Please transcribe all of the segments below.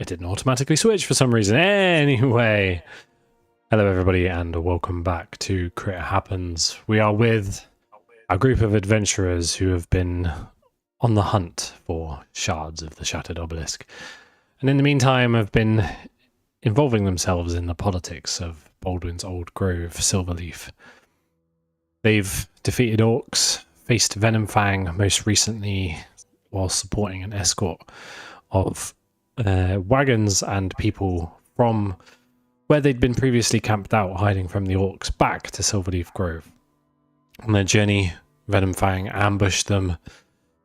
It didn't automatically switch for some reason. Anyway, hello everybody and welcome back to Crit Happens. We are with a group of adventurers who have been on the hunt for shards of the Shattered Obelisk. And in the meantime have been involving themselves in the politics of Baldwin's old grove, Silverleaf. They've defeated orcs, faced Venomfang most recently while supporting an escort of wagons and people from where they'd been previously camped out hiding from the orcs back to Silverleaf Grove. On their journey, Venomfang ambushed them,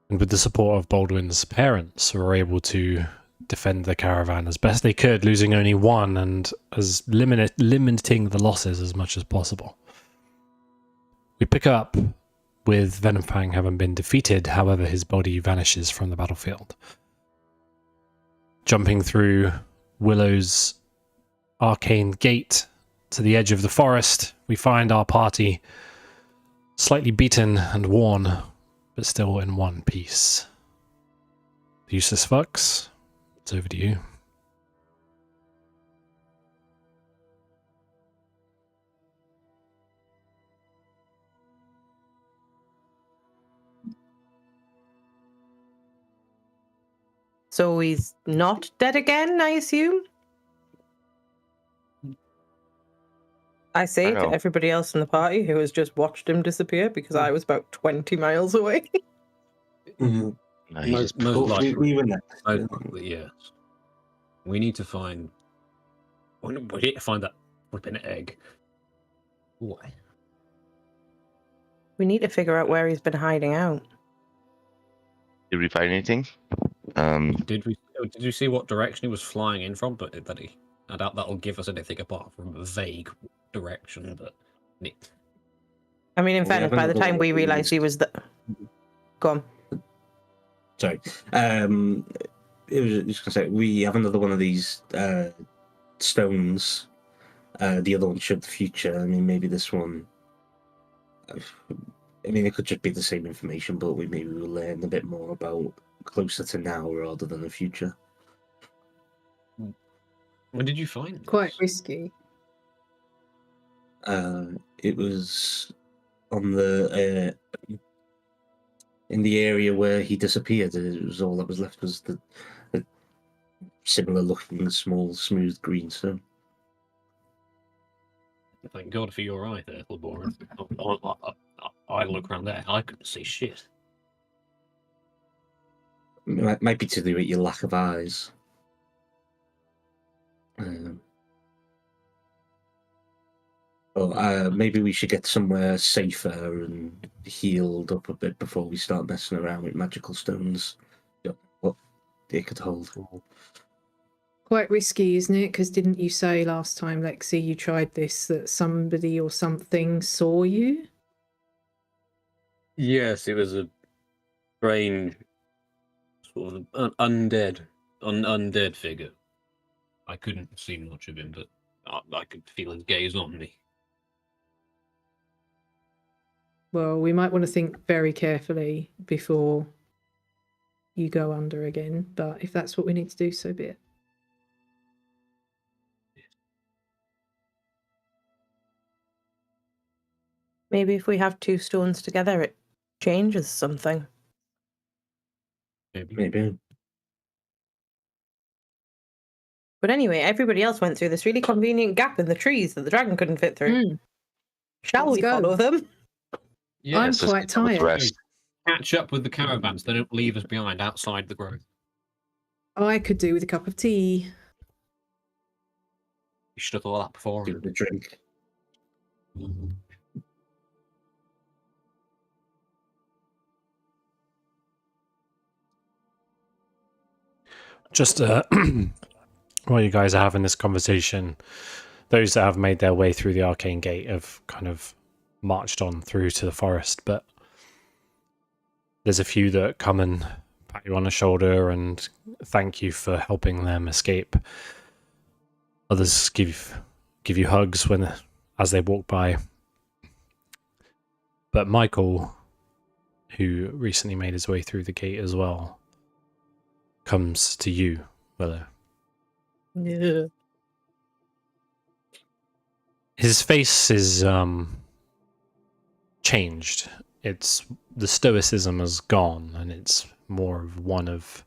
and with the support of Baldwin's parents, were able to defend the caravan as best they could, losing only one and as limiting the losses as much as possible. We pick up with Venomfang having been defeated, however his body vanishes from the battlefield. Jumping through Willow's arcane gate to the edge of the forest, we find our party slightly beaten and worn, but still in one piece. Useless fucks, it's over to you. So he's not dead again, I assume? I say to everybody else in the party who has just watched him disappear because I was about 20 miles away. Mm-hmm. No, most likely, yes. We need to find. We need to find that flipping egg. Why? We need to figure out where he's been hiding out. Did we find anything? Did you see what direction he was flying in from? But I doubt that'll give us anything apart from a vague direction. But I mean, in fairness, by the time we realised he was go on. Sorry. It was just gonna say we have another one of these stones. The other one showed the future. I mean, maybe this one. I mean, it could just be the same information, but maybe we'll learn a bit more about closer to now rather than the future. When did you find this? Quite risky. It was on the in the area where he disappeared. It was all that was left was the similar looking small smooth green stone. Thank God for your eye there, Laboran. I look around there, I couldn't see shit. It might be to do with your lack of eyes. Maybe we should get somewhere safer and healed up a bit before we start messing around with magical stones. What they could hold. Quite risky, isn't it? Because didn't you say last time, Lexi, you tried this, that somebody or something saw you? Yes, it was a strange sort of undead figure. I couldn't see much of him, but I could feel his gaze on me. Well, we might want to think very carefully before you go under again, but if that's what we need to do, so be it. Maybe if we have two stones together, it changes something. Maybe. But anyway, everybody else went through this really convenient gap in the trees that the dragon couldn't fit through. Shall we follow them? Yeah, I'm quite tired. Catch up with the caravans. They don't leave us behind outside the grove. I could do with a cup of tea. You should have thought that before. Give it a drink. Just while you guys are having this conversation, those that have made their way through the arcane gate have kind of marched on through to the forest, but there's a few that come and pat you on the shoulder and thank you for helping them escape. Others give you hugs as they walk by. But Michael, who recently made his way through the gate as well, comes to you, Willow. Yeah. His face is changed. It's the stoicism is gone, and it's more of one of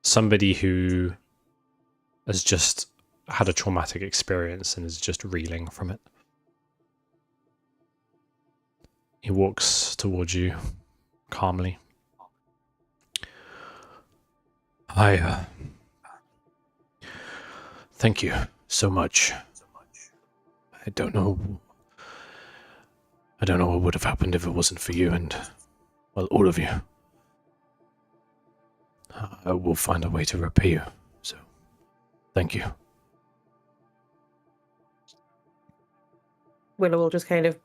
somebody who has just had a traumatic experience and is just reeling from it. He walks towards you calmly. Thank you so much. I don't know what would have happened if it wasn't for you and, well, all of you. I will find a way to repay you, so thank you. Willow will just kind of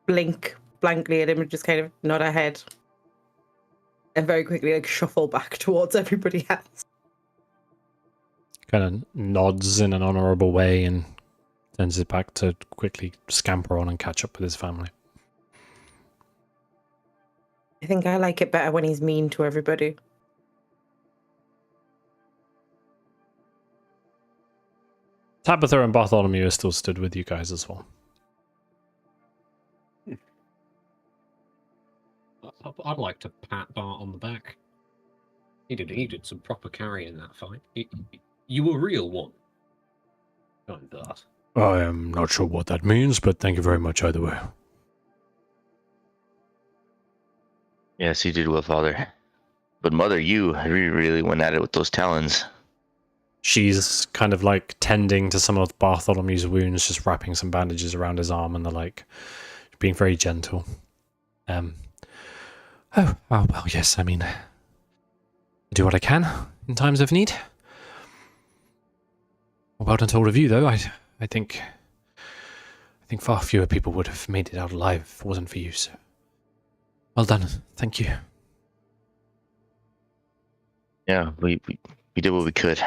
blink blankly at him and just kind of nod her head and very quickly like shuffle back towards everybody else. Kind of nods in an honourable way and turns it back to quickly scamper on and catch up with his family. I think I like it better when he's mean to everybody. Tabitha and Bartholomew are still stood with you guys as well. I'd like to pat Bart on the back. He did some proper carry in that fight. You were a real one. Kind Bart. I am not sure what that means, but thank you very much either way. Yes, you did well, Father. But Mother, you really went at it with those talons. She's kind of like tending to some of Bartholomew's wounds, just wrapping some bandages around his arm and the like, being very gentle. Oh, well, yes, I mean, I do what I can in times of need. Well done to all of you, though. I think far fewer people would have made it out alive if it wasn't for you, so well done. Thank you. Yeah, we did what we could.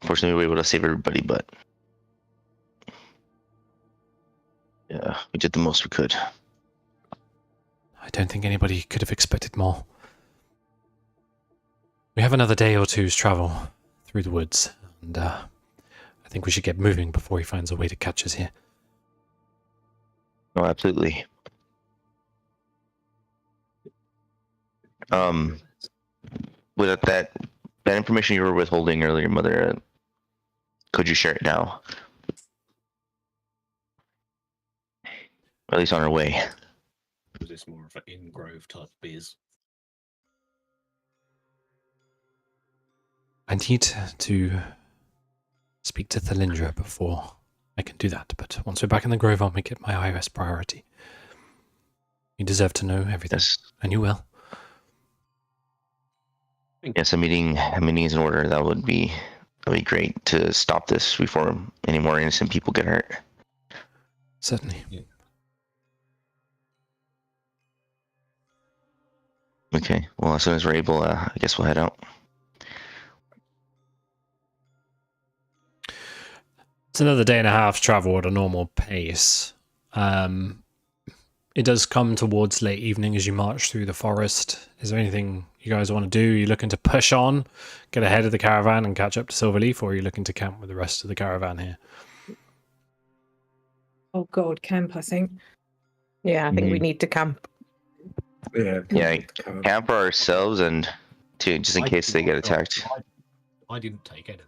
Fortunately, we were able to save everybody, but yeah, we did the most we could. I don't think anybody could have expected more. We have another day or two's travel through the woods, and I think we should get moving before he finds a way to catch us here. No, absolutely. With that information you were withholding earlier, Mother, could you share it now? Or at least on our way. Was this more of an in-grove type biz? I need to speak to Thalindra before I can do that, but once we're back in the grove, I'll make it my highest priority. You deserve to know everything, Yes. and you will. Yes, a meeting is in order. That would be great to stop this before any more innocent people get hurt. Certainly. Yeah. Okay. Well, as soon as we're able, I guess we'll head out. It's another day and a half's travel at a normal pace. It does come towards late evening as you march through the forest. Is there anything you guys want to do? Are you looking to push on, get ahead of the caravan and catch up to Silverleaf, or are you looking to camp with the rest of the caravan here? Oh God, camp, I think. Yeah, I think we need to camp. Yeah. Yeah, camp for ourselves and just in case they get attacked. I didn't take anything.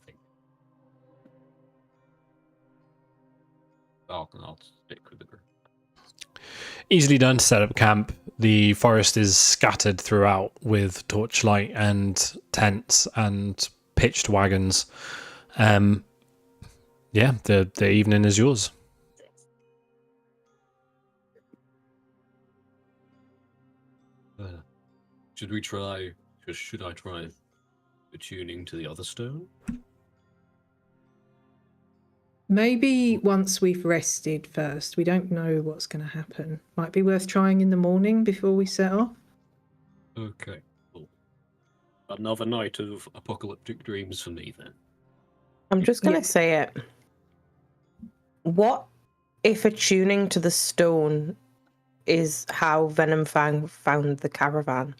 I'll stick with the group. Easily done to set up camp. The forest is scattered throughout with torchlight and tents and pitched wagons. Yeah, the evening is yours. Should I try attuning to the other stone? Maybe once we've rested first. We don't know what's going to happen. Might be worth trying in the morning before we set off. Okay, cool. Another night of apocalyptic dreams for me then. I'm just going to Yeah. say it. What if attuning to the stone is how Venomfang found the caravan?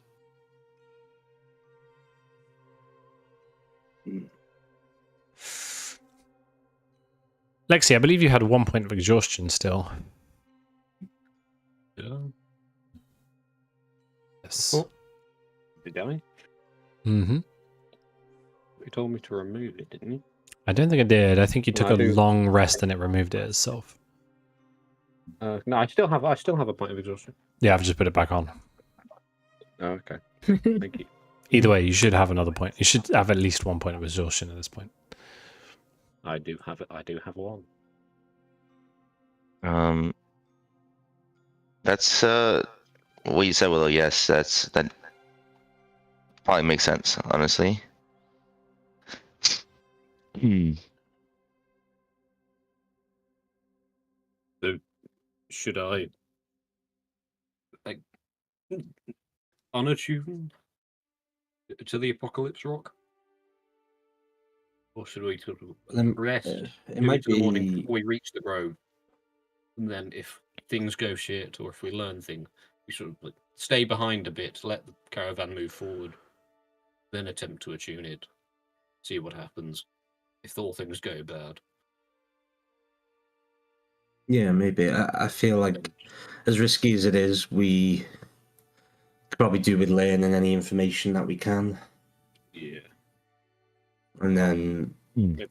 Lexi, I believe you had 1 point of exhaustion still. Yeah. Yes. Oh. Did I? Mm-hmm. You told me to remove it, didn't you? I don't think I did. I think you took I a do. long rest and it removed it itself. No, I still have a point of exhaustion. Yeah, I've just put it back on. Oh, okay. Thank you. Either way, you should have another point. You should have at least 1 point of exhaustion at this point. I do have it. I do have one. That's what you said, Willow. Yes, that probably makes sense, honestly. Should I like unattune to the apocalypse rock, or should we sort of rest? It might in the morning be. before we reach the grove, and then if things go shit or if we learn things, we sort of like stay behind a bit, let the caravan move forward, then attempt to attune it, see what happens. If all things go bad, Yeah, maybe. I feel like, as risky as it is, we could probably do with learning any information that we can, yeah, and then maybe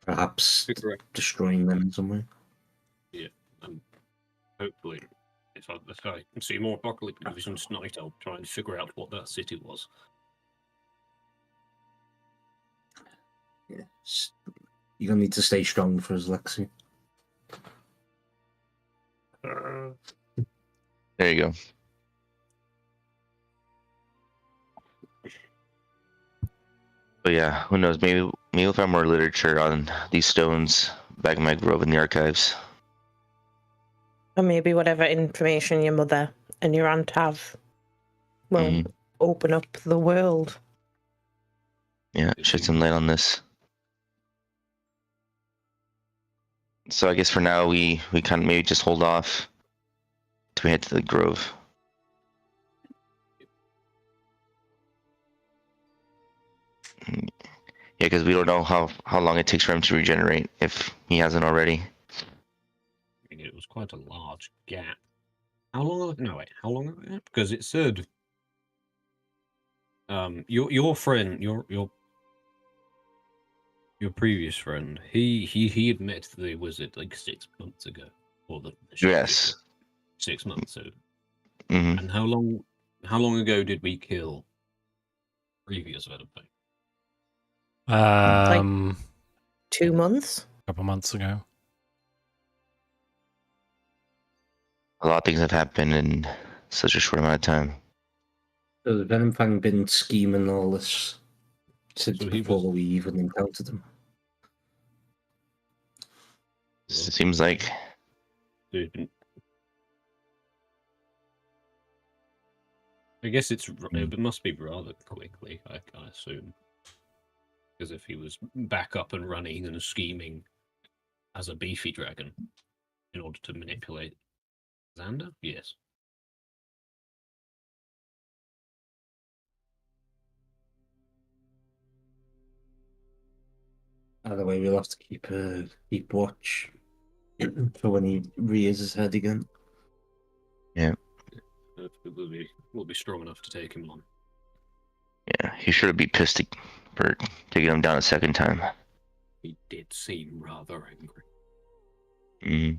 perhaps figure out. destroying them in some way. Yeah, and hopefully, if I can see more apocalyptic visions tonight, I'll try and figure out what that city was. Yeah, you're gonna need to stay strong for us, Lexi. There you go. But yeah, who knows? Maybe we'll find more literature on these stones back in my grove in the archives. Or maybe whatever information your mother and your aunt have will open up the world. Yeah, shed some light on this. So I guess for now we kind of maybe just hold off till we head to the grove. Yeah, because we don't know how long it takes for him to regenerate if he hasn't already. I mean, it was quite a large gap. How long? No, wait. How long? Because it said, your friend, your previous friend, he had met the wizard like 6 months ago, or the Yes. 6 months. So, Mm-hmm. and how long ago did we kill previous Venomfang? 2 months. A couple months ago. A lot of things have happened in such a short amount of time. So the Venomfang been scheming all this since So he before we even encountered him. It seems like I guess it must be rather quickly, I assume. Because if he was back up and running and scheming as a beefy dragon in order to manipulate Xander, yes. Either way, we'll have to keep watch for when he rears his head again. Yeah. We'll be strong enough to take him on. Yeah, he should be pissed for taking him down a second time. He did seem rather angry. Mm-hmm.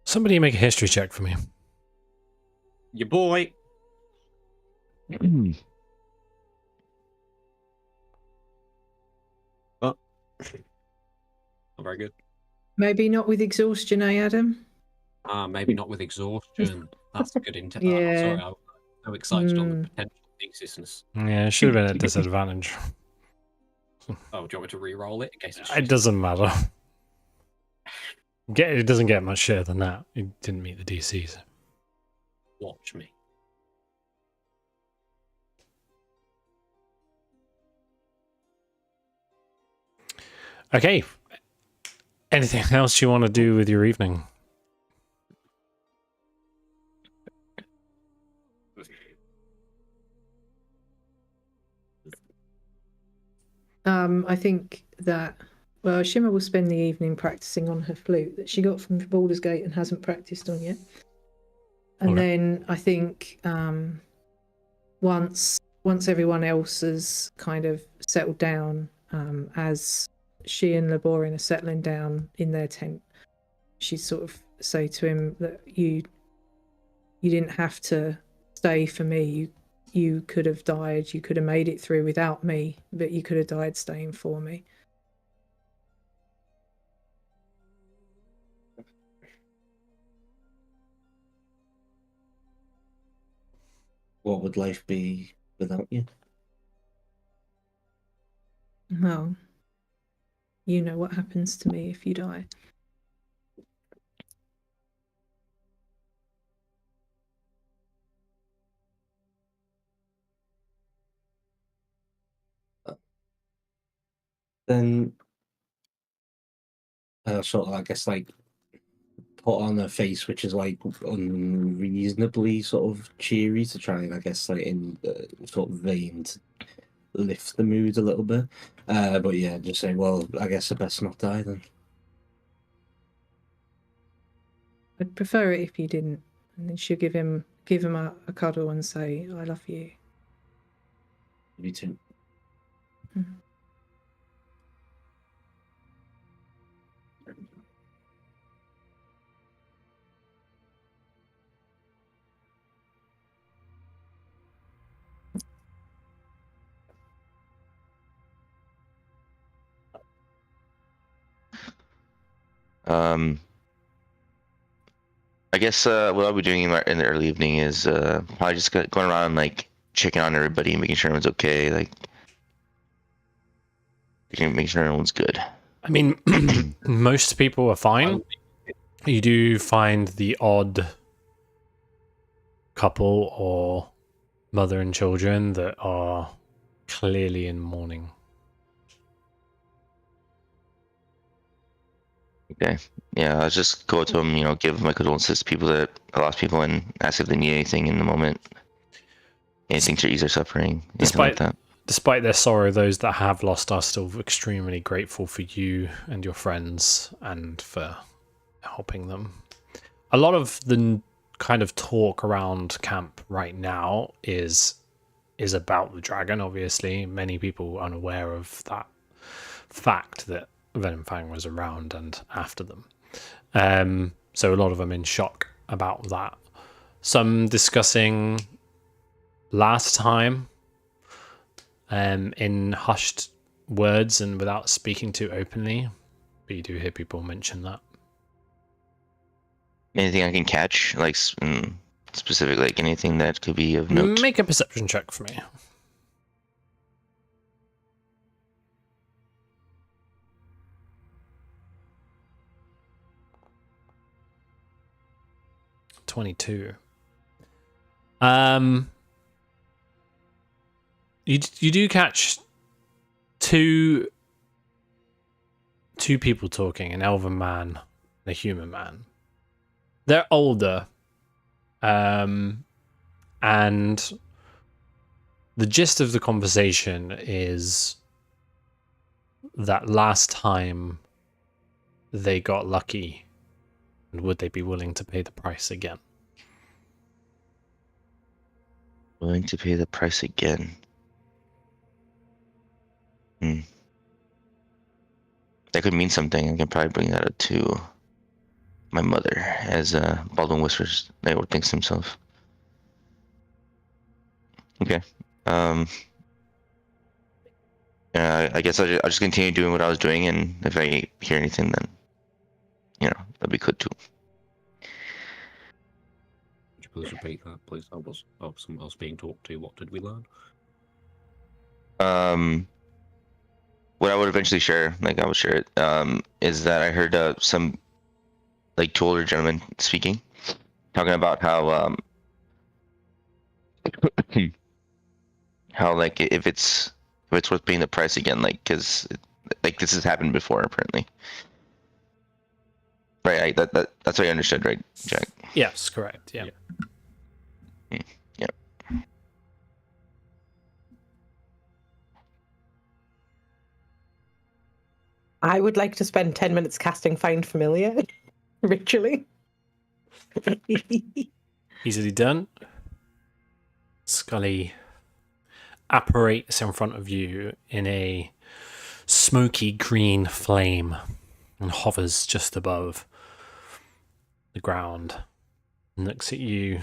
Somebody make a history check for me. Your boy. Oh. Not very good. Maybe not with exhaustion, eh, Adam? Maybe not with exhaustion. That's a good intent. Yeah. Sorry, I'm so excited on the potential thesisness. Yeah, it should have been at disadvantage. Oh, do you want me to re-roll it in case it's It doesn't matter. It doesn't get much share than that. It didn't meet the DCs. Watch me. Okay. Anything else you want to do with your evening? I think that, well, Shimmer will spend the evening practicing on her flute that she got from Baldur's Gate and hasn't practiced on yet. And Okay. then I think once everyone else has kind of settled down, as she and Laborin are settling down in their tent, she sort of say to him that you didn't have to stay for me. You could have died. You could have made it through without me, but you could have died staying for me. What would life be without you? Well, you know what happens to me if you die. Then, sort of, I guess, like, put on a face which is like unreasonably sort of cheery to try and, I guess, like in sort of vein to lift the mood a little bit. But yeah, just say, well, I guess I best not die then. I'd prefer it if you didn't. And then she'll give him a cuddle and say, "I love you." Me too. Mhm. I guess what I'll be doing in the early evening is probably just going around like checking on everybody, making sure everyone's okay, like making sure everyone's good. I mean, most people are fine. You do find the odd couple or mother and children that are clearly in mourning. Okay. Yeah, I'll just go to them, give my condolences to people that lost people and ask if they need anything in the moment. Anything to ease their suffering, anything like that. Despite their sorrow, those that have lost are still extremely grateful for you and your friends and for helping them. A lot of the kind of talk around camp right now is about the dragon, obviously. Many people unaware of that fact that Venomfang was around and after them. So a lot of them in shock about that. Some discussing last time in hushed words and without speaking too openly, but you do hear people mention that. Anything I can catch, like specific, like anything that could be of note. Make a perception check for me. $22. You do catch two people talking, an elven man and a human man. They're older, and the gist of the conversation is that last time they got lucky, and would they be willing to pay the price again? Willing to pay the price again. That could mean something. I can probably bring that up to my mother, as Baldwin whispers, Nightward thinks to himself. Okay. I guess I'll just continue doing what I was doing, and if I hear anything, then that'd be good too. Would you please repeat that, please? I was being talked to. What did we learn? What I would eventually share, like I would share it, is that I heard some like two older gentlemen speaking, talking about how how like if it's worth paying the price again, like because like this has happened before apparently. Right, that's what I understood, right, Jack? Yes, correct. Yeah. I would like to spend 10 minutes casting Find Familiar ritually. Easily done. Scully apparates in front of you in a smoky green flame and hovers just above the ground and looks at you.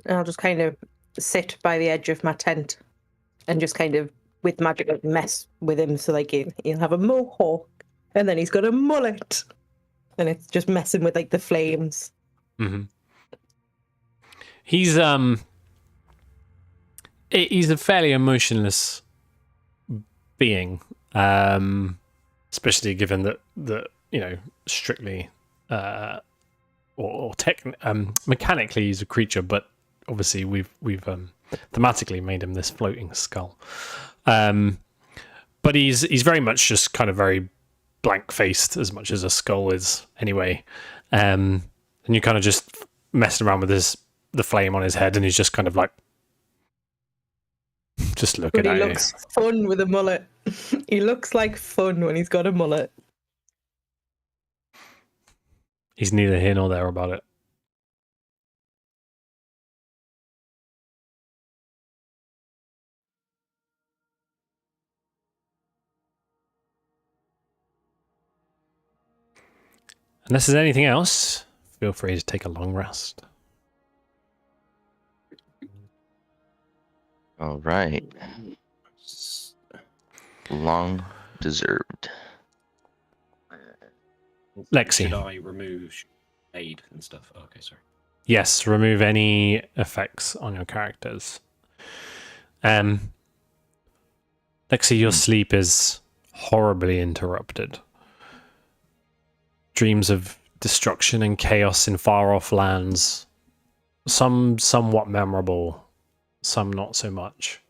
I'll just kind of sit by the edge of my tent and just kind of, with magic, like, mess with him. So, like, he'll have a mohawk and then he's got a mullet. And it's just messing with, like, the flames. Mm-hmm. He's a fairly emotionless being, especially given that strictly or mechanically he's a creature, but obviously we've thematically made him this floating skull. But he's very much just kind of very blank faced, as much as a skull is anyway. And you kind of just messing around with the flame on his head, and he's just kind of like just looking But he at you. looks fun with a mullet. He looks like fun when he's got a mullet. He's neither here nor there about it. Unless there's anything else, feel free to take a long rest. All right. Long deserved. Lexi. Should I remove aid and stuff? Oh, okay, sorry. Yes, remove any effects on your characters. Lexi, your sleep is horribly interrupted. Dreams of destruction and chaos in far-off lands. Some somewhat memorable, some not so much.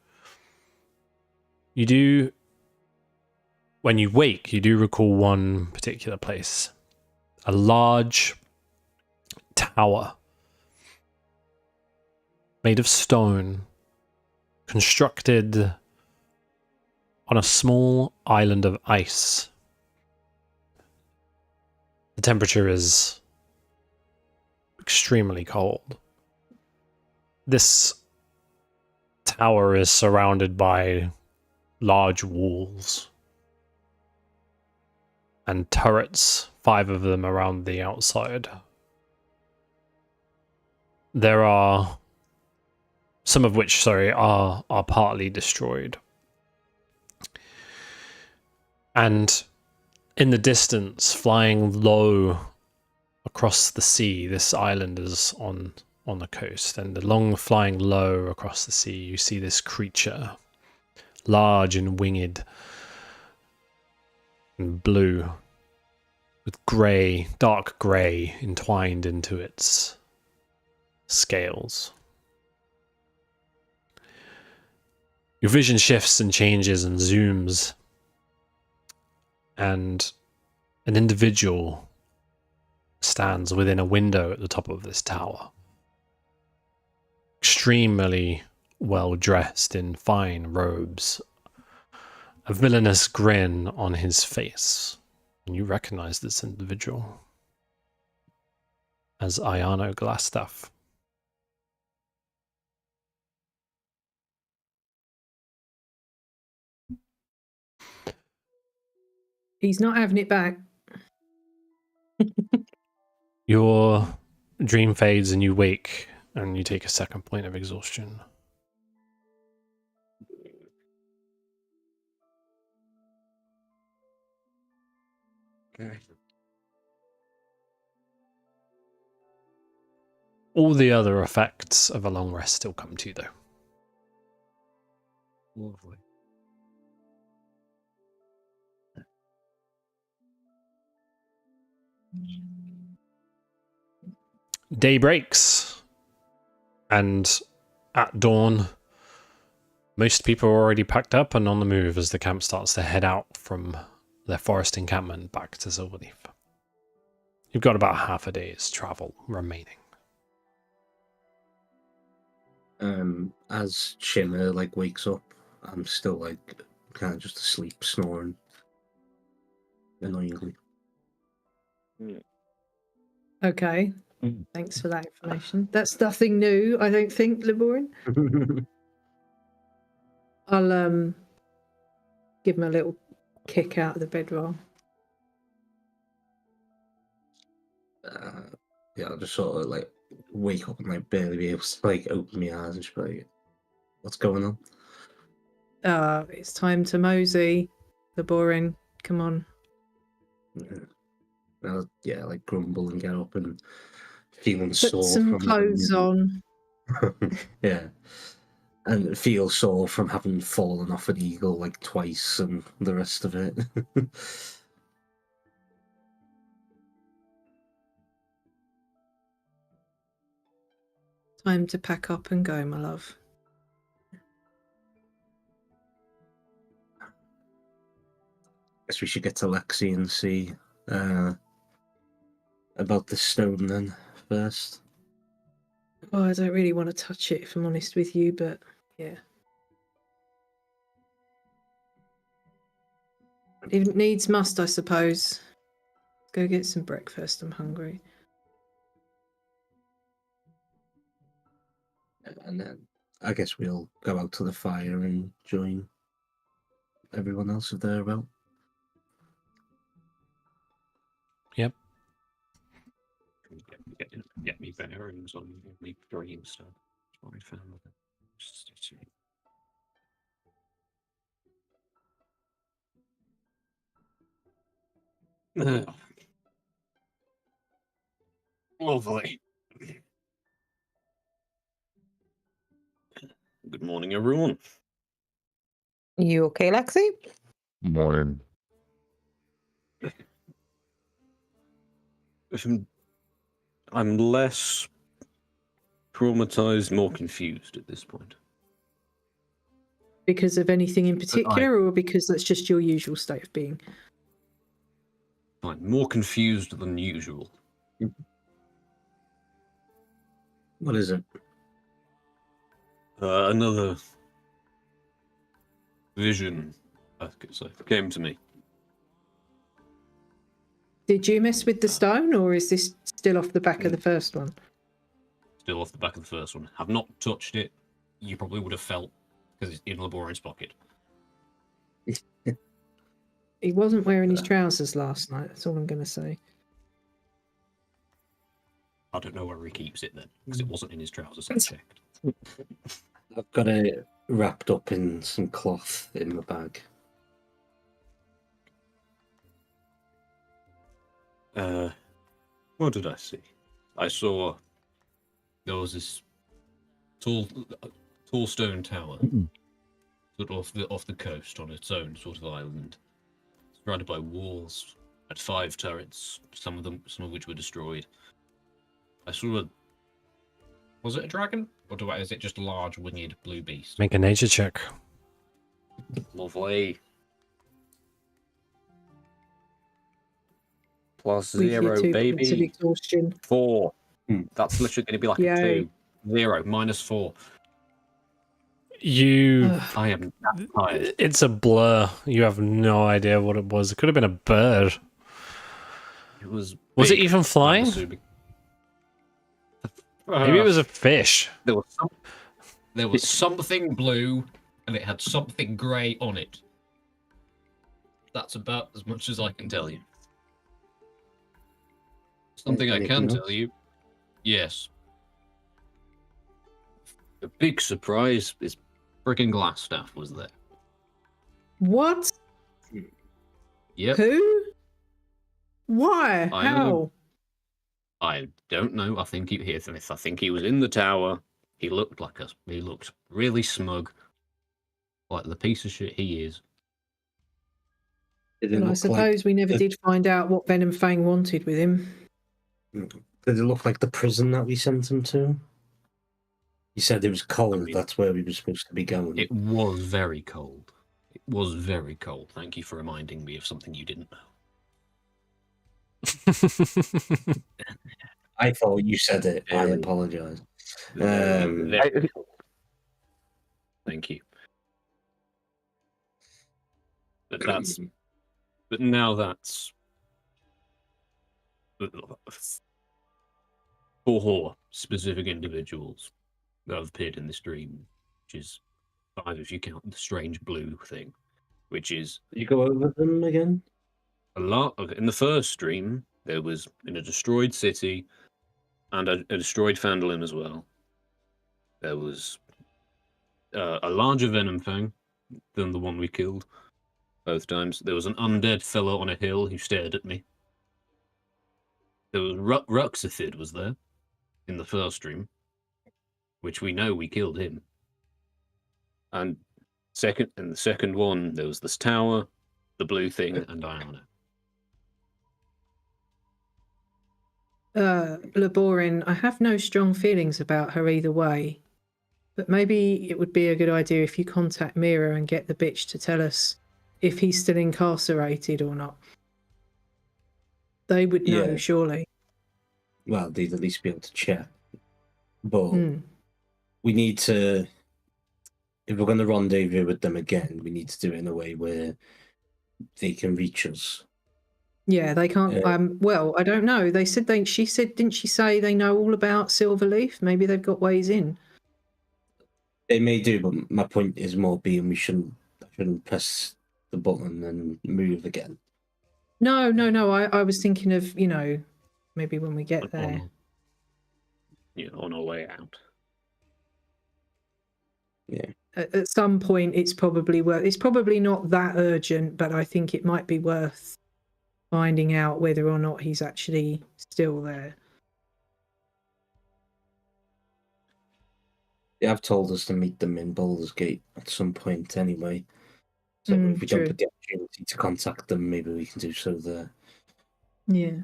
When you wake, you do recall one particular place. A large tower made of stone, constructed on a small island of ice. The temperature is extremely cold. This tower is surrounded by large walls and turrets, 5 of them around the outside. There are some of which, are partly destroyed. And in the distance, flying low across the sea, this island is on the coast, and along flying low across the sea, you see this creature, large and winged and blue, with dark grey entwined into its scales. Your vision shifts and changes and zooms, and an individual stands within a window at the top of this tower. Extremely well dressed in fine robes, a villainous grin on his face. And you recognize this individual as Ayano Glastaff. He's not having it back. Your dream fades and you wake and you take a second point of exhaustion. Okay. All the other effects of a long rest still come to you, though. Lovely. Day breaks, and at dawn, most people are already packed up and on the move as the camp starts to head out from their forest encampment back to Silverleaf. You've got about half a day's travel remaining. As Shimmer wakes up, I'm still kind of just asleep, snoring, annoyingly. Okay. Mm. Thanks for that information. That's nothing new, I don't think, Liborin. I'll give him a little kick out of the bedroll. Yeah, I'll just sort of like wake up and like barely be able to like open my eyes and just be like, what's going on? It's time to mosey. Liborin, come on. Yeah, like grumble and get up and feeling Put sore some from clothes on. yeah, and feel sore from having fallen off an eagle like twice and the rest of it. Time to pack up and go, my love. Guess we should get to Lexi and see about the stone then first. Oh, I don't really want to touch it, if I'm honest with you, but yeah. If it needs must, I suppose. Go get some breakfast. I'm hungry. And then I guess we'll go out to the fire and join everyone else if they're about. Yep. Get me bearings on me dream stuff. That's what I found with it. Lovely. Good morning, everyone. You okay, Lexi? Morning. I'm less traumatized, more confused at this point. Because of anything in particular, or because that's just your usual state of being? Fine, more confused than usual. What is it? Another vision, I could say, came to me. Did you mess with the stone, or is this still off the back of the first one? Still off the back of the first one. Have not touched it. You probably would have felt, because it's in Laborin's pocket. He wasn't wearing his trousers last night, that's all I'm going to say. I don't know where he keeps it then, because it wasn't in his trousers, I checked. I've got it wrapped up in some cloth in the bag. What did I see? I saw there was this tall stone tower sort of off the coast on its own sort of island, surrounded by walls. Had 5 turrets, some of which were destroyed. I saw was it a dragon, or is it just a large winged blue beast? Make a nature check. Lovely. Plus With your 0, 2 points of baby. exhaustion. 4. That's literally going to be like Yay. a 2. 0, -4. You. I am that tired. It's a blur. You have no idea what it was. It could have been a bird. It was. Was it big, even I'm flying? assuming. Maybe it was a fish. There was something blue, and it had something grey on it. That's about as much as I can tell you. Something I can tell you. Yes. The big surprise is friggin' Glassstaff was there. What? Yep. Who? Why? I How? I don't know. I think he was in the tower. He looked really smug, like the piece of shit he is. Did it Well, I look suppose we never did find out what Venomfang wanted with him. Did it look like the prison that we sent him to? He said it was cold. That's where we were supposed to be going. It was very cold. It was very cold. Thank you for reminding me of something you didn't know. I thought you said it. I Very- apologise. Very cold. Thank you. But now that's 4 specific individuals that have appeared in this dream, which is 5 if you count the strange blue thing, which is You go over them again? a lot of. In the first dream, there was in a destroyed city and a destroyed Phandalin as well. There was a larger Venomfang than the one we killed both times. There was an undead fellow on a hill who stared at me. There was Ruxathid was there in the first dream, which we know we killed him. And in the second one, there was this tower, the blue thing, and Diana. Laborin, I have no strong feelings about her either way, but maybe it would be a good idea if you contact Mira and get the bitch to tell us if he's still incarcerated or not. They would know, Yeah. surely. Well, they'd at least be able to check. But Hmm. we need to, if we're going to rendezvous with them again, we need to do it in a way where they can reach us. Yeah, they can't. Well, I don't know. They said she said, didn't she say they know all about Silverleaf? Maybe they've got ways in. They may do, but my point is more being we shouldn't press the button and move again. No. I was thinking of, maybe when we get there. On our way out. Yeah. At some point, it's probably not that urgent, but I think it might be worth finding out whether or not he's actually still there. They have told us to meet them in Baldur's Gate at some point anyway. So if we true. don't get the opportunity to contact them, maybe we can do so there. Yeah.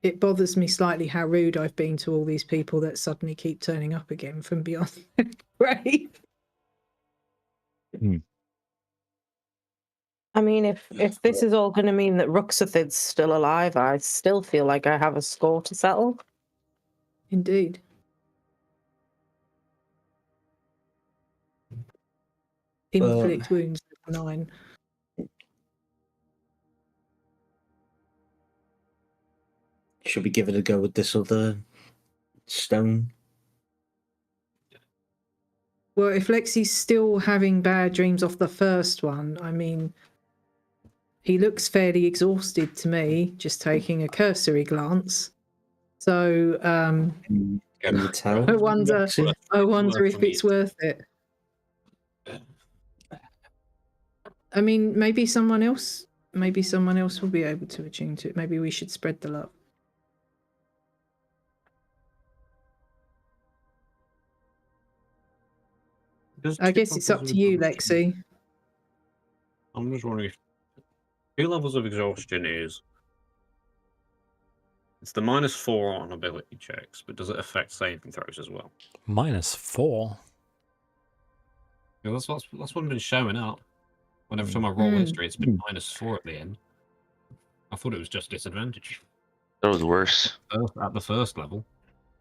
It bothers me slightly how rude I've been to all these people that suddenly keep turning up again from beyond the grave. I mean, if this is all going to mean that Ruxathid's still alive, I still feel like I have a score to settle. Indeed. Inflict wounds, 9. Should we give it a go with this other stone? Well, if Lexi's still having bad dreams off the first one, I mean, he looks fairly exhausted to me, just taking a cursory glance. So, Can you tell? I wonder if it's worth it. I mean, maybe someone else will be able to attune to it. Maybe we should spread the love. I guess it's up to you, Lexi. I'm just wondering if 2 levels of exhaustion it's the -4 on ability checks, but does it affect saving throws as well? -4? Yeah, that's what's been showing up. Whenever time I roll history, it's been -4 at the end. I thought it was just disadvantage. That was worse. At the first level.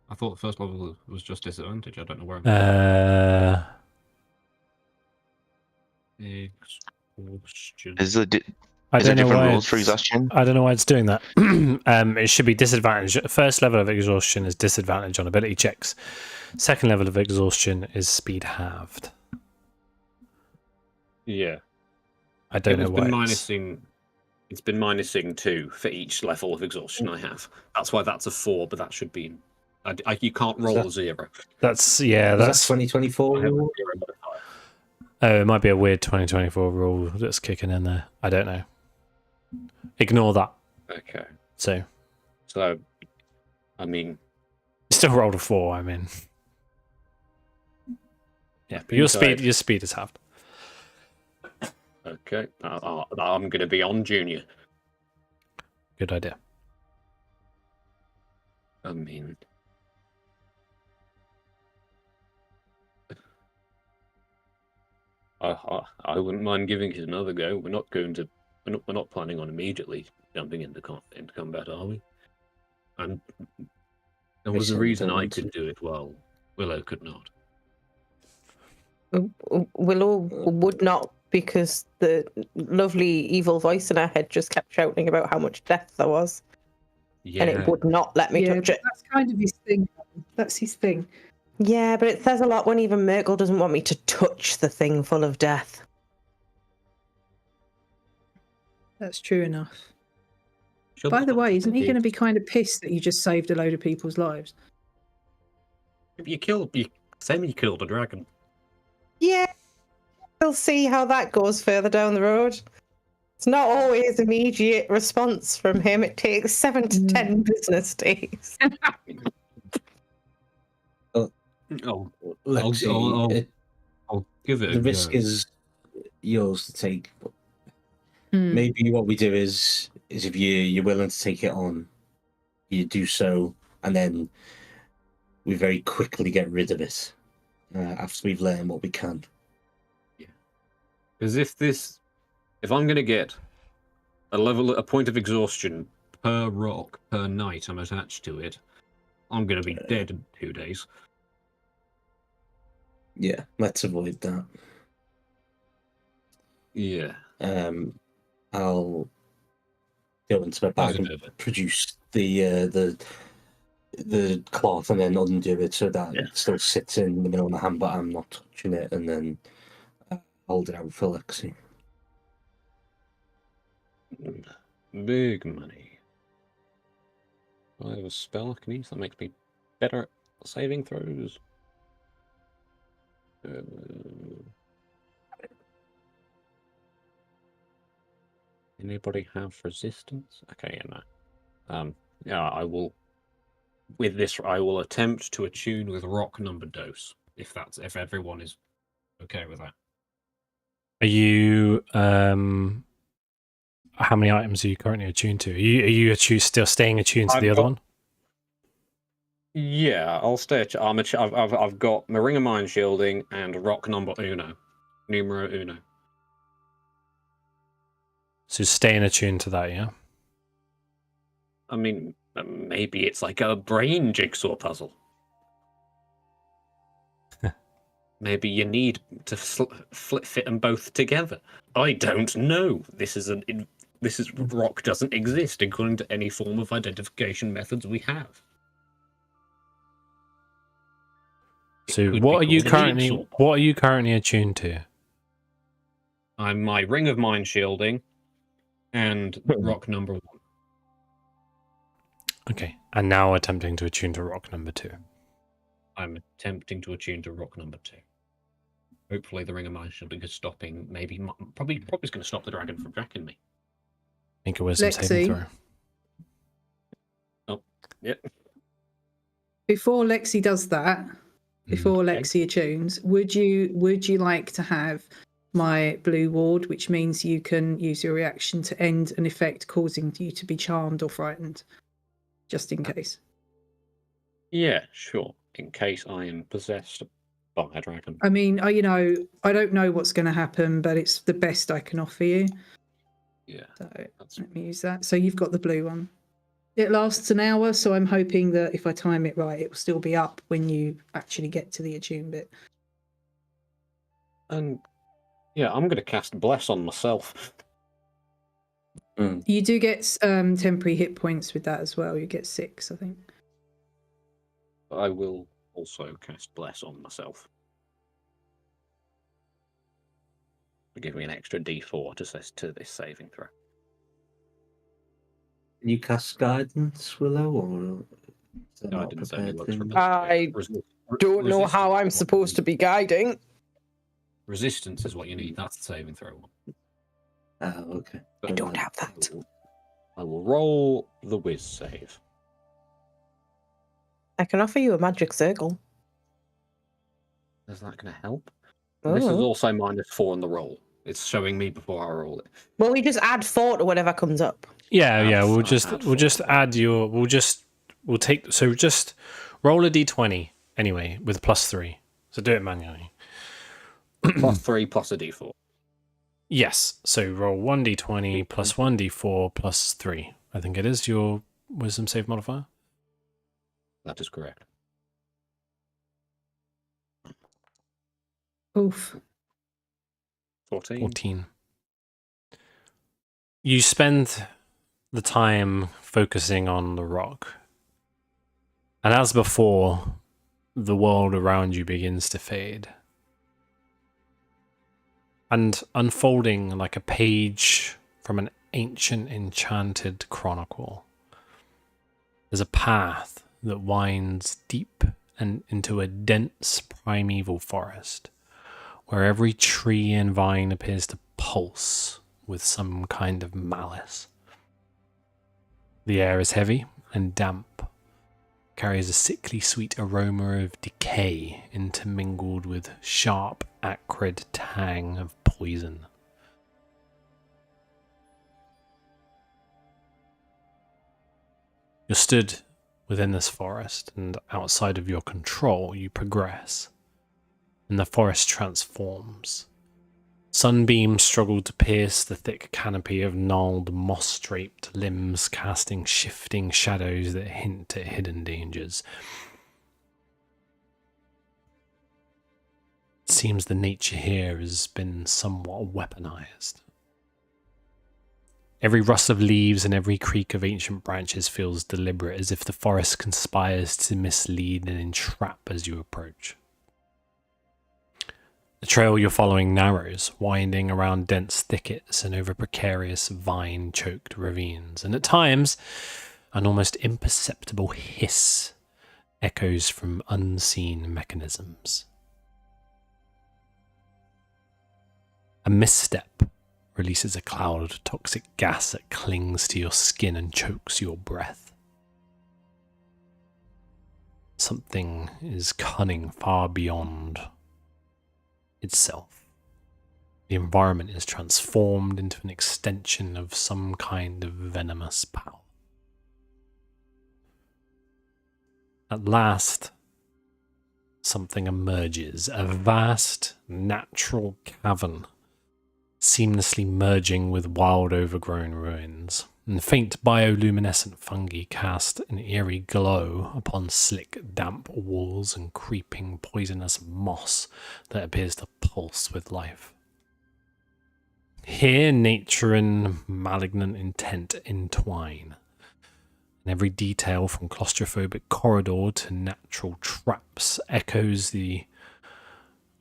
I thought the first level was just disadvantage. I don't know where I'm Exhaustion. Is there I don't know different why rules for exhaustion? I don't know why it's doing that. It should be disadvantage. First level of exhaustion is disadvantage on ability checks. Second level of exhaustion is speed halved. Yeah. I don't know why. It's been minusing 2 for each level of exhaustion I have. That's why that's a 4, but that should be. You can't roll a 0. That's 2024 rule? Oh, it might be a weird 2024 rule that's kicking in there. I don't know. Ignore that. Okay. So, I mean, still rolled a 4. I mean, yeah, but your speed is halved. Okay, I'm going to be on junior. Good idea. I mean, I wouldn't mind giving it another go. We're not planning on immediately jumping into combat, are we? And there was a reason I could do it while Willow could not. Willow would not because the lovely evil voice in our head just kept shouting about how much death there was, and it would not let me touch it. That's kind of his thing. That's his thing. Yeah, but it says a lot when even Merkel doesn't want me to touch the thing full of death. That's true enough. Sure, By that's the not way, what isn't they he going to did. be kind of pissed that you just saved a load of people's lives? You semi-killed a dragon. Yeah, we'll see how that goes further down the road. It's not always immediate response from him. It takes 7 to 10 business days. Oh, Lexi, I'll give it the a risk go. is yours to take. Hmm. Maybe what we do is if you're willing to take it on, you do so, and then we very quickly get rid of it after we've learned what we can. Because if I'm going to get a point of exhaustion per rock per night I'm attached to it, I'm going to be dead in 2 days. Yeah, let's avoid that. Yeah. I'll go into my bag and produce the cloth and then undo it so that it still sits in the middle of my hand, but I'm not touching it, and then hold it out for Lexi. Big money. I have a spell I can use that makes me better at saving throws. Anybody have resistance? Okay, yeah, no. Yeah, I will. With this, I will attempt to attune with rock number dose. If everyone is okay with that. Are you how many items are you currently attuned to? Are you still staying attuned to the other one? Yeah, I'll stay. I've got my ring of mind shielding and rock numero uno. So staying attuned to that, yeah. I mean, maybe it's like a brain jigsaw puzzle. Maybe you need to fit them both together. I don't know. This is rock doesn't exist according to any form of identification methods we have. So what are you currently attuned to? I'm my ring of mind shielding and rock number 1. Okay, and now attempting to attune to rock number 2. I'm attempting to attune to rock number 2. Hopefully, the ring of mind shielding is stopping. Probably is going to stop the dragon from tracking me. Make a wisdom saving throw. Oh, yep. Before Lexi does that, before Lexi attunes, would you like to have my blue ward, which means you can use your reaction to end an effect causing you to be charmed or frightened, just in case? Yeah, sure. In case I am possessed by a dragon. I mean, I don't know what's going to happen, but it's the best I can offer you. Yeah. So let me use that. So you've got the blue one. It lasts an hour, so I'm hoping that if I time it right, it will still be up when you actually get to the attune bit. And yeah, I'm going to cast Bless on myself. You do get temporary hit points with that as well. You get 6, I think. I will also cast Bless on myself. Give me an extra D4 to this saving throw. Can you cast guidance, Willow, or is that not Guidance a only prepared works thing? for I don't know how I'm supposed to be guiding. Resistance is what you need. That's the saving throw one. Oh, okay. I don't have that. I will roll the whiz save. I can offer you a magic circle. Is that going to help? This is also -4 on the roll. It's showing me before I roll it. Well, we just add 4 to whatever comes up. Yeah, we'll just add your just roll a d20 anyway with +3. So do it manually. +3 plus a D4. Yes. So roll 1d20 plus 1d4 plus 3. I think it is your wisdom save modifier. That is correct. Oof. 14. 14. You spend the time focusing on the rock. And as before, the world around you begins to fade. And unfolding like a page from an ancient enchanted chronicle, there's a path that winds deep and into a dense primeval forest, where every tree and vine appears to pulse with some kind of malice. The air is heavy and damp, carries a sickly sweet aroma of decay intermingled with sharp, acrid tang of poison. You're stood within this forest, and outside of your control, you progress, and the forest transforms. Sunbeams struggle to pierce the thick canopy of gnarled, moss-draped limbs, casting shifting shadows that hint at hidden dangers. It seems the nature here has been somewhat weaponized. Every rust of leaves and every creak of ancient branches feels deliberate, as if the forest conspires to mislead and entrap as you approach. The trail you're following narrows, winding around dense thickets and over precarious vine-choked ravines, and at times, an almost imperceptible hiss echoes from unseen mechanisms. A misstep releases a cloud of toxic gas that clings to your skin and chokes your breath. Something is cunning far beyond itself. The environment is transformed into an extension of some kind of venomous power. At last, something emerges, a vast natural cavern, seamlessly merging with wild overgrown ruins, and faint bioluminescent fungi cast an eerie glow upon slick, damp walls and creeping poisonous moss that appears to pulse with life. Here, nature and malignant intent entwine, and every detail from claustrophobic corridor to natural traps echoes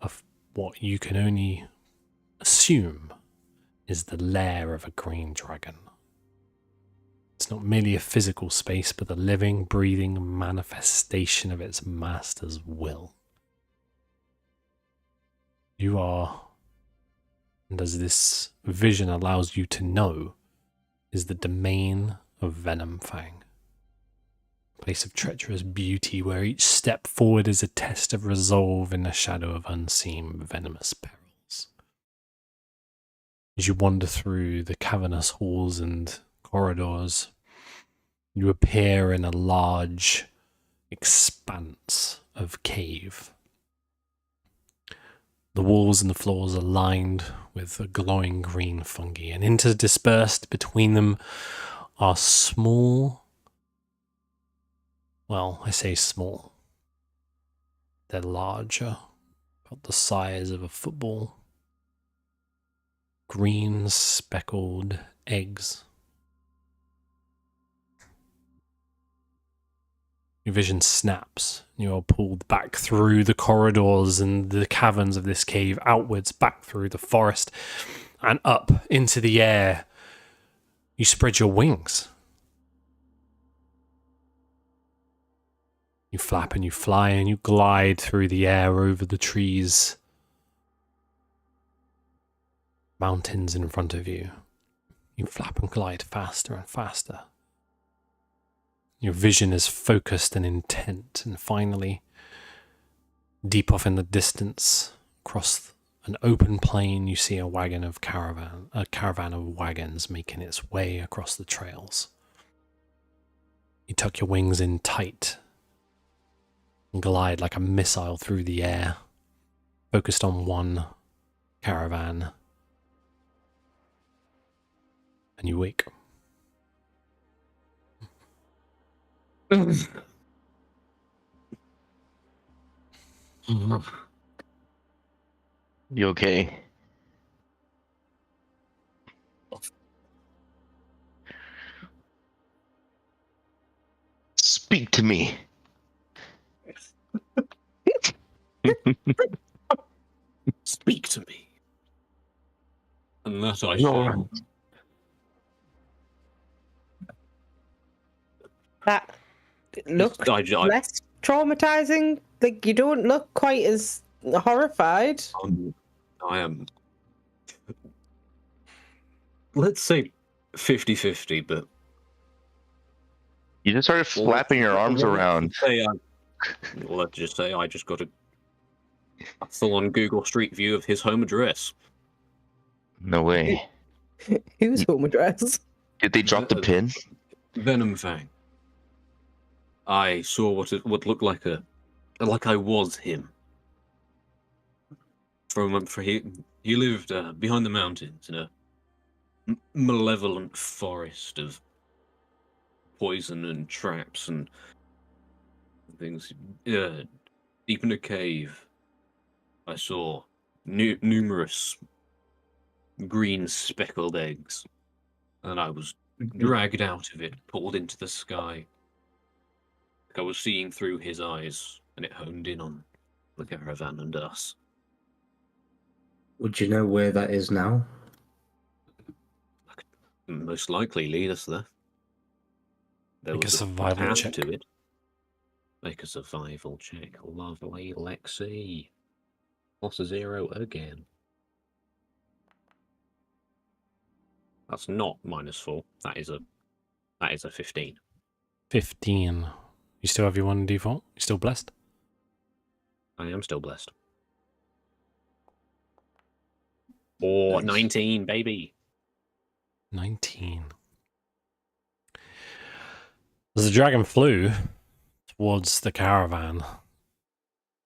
of what you can only assume is the lair of a green dragon. It's not merely a physical space, but the living, breathing manifestation of its master's will. You are, and as this vision allows you to know, is the domain of Venomfang. A place of treacherous beauty where each step forward is a test of resolve in the shadow of unseen venomous perils. As you wander through the cavernous halls and corridors, you appear in a large expanse of cave. The walls and the floors are lined with a glowing green fungi, and interdispersed between them are small, well, I say small, they're larger, about the size of a football, green speckled eggs. Your vision snaps. You are pulled back through the corridors and the caverns of this cave, outwards, back through the forest, and up into the air. You spread your wings. You flap and you fly and you glide through the air over the trees. Mountains in front of you. You flap and glide faster and faster. Your vision is focused and intent, and finally, deep off in the distance, across an open plain, you see a caravan of wagons making its way across the trails. You tuck your wings in tight and glide like a missile through the air, focused on one caravan, and you wake. You okay? me. Speak to me. And that I No. shall. That look I, less traumatizing. Like, you don't look quite as horrified. I am. Let's say 50-50, but You just started flapping your arms around. Let's just say I just got a full-on Google Street View of his home address. No way. Whose home address? Did they drop the pin? Venomfang. I saw what looked like I was him. He lived behind the mountains in a malevolent forest of poison and traps and things. Deep in a cave, I saw numerous green speckled eggs, and I was dragged out of it, pulled into the sky. I was seeing through his eyes, and it honed in on the caravan and us. Would you know where that is now? Most likely lead us there. There Make a was survival path check. to it. Make a survival check. Lovely, Lexi. Plus a 0 again. That's not -4. That is a 15. 15. You still have your 1 default? You still blessed? I am still blessed. Or Nice. 19, baby. 19. As the dragon flew towards the caravan,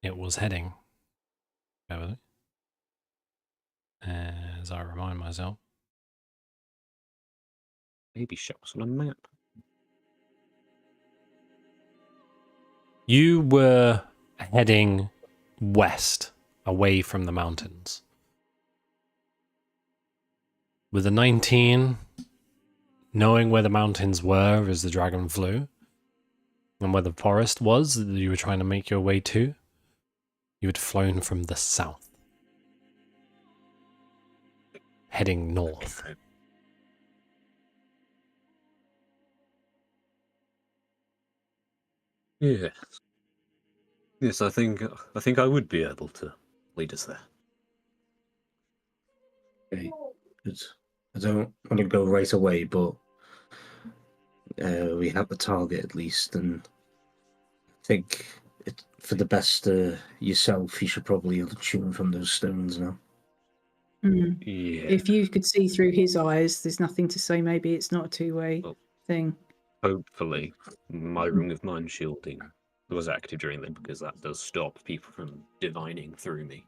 it was heading. Bear with me. As I remind myself. Baby shots on a map. You were heading west, away from the mountains. With a 19, knowing where the mountains were as the dragon flew, and where the forest was that you were trying to make your way to, you had flown from the south, heading north. Yeah. Yes, I think I would be able to lead us there. Okay. Good. I don't want to go right away, but we have the target at least, and I think for the best yourself, you should probably tune from those stones now. Mm. Yeah. If you could see through his eyes, there's nothing to say maybe it's not a two-way Well, thing. Hopefully, my ring of mind shielding was active during them, because that does stop people from divining through me.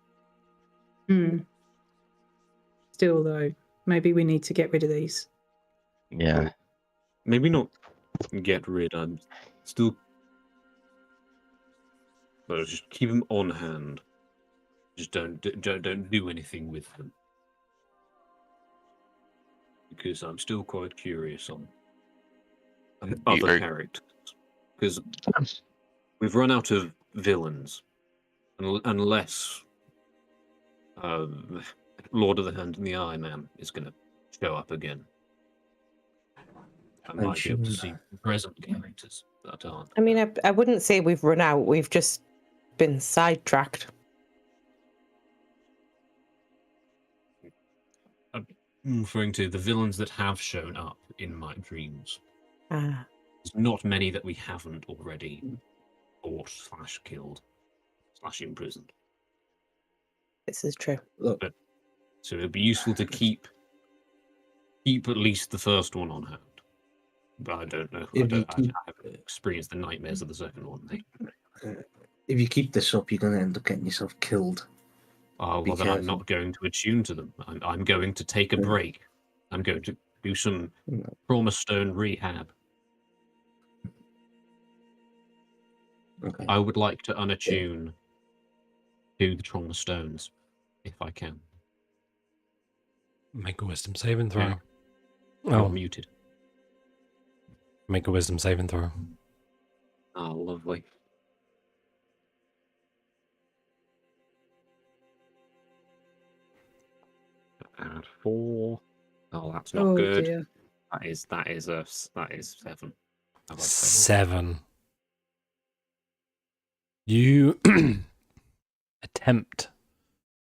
Mm. Still, though, maybe we need to get rid of these. Yeah. Maybe not get rid. I'm still. But just keep them on hand. Just don't do anything with them, because I'm still quite curious on other characters. Because we've run out of villains, unless Lord of the Hand and the Eye Man is going to show up again. I might be able to see present characters that aren't. I mean, I wouldn't say we've run out. We've just been sidetracked. I'm referring to the villains that have shown up in my dreams. Ah, There's not many that we haven't already fought / killed / imprisoned. this is true. Look, So it'd be useful to keep at least the first one on hand. But I don't know. I haven't experienced the nightmares of the second one. if you keep this up, you're going to end up getting yourself killed. Oh, well, then I'm not going to attune to them. I'm going to take a break. I'm going to do some trauma stone rehab. Okay. I would like to unattune to the trauma stones, if I can. Make a wisdom saving throw. Yeah. You're Oh, muted. make a wisdom saving throw. Oh, lovely. Add 4. Oh, that's not Oh good. dear. That is 7. Have I failed? 7. You attempt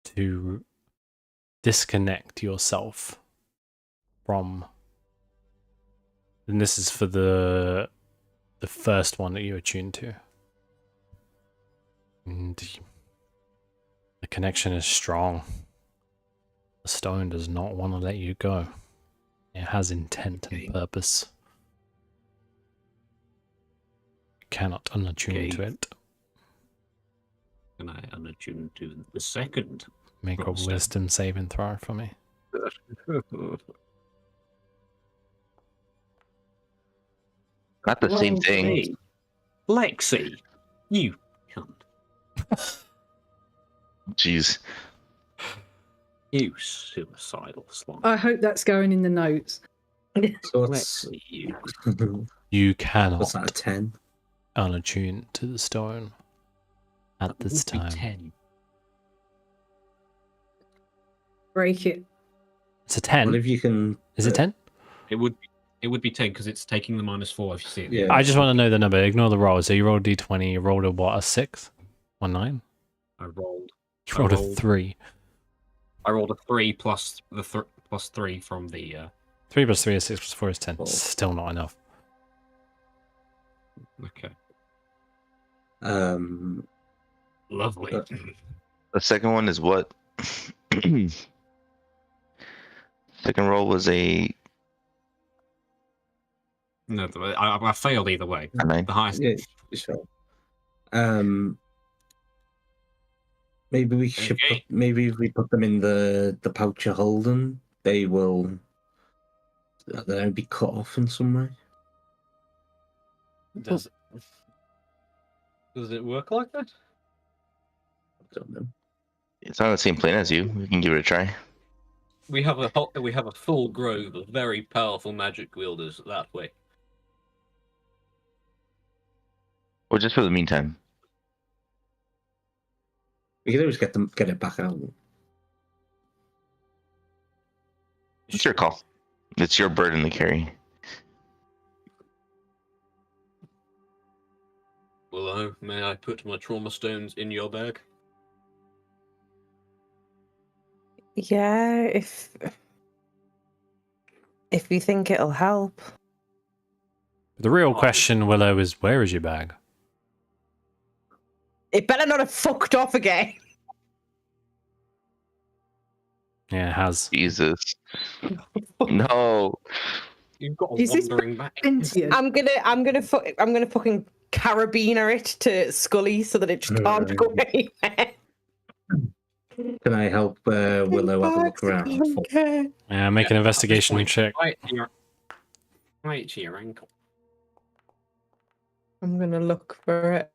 to disconnect yourself from, and this is for the first one that you attuned to. And the connection is strong. The stone does not want to let you go. It has intent Okay. and purpose. You cannot unattune to Okay. it. Can I unattune to the second? Make a Roll stone. wisdom saving throw for me. Not the same Well, thing. hey, Lexi, you cunt. Jeez. You suicidal slime. I hope that's going in the notes. So what's Lexi, you. You what's cannot that, a 10? unattune to the stone at That this would be time. 10. Break it. It's a What 10. if you can... Is it 10? It would be 10 because it's taking the -4 if you see it. Yeah. I just want to know the number. Ignore the roll. So you rolled a d20. You rolled a what? A 6? 1 9? I rolled. You rolled a rolled- 3. I rolled a 3 plus the plus 3 from the. 3 plus 3 is 6 plus 4 is 10. Oh. Still not enough. Okay. Lovely. The second one is what? Second roll was a No, I failed either way. 9. The highest. Yeah, sure. Maybe we should Okay. maybe if we put them in the pouch you're holding, they will they'll be cut off in some way. Does it work like that? I don't know. It's on the same plane as you. We can give it a try. We have a full grove of very powerful magic wielders that way. Or just for the meantime. We can always get it back out. It's your call. It's your burden to carry. Willow, may I put my trauma stones in your bag? Yeah, if you think it'll help. The real question, Willow, is where is your bag? It better not have fucked off again. Yeah, it has. Jesus. No. You've got a Is this wandering back. Sentient. I'm gonna fucking carabiner it to Scully so that it just can't go anywhere. Can I help Willow have a look around? Okay. Yeah, make an investigation check. Right to your ankle. I'm gonna look for it.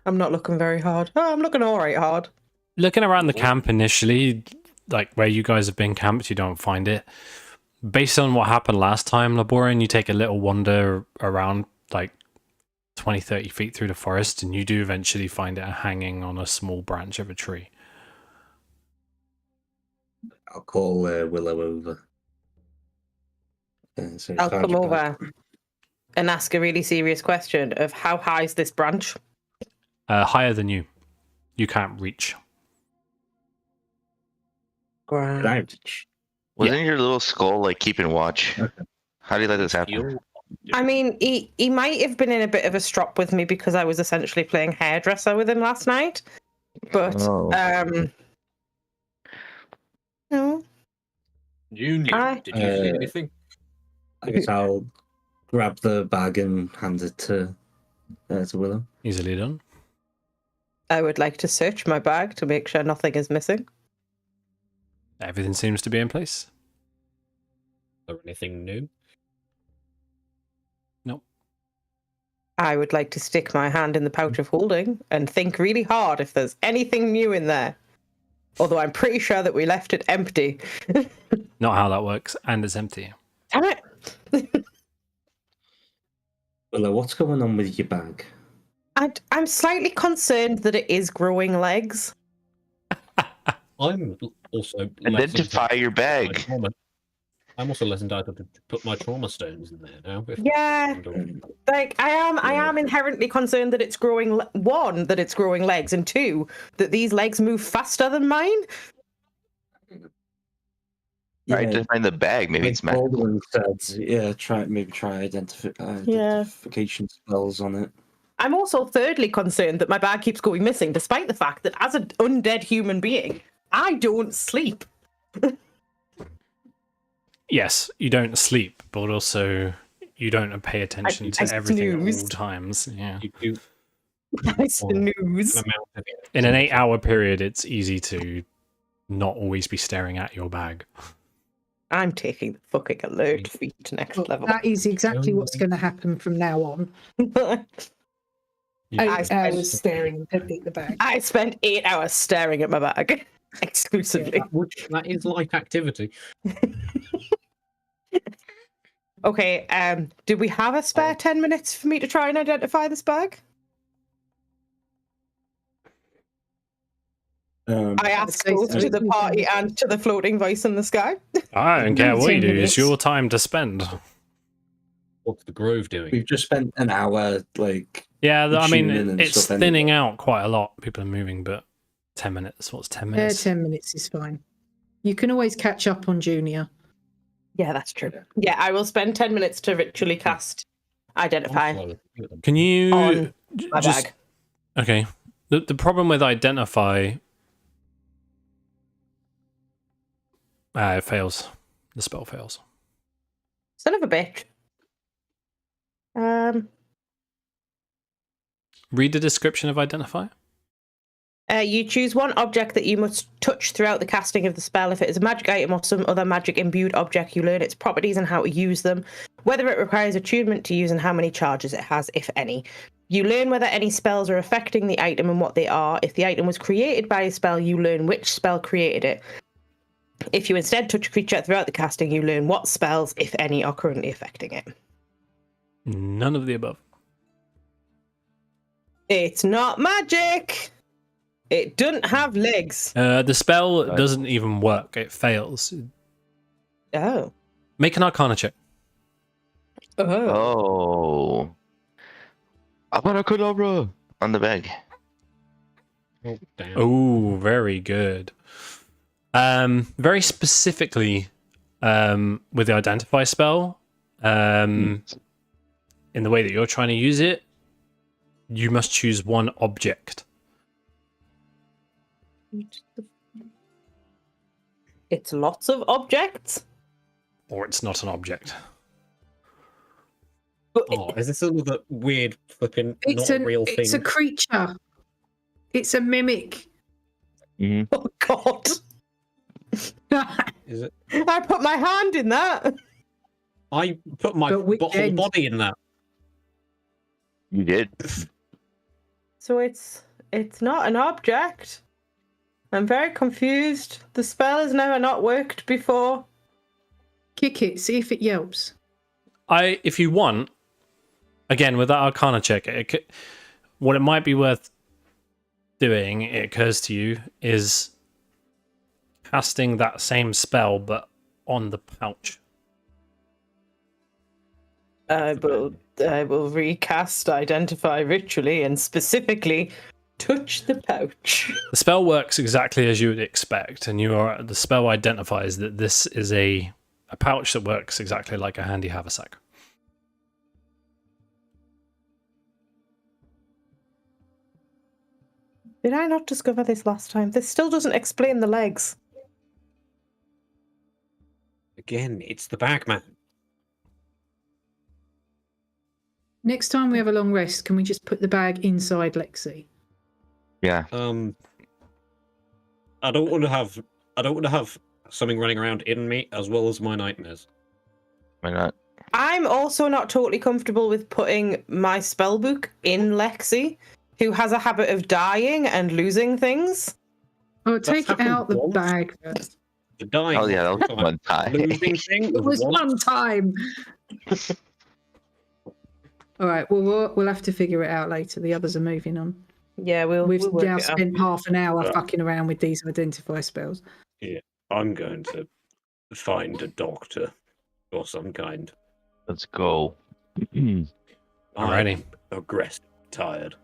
I'm not looking very hard. Oh, I'm looking all right hard. Looking around the camp initially, like where you guys have been camped, you don't find it. Based on what happened last time, Laborian, you take a little wander around like 20, 30 feet through the forest, and you do eventually find it hanging on a small branch of a tree. I'll call Willow over. So I'll charge come it over back. and ask a really serious question of how high is this branch? Higher than you. You can't reach. Can I reach? Wasn't your little skull like keeping watch? Okay. How do you let this happen? I mean, he might have been in a bit of a strop with me because I was essentially playing hairdresser with him last night. But Oh. no. Junior, did you see anything? I guess I'll grab the bag and hand it to Willow. Easily done. I would like to search my bag to make sure nothing is missing. Everything seems to be in place. Is there anything new? Nope. I would like to stick my hand in the pouch of holding and think really hard if there's anything new in there. Although I'm pretty sure that we left it empty. Not how that works, and it's empty. Damn it! Hello, what's going on with your bag? I'm slightly concerned that it is growing legs. I'm also Identify your bag. I'm also less entitled to put my trauma stones in there now. Yeah, like I am inherently concerned that it's growing. One, that it's growing legs, and two, that these legs move faster than mine. Try to find the bag. Maybe it's magical. Baldwin said, yeah, try identification spells on it. I'm also thirdly concerned that my bag keeps going missing, despite the fact that as an undead human being, I don't sleep. Yes, you don't sleep, but also you don't pay attention to everything at snooze. all times. Yeah. You do I snooze. an amount of it. In an 8-hour period, it's easy to not always be staring at your bag. I'm taking the fucking alert feat next level. That is exactly what's going to happen from now on. 8 hours staring at the bag. I spent 8 hours staring at my bag exclusively. That is light activity. Okay, do we have a spare 10 minutes for me to try and identify this bag? I asked both to the party and to the floating voice in the sky. I don't care what you do. 10 It's your time to spend. What's the Grove doing? We've just spent an hour, like... Yeah, I mean, tuning and it's stuff thinning anyway. out quite a lot. People are moving, but 10 minutes. What's 10 minutes? 10 minutes is fine. You can always catch up on Junior. Yeah, that's true. Yeah, I will spend 10 minutes to ritually cast Identify Can you on my just... bag. Okay. The problem with Identify... it fails. The spell fails. Son of a bitch. Read the description of Identify. You choose one object that you must touch throughout the casting of the spell. If it is a magic item or some other magic imbued object, you learn its properties and how to use them, whether it requires attunement to use and how many charges it has, if any. You learn whether any spells are affecting the item and what they are. If the item was created by a spell, you learn which spell created it. If you instead touch a creature throughout the casting, you learn what spells, if any, are currently affecting it. None of the above. It's not magic! It doesn't have legs. The spell doesn't even work. It fails. Oh. Make an Arcana check. Oh. Abracadabra on the bag. Oh, damn. Oh, very good. Very specifically, with the Identify spell, in the way that you're trying to use it, you must choose one object. It's lots of objects. Or it's not an object. But Oh, is this another weird flipping It's not real It's thing? a creature. It's a mimic. oh god. Is it? I put my hand in that. I put my But which whole end? body in that. You did. So it's not an object. I'm very confused. The spell has never not worked before. Kick it, see if it yelps. If you want, again with that Arcana check, what it might be worth doing, it occurs to you, is casting that same spell but on the pouch. I will recast Identify ritually and specifically touch the pouch. The spell works exactly as you would expect, and the spell identifies that this is a pouch that works exactly like a handy haversack. Did I not discover this last time? This still doesn't explain the legs. Again, it's the Bagman. Next time we have a long rest, can we just put the bag inside Lexi? Yeah. I don't want to have something running around in me as well as my nightmares. Why not? I'm also not totally comfortable with putting my spellbook in Lexi, who has a habit of dying and losing things. Oh, take it happened out the once. bag first. The dying. Oh yeah, that was one time. Losing thing It was once. one time. All right. Well, we'll have to figure it out later. The others are moving on. Yeah, we'll We've work now it out. spent half an hour Right. fucking around with these identify spells. I'm going to find a doctor or some kind. Let's go. I'm Alrighty. aggressive, tired.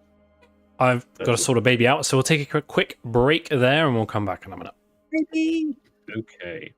I've got to sort a baby out, so we'll take a quick break there and we'll come back in a minute. Okay.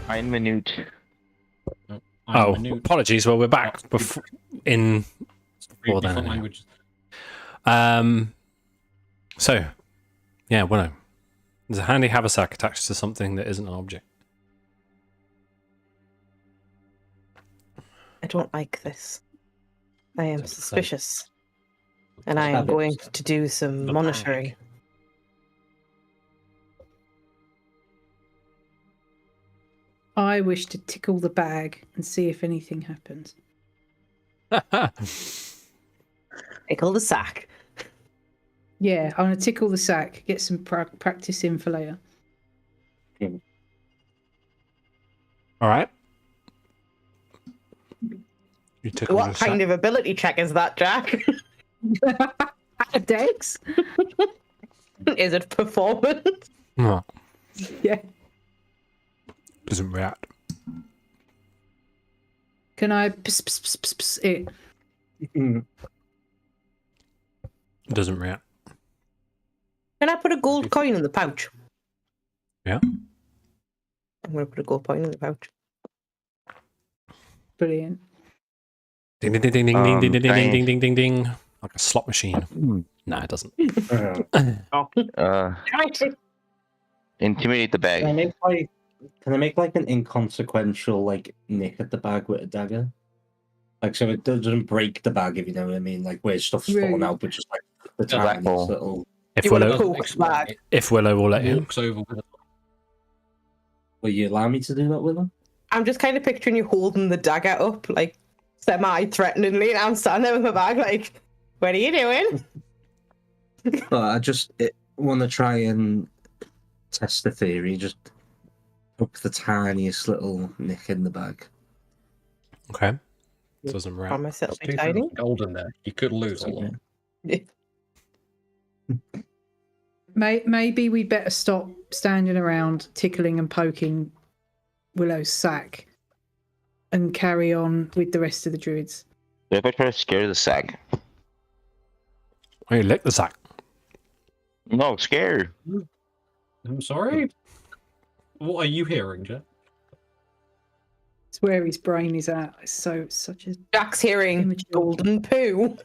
Ein Minute. Oh, Minute. apologies. Well, we're back before in. Three Well, then, different anyhow. languages. So, yeah, well, there's a handy haversack attached to something that isn't an object. I don't like this. I am So- suspicious. And I Have am it. going to do some The monitoring. bag. I wish to tickle the bag and see if anything happens. Tickle the sack. Yeah, I'm gonna tickle the sack, get some practice in for later. All right. You tickle What kind of ability check is that, Jack? Dex? Is it performance? No, Yeah. doesn't react. Can I pss it? Doesn't react. Can I put a gold coin in the pouch? Yeah. I'm going to put a gold coin in the pouch. Brilliant. Ding ding ding ding ding ding ding ding Can I- ding ding ding ding ding. Like a slot machine. No, it doesn't. Intimidate the Can I bag. make like an inconsequential like nick at the bag with a dagger? Like so it doesn't break the bag, if you know what I mean. Like where stuff's falling Rude. out, but just like the A black tiniest hole. little. If You want Willow, to poke the bag? if Willow will let you. Walks over with a Will you allow me to do that with them? I'm just kind of picturing you holding the dagger up, like semi-threateningly, and I'm standing there with my bag, like, what are you doing? But I just want to try and test the theory. Just poke the tiniest little nick in the bag. Okay. Doesn't react. Promise it'll There's be 2,000 tiny. gold in there. You could lose a lot. Maybe we better stop standing around tickling and poking Willow's sack and carry on with the rest of the druids. What if I try to scare the sack? Oh, you lick the sack. No, scare. I'm sorry. What are you hearing, Jack? It's where his brain is at. It's such a Jack's hearing Immature. golden poo.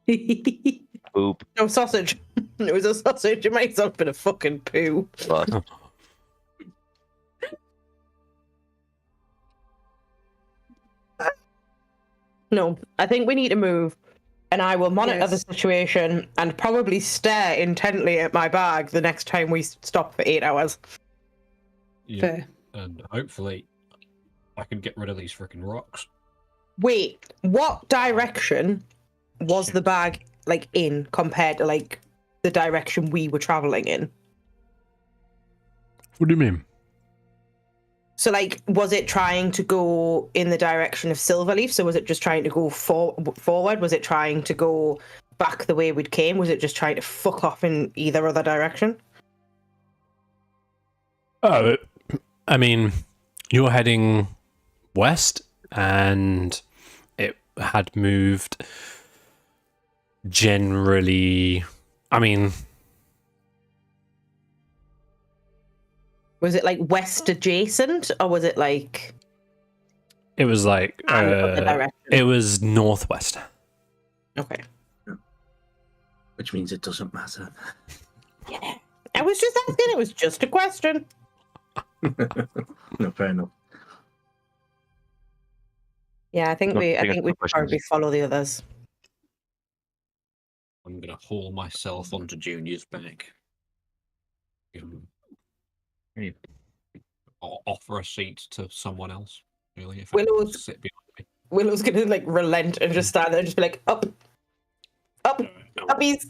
Boop. No sausage. It was a sausage. It might have been a fucking poo. But No, I think we need to move. And I will monitor the Yes. situation and probably stare intently at my bag the next time we stop for 8 hours. Yeah. fair. And hopefully I can get rid of these freaking rocks. Wait, what direction was the bag like in compared to like the direction we were traveling in? What do you mean? So like, was it trying to go in the direction of Silverleaf? So was it just trying to go forward? Was it trying to go back the way we'd came? Was it just trying to fuck off in either other direction? Oh, I mean, you're heading west, and it had moved generally. I mean, Was it like west adjacent, or was it like it was like other direction? it was northwest. Okay. Which means it doesn't matter. Yeah. I was just asking. It was just a question. No, fair enough. Yeah, I think No, we I think should it's probably questions. follow the others. I'm gonna haul myself onto Junior's back. Or offer a seat to someone else. Really, if anyone wants to sit behind Willow's gonna like relent and just stand there and just be like, up, me. uppies.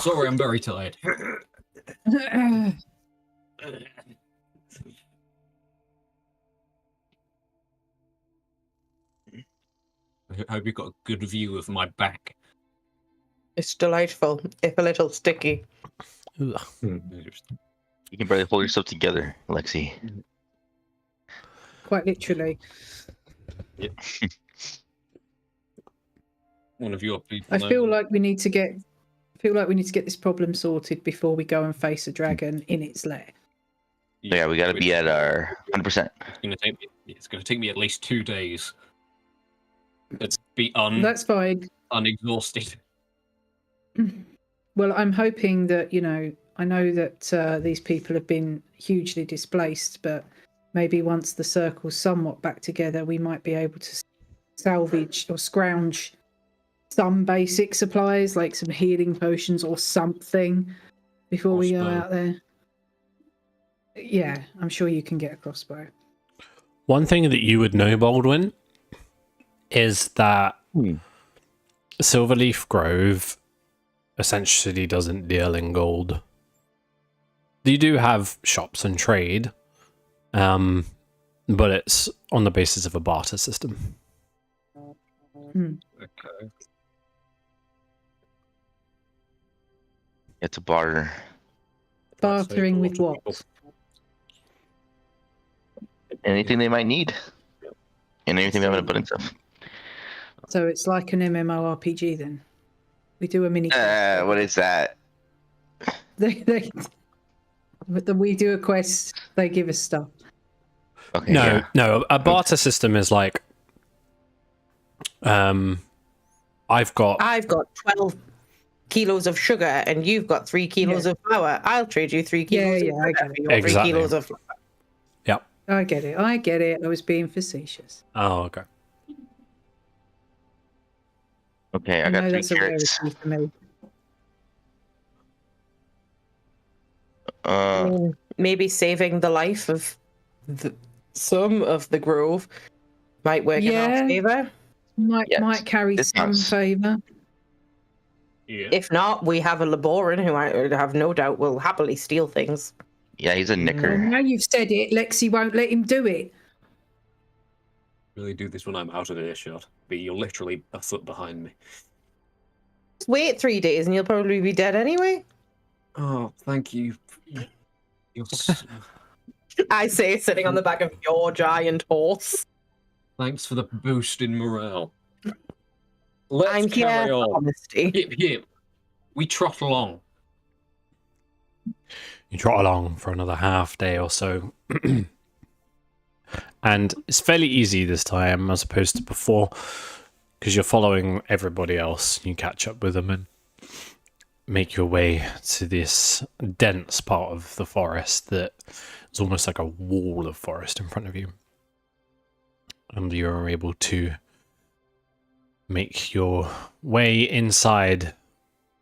Sorry, I'm very tired. I hope you've got a good view of my back. It's delightful, if a little sticky. Ugh. you can barely hold yourself together, Lexi. Quite literally. One of your people. I knows feel it. like we need to get this problem sorted before we go and face a dragon in its lair. Yeah, we got to be at our 100%. It's going to take me at least 2 days to be That's fine. unexhausted. Well, I'm hoping that, I know that these people have been hugely displaced, but maybe once the circle's somewhat back together, we might be able to salvage or scrounge some basic supplies, like some healing potions or something, before we go out there. Yeah, I'm sure you can get a crossbow. One thing that you would know, Baldwin, is that Silverleaf Grove essentially doesn't deal in gold. You do have shops and trade, but it's on the basis of a barter system. Okay. It's a barter. Bartering with what? Anything they might need. And anything they have in abundance of. So it's like an MMORPG then. We do a mini. What is that? We do a quest. They give us stuff. Okay, No. A barter system is like, I've got 12 kilos of sugar, and you've got 3 kilos of flour. I'll trade you 3 kilos. Yeah, I get it. For your Exactly. 3 kilos of flour. Yep. I get it. I was being facetious. Oh, okay. Okay, I got 3 that's a carrots. rarity for me. Maybe saving the life of some of the grove might work in our favor. Might carry some favour. Yeah. If not, we have a Laboran who I have no doubt will happily steal things. Yeah, he's a Well, knicker. now you've said it, Lexi won't let him do it. Really do this when I'm out of earshot, but you're literally a foot behind me. Just wait 3 days and you'll probably be dead anyway. Oh, thank you. I say, sitting on the back of your giant horse. Thanks for the boost in morale. Let's I'm here carry for on. honesty. Hip, hip. We trot along. You trot along for another half day or so. And it's fairly easy this time as opposed to before, because you're following everybody else. You catch up with them and make your way to this dense part of the forest that is almost like a wall of forest in front of you. And you're able to make your way inside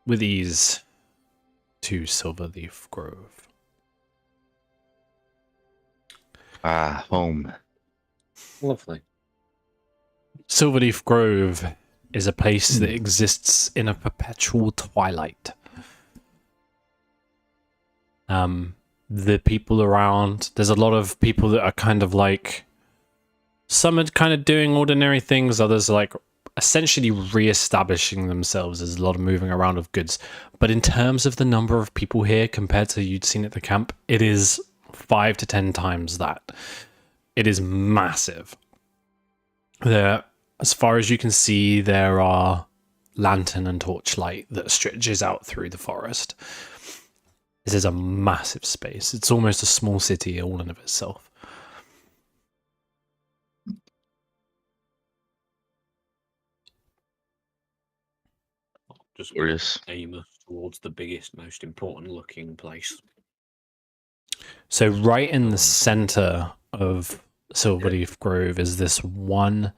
with ease to Silverleaf Grove. Ah, home. Lovely. Silverleaf Grove is a place that exists in a perpetual twilight. The people around, there's a lot of people that are kind of like, some are kind of doing ordinary things, others are like essentially re-establishing themselves. There's a lot of moving around of goods. But in terms of the number of people here compared to you'd seen at the camp, it is 5 to 10 times that. It is massive. There, as far as you can see, there are lantern and torchlight that stretches out through the forest. This is a massive space. It's almost a small city all in of itself. Just Gorgeous. aim us towards the biggest, most important looking place. So right in the center of Silverleaf Grove is this one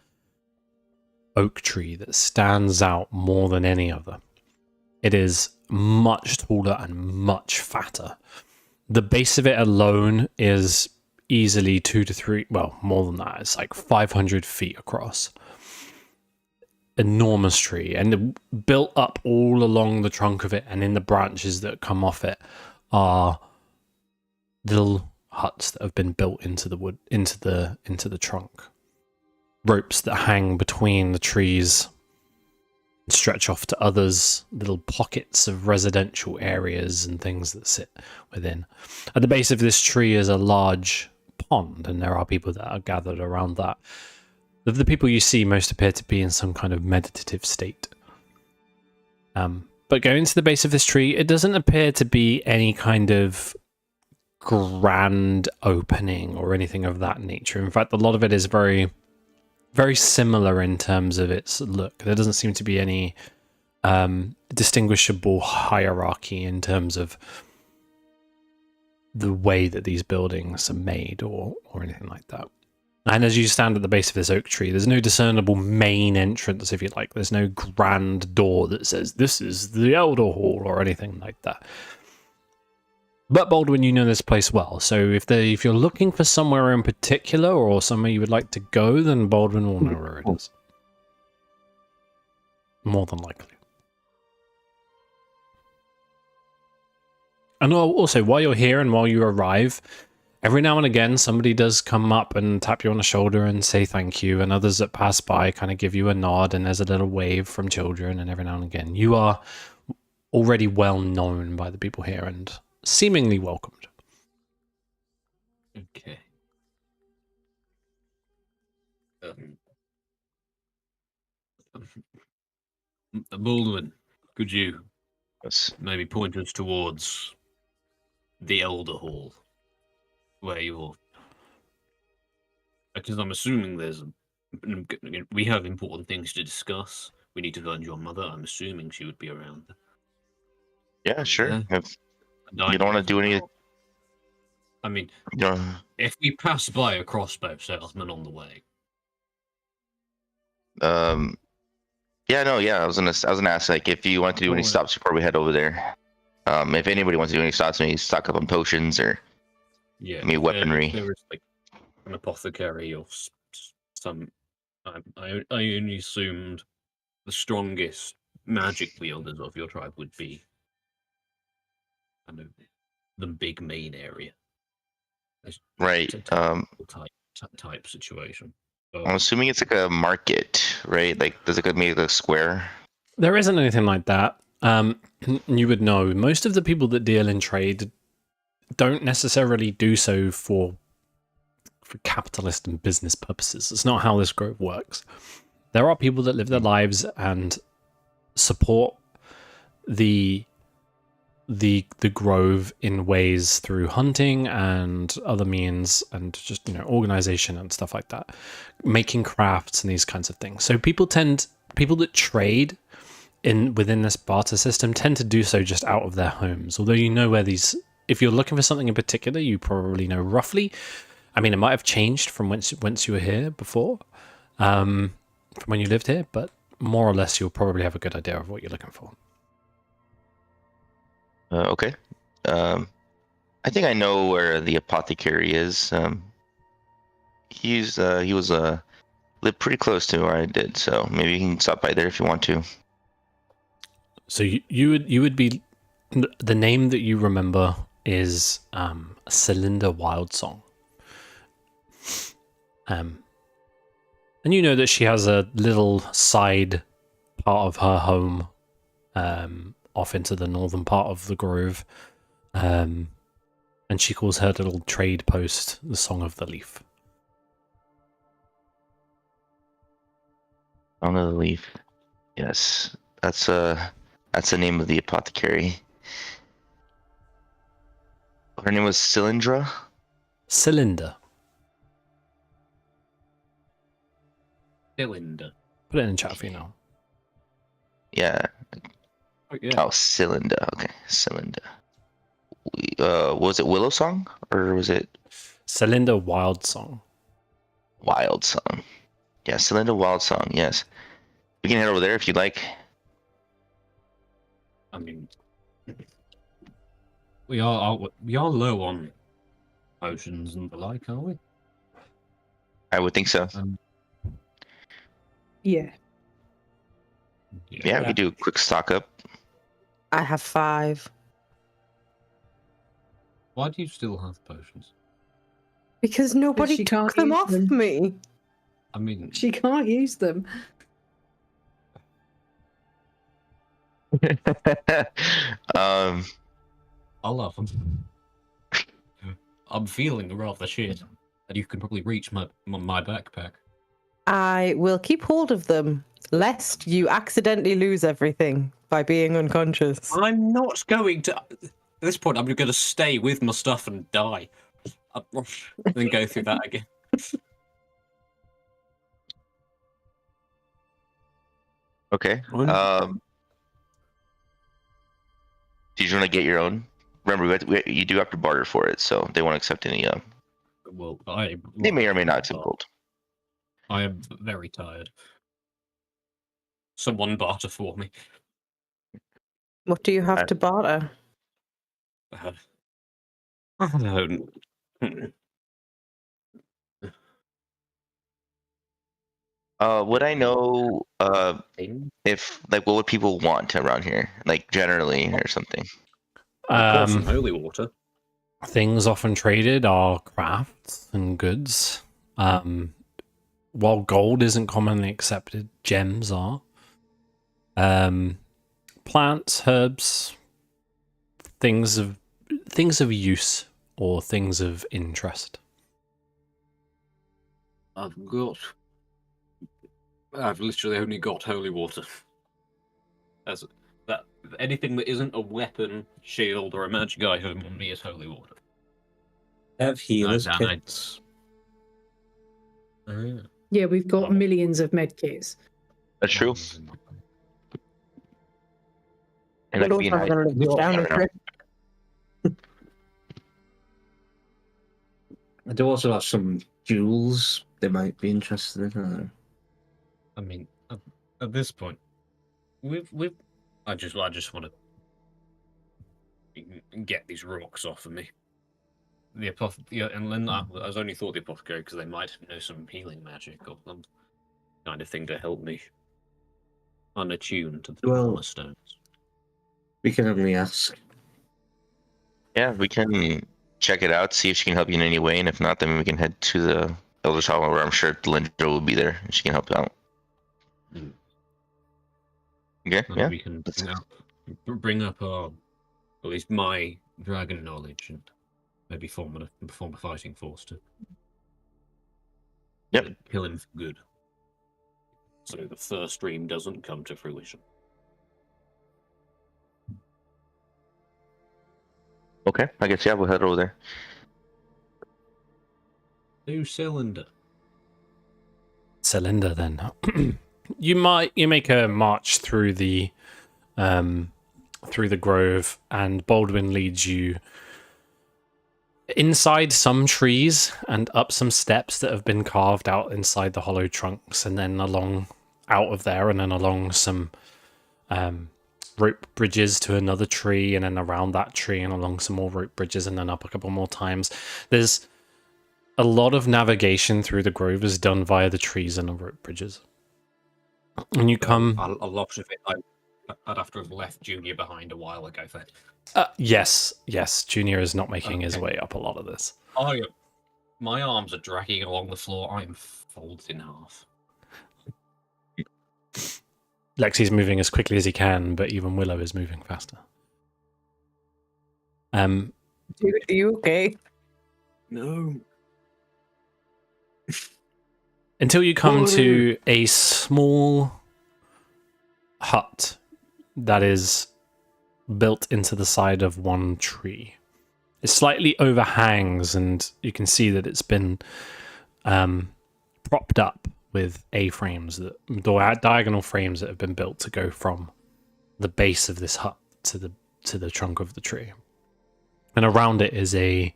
oak tree that stands out more than any other. It is much taller and much fatter. The base of it alone is easily 2 to 3, well, more than that. It's like 500 feet across. Enormous tree, and built up all along the trunk of it and in the branches that come off it are little huts that have been built into the wood, into the trunk. Ropes that hang between the trees stretch off to others, little pockets of residential areas and things that sit within. At the base of this tree is a large pond, and there are people that are gathered around that. The people you see most appear to be in some kind of meditative state. But going to the base of this tree, it doesn't appear to be any kind of grand opening or anything of that nature. In fact, a lot of it is very, very similar in terms of its look. There doesn't seem to be any distinguishable hierarchy in terms of the way that these buildings are made or anything like that. And as you stand at the base of this oak tree, there's no discernible main entrance, if you like. There's no grand door that says, this is the Elder Hall or anything like that. But Baldwin, you know this place well. So if you're looking for somewhere in particular or somewhere you would like to go, then Baldwin will know where it is. More than likely. And also, while you're here and while you arrive, every now and again, somebody does come up and tap you on the shoulder and say thank you, and others that pass by kind of give you a nod, and there's a little wave from children, and every now and again. You are already well known by the people here and seemingly welcomed. Okay. Baldwin, could you Yes. maybe point us towards the Elder Hall, where you're? Because I'm assuming we have important things to discuss. We need to find your mother. I'm assuming she would be around. Yeah, sure. Yeah. If you don't want to do any, I mean, you know, if we pass by a crossbow salesman on the way, yeah, no, yeah. I was gonna ask, like, if you want to do any stops before we head over there. If anybody wants to do any stops, maybe stock up on potions or yeah, maybe weaponry. If there is like an apothecary or some. I only assumed the strongest magic wielders of your tribe would be kind of the big main area. Right. It's a type situation. I'm assuming it's like a market, right? Like, there's like maybe a square. There isn't anything like that. You would know. Most of the people that deal in trade don't necessarily do so for capitalist and business purposes. It's not how this grove works. There are people that live their lives and support the grove in ways through hunting and other means and just, organization and stuff like that, making crafts and these kinds of things. So people that trade within this barter system tend to do so just out of their homes. Although where these, if you're looking for something in particular, you probably know roughly. I mean, it might have changed from once you were here before, from when you lived here, but more or less you'll probably have a good idea of what you're looking for. Okay. I think I know where the apothecary is. He lived pretty close to where I did, so maybe you can stop by there if you want to. So you would be, the name that you remember is Cylinder Wildsong. And you know that she has a little side part of her home off into the northern part of the grove, and she calls her little trade post the Song of the Leaf. Song of the Leaf. Yes, that's the name of the apothecary. Her name was Cylindra? Cylinder. Cylinder. Put it in chat for you now. Yeah. Oh, yeah. Oh, Cylinder. Okay, Cylinder. Was it Willow Song or was it Cylinder Wildsong? Wild Song? Yeah, Cylinder Wild Song. Yes, we can head over there if you'd like. I mean, we are low on potions and the like, aren't we? I would think so. Yeah. Yeah, we could do a quick stock up. I have 5. Why do you still have potions? Because nobody she took can't them use off them. me. I mean, She can't use them. I'll have them. I'm feeling rather shit, and you can probably reach my backpack. I will keep hold of them, lest you accidentally lose everything by being unconscious. I'm not going to. this point, I'm going to stay with my stuff and die. Then go through that again. Okay. Do you want to get your own? Remember, you do have to barter for it, so they won't accept any. Well, They may or may not accept gold. I am very tired. Someone barter for me. What do you have to barter? I don't. Would I know if like what would people want around here, like generally or something? Some holy water. Things often traded are crafts and goods. While gold isn't commonly accepted, gems are. Plants, herbs, things of use or things of interest. I've literally only got holy water. As that, anything that isn't a weapon, shield, or a magic item on me is holy water. Have healers And kits. Yeah, we've got millions of med kits. That's true. And We're that could be also gonna let you down a trip. I do also have some jewels they might be interested in. I mean, at this point, I just want to get these rocks off of me. And then I was only thought the apothecary because they might know some healing magic or some kind of thing to help me unattuned to the cornerstones. We can only ask. Yeah, we can check it out, see if she can help you in any way, and if not, then we can head to the Elder's Hall, where I'm sure Linda will be there and she can help you out. Okay, And yeah. we can bring up at least my dragon knowledge and maybe form a fighting force to kill him for good. So the first dream doesn't come to fruition. Okay, I guess we'll head over there. New cylinder. Then. You make a march through the grove, and Baldwin leads you inside some trees and up some steps that have been carved out inside the hollow trunks, and then along out of there, and then along some rope bridges to another tree, and then around that tree and along some more rope bridges, and then up a couple more times. There's a lot of navigation through the grove is done via the trees and the rope bridges. And you come... A lot of it, I'd have to have left Junior behind a while ago. Yes. Junior is not making his way up a lot of this. My arms are dragging along the floor. I'm folded in half. Lexi's moving as quickly as he can, but even Willow is moving faster. Dude, are you okay? No. Until you come to a small hut that is built into the side of one tree. It slightly overhangs, and you can see that it's been propped up with A-frames, diagonal frames that have been built to go from the base of this hut to the trunk of the tree. And around it is a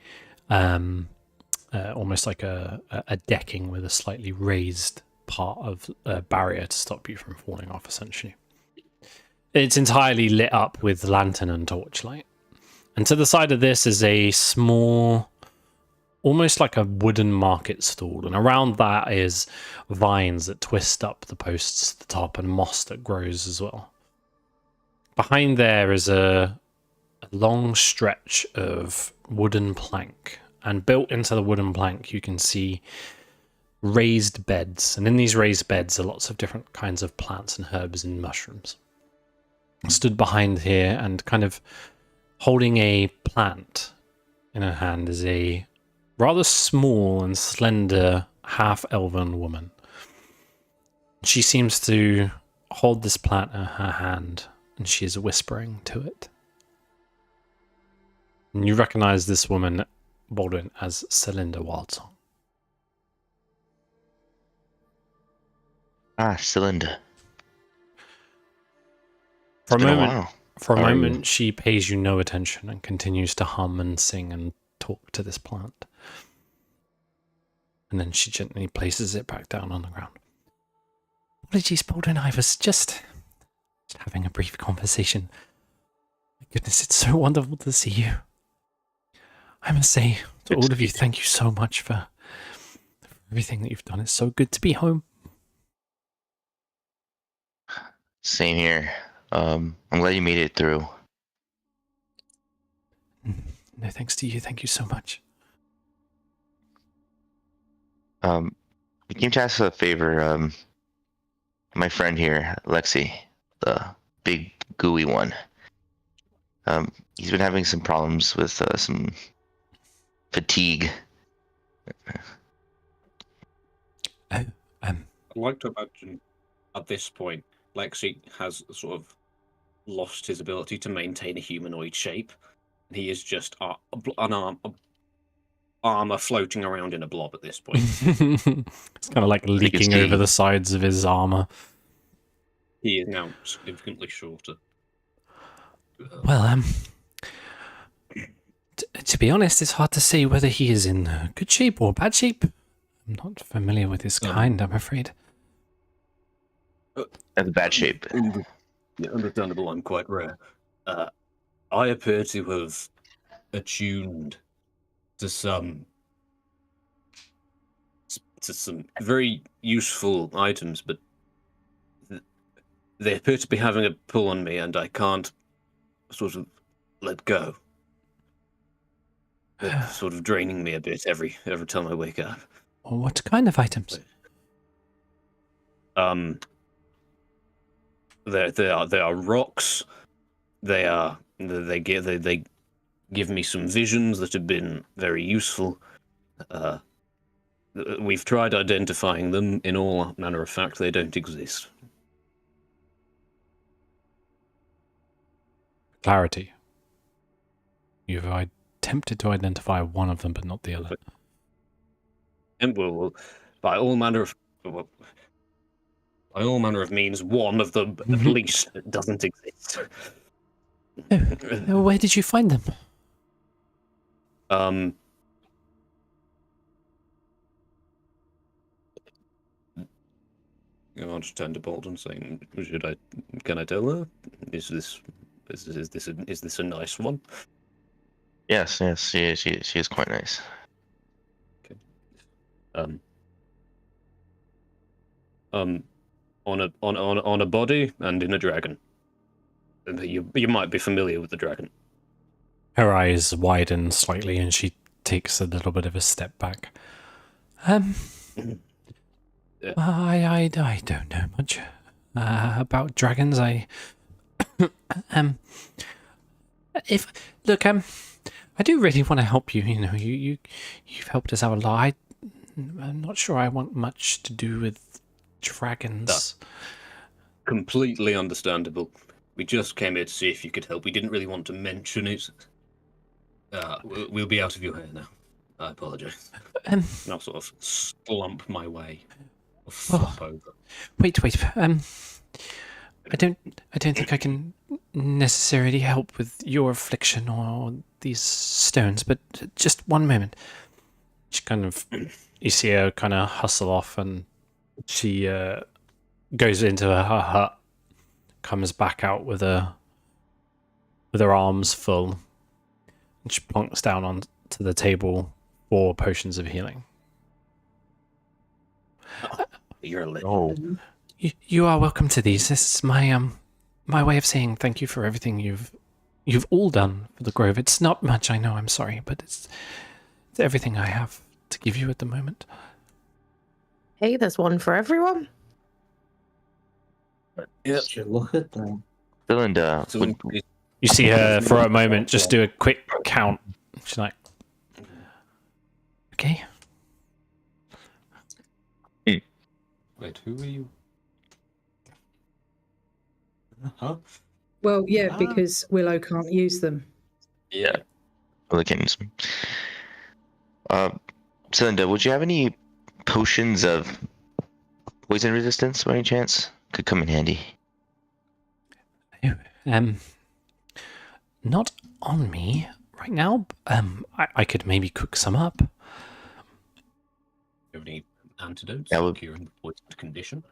almost like a decking with a slightly raised part of a barrier to stop you from falling off, essentially. It's entirely lit up with lantern and torchlight. And to the side of this is a small, almost like a wooden market stall. And around that is vines that twist up the posts at the top and moss that grows as well. Behind there is a long stretch of wooden plank. And built into the wooden plank, you can see raised beds. And in these raised beds are lots of different kinds of plants and herbs and mushrooms. Stood behind here and kind of holding a plant in her hand is a rather small and slender half-elven woman. She seems to hold this plant in her hand, and she is whispering to it. And you recognize this woman, Baldwin, as Celinda Wildsong. Ah, Cylinder. For a Been a moment, while. For a How are you? moment, she pays you no attention and continues to hum and sing and talk to this plant. And then she gently places it back down on the ground. Apologies, Baldwin. I was just having a brief conversation. My goodness, it's so wonderful to see you. I must say to all of you, thank you so much for everything that you've done. It's so good to be home. Same here. I'm glad you made it through. No thanks to you. Thank you so much. We came to ask a favor. My friend here, Lexi, the big gooey one. He's been having some problems with some fatigue. Oh, I'd like to imagine at this point, Lexi has sort of lost his ability to maintain a humanoid shape. He is just an armor floating around in a blob at this point. it's kind of like leaking see. over the sides of his armor. He is now significantly shorter. Well, to be honest, it's hard to say whether he is in good shape or bad shape. I'm not familiar with his kind, I'm afraid. That's bad shape. Yeah, understandable. I'm quite rare. I appear to have attuned to some very useful items, but they appear to be having a pull on me, and I can't sort of let go. They're sort of draining me a bit every time I wake up. Well, what kind of items? They are rocks. They give me some visions that have been very useful. We've tried identifying them. In all manner of fact, they don't exist. Clarity. You've attempted to identify one of them, but not the other. And well, by all manner of means, one of them at least doesn't exist. Where did you find them? I'll just turn to Bolton, saying, Can I tell her? Is this a nice one?" Yes, she is quite nice. Okay. On a body and in a dragon. You might be familiar with the dragon. Her eyes widen slightly, and she takes a little bit of a step back. I don't know much about dragons. I do really want to help you. You know, you've helped us out a lot. I'm not sure I want much to do with dragons. Completely understandable. We just came here to see if you could help. We didn't really want to mention it. We'll be out of your hair now. I apologize. And I'll sort of slump my way, or flop over. Wait. I don't think I can necessarily help with your affliction or these stones, but just one moment. She you see her kind of hustle off, and she goes into her hut, comes back out with her arms full, and she plonks down onto the table 4 potions of healing. You're a little. Oh, You are welcome to these. This is my way of saying thank you for everything you've all done for the Grove. It's not much, I know, I'm sorry, but it's everything I have to give you at the moment. Hey, there's one for everyone. Yeah. Look at that. Cylinder. You see her for a moment just do a quick count. She's like, okay. Wait, who are you? Huh? Well, yeah, because Willow can't use them. Yeah. the kittens. Celinda, would you have any potions of poison resistance by any chance? Could come in handy. Um, not on me right now. I could maybe cook some up. Do you have any antidotes Yeah, for well- curing the poisoned condition?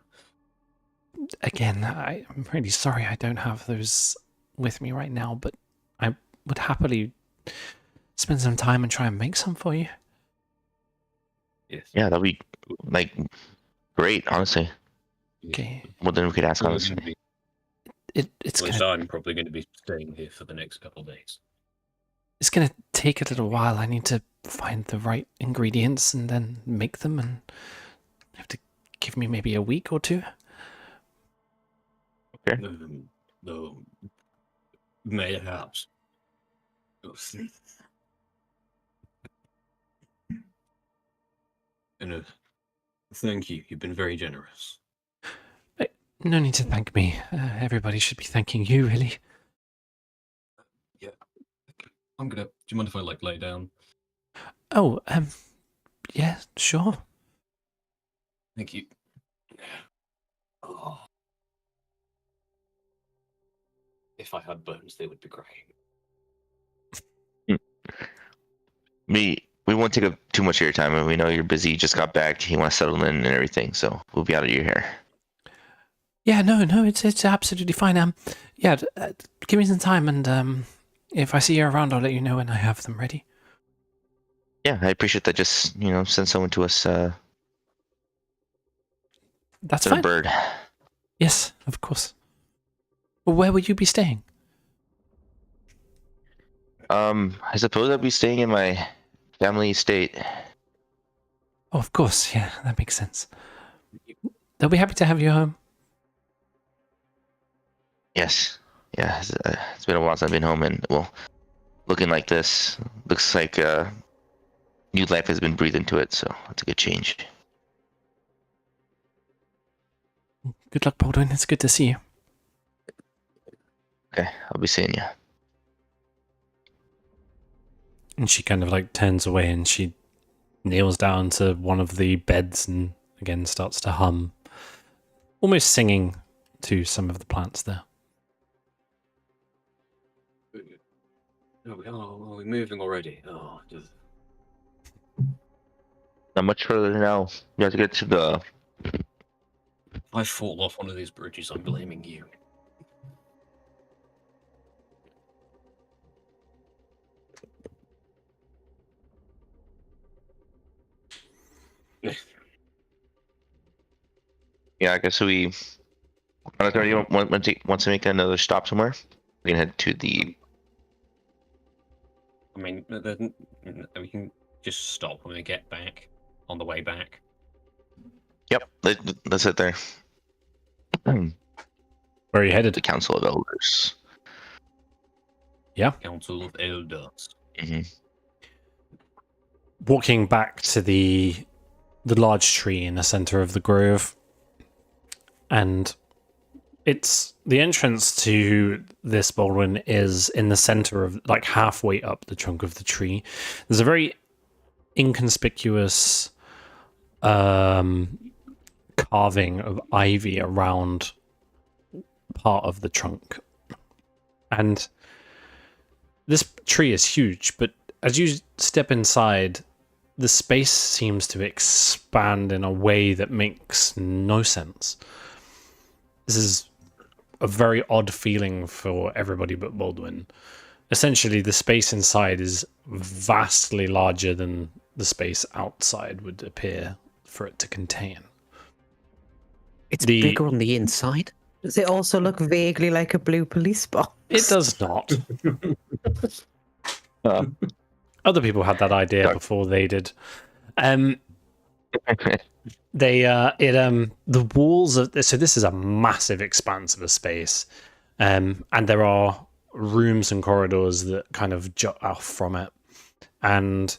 Again, I'm really sorry I don't have those with me right now, but I would happily spend some time and try and make some for you. Yes. Yeah, that'd be like great, honestly. Okay. More than we could ask, We're honestly. gonna be, It's at least gonna I'm probably going to be staying here for the next couple of days. take a little while. I need to find the right ingredients and then make them, and you have to give me maybe a week or two. Though, mayhaps. And thank you. You've been very generous. No need to thank me. Everybody should be thanking you, really. Yeah. I'm gonna. Do you mind if I lay down? Oh, yeah, sure. Thank you. Oh. If I had bones, they would be great. We won't take up too much of your time, and we know you're busy. You just got back. You want to settle in and everything, so we'll be out of your hair. Yeah, no, it's absolutely fine. Yeah, give me some time, and if I see you around, I'll let you know when I have them ready. Yeah, I appreciate that. Just send someone to us. That's Send a fine. bird. Yes, of course. Well, where would you be staying? I suppose I'd be staying in my family estate. Oh, of course. Yeah, that makes sense. They'll be happy to have you home. Yes. Yeah, it's been a while since I've been home, and well, looking like this, looks like new life has been breathed into it, so it's a good change. Good luck, Baldwin. It's good to see you. Okay, I'll be seeing you. And she kind of turns away and she kneels down to one of the beds and again starts to hum, almost singing to some of the plants there. Are we moving already? Oh, just... Not much further now. You have to get to the. If I fall off one of these bridges, I'm blaming you. Yeah, I guess we. Unless anyone wants to make another stop somewhere, we can head to the. I mean, we can just stop when we get back, on the way back. Yep, let's head there. Where are you headed? The Council of Elders. Council of Elders. Mm-hmm. Walking back to the large tree in the center of the grove, and it's the entrance to this Baldwin is in the center of halfway up the trunk of the tree. There's a very inconspicuous carving of ivy around part of the trunk, and this tree is huge, but as you step inside, the space seems to expand in a way that makes no sense. This is a very odd feeling for everybody but Baldwin. Essentially, the space inside is vastly larger than the space outside would appear for it to contain. It's bigger on the inside. Does it also look vaguely like a blue police box? It does not. Other people had that idea before they did. The walls of so this is a massive expanse of a space, and there are rooms and corridors that kind of jut off from it, and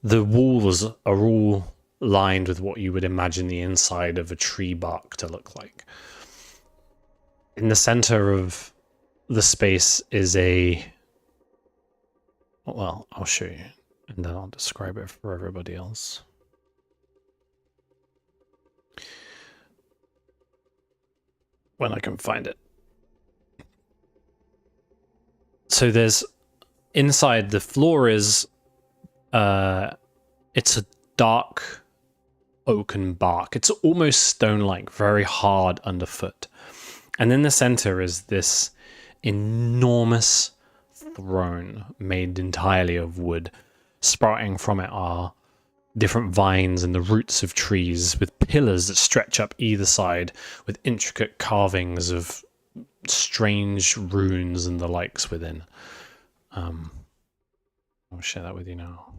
the walls are all lined with what you would imagine the inside of a tree bark to look like. In the center of the space is a Well, I'll show you, and then I'll describe it for everybody else. When I can find it. So there's inside the floor is it's a dark oaken bark. It's almost stone-like, very hard underfoot. And in the center is this enormous throne made entirely of wood. Sprouting from it are different vines and the roots of trees with pillars that stretch up either side with intricate carvings of strange runes and the likes within. I'll share that with you now.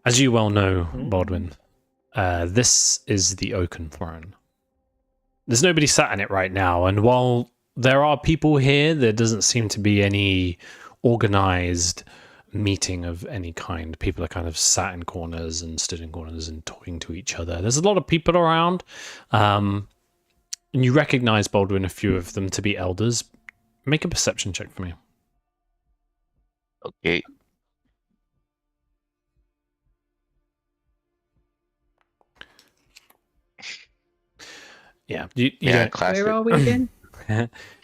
As you well know, Baldwin, this is the Oaken Throne. There's nobody sat in it right now, and while there are people here, there doesn't seem to be any organized meeting of any kind. People are kind of sat in corners and stood in corners and talking to each other. There's a lot of people around, and you recognize, Baldwin, a few of them to be elders. Make a perception check for me. Okay. Yeah, classic. Where are we again?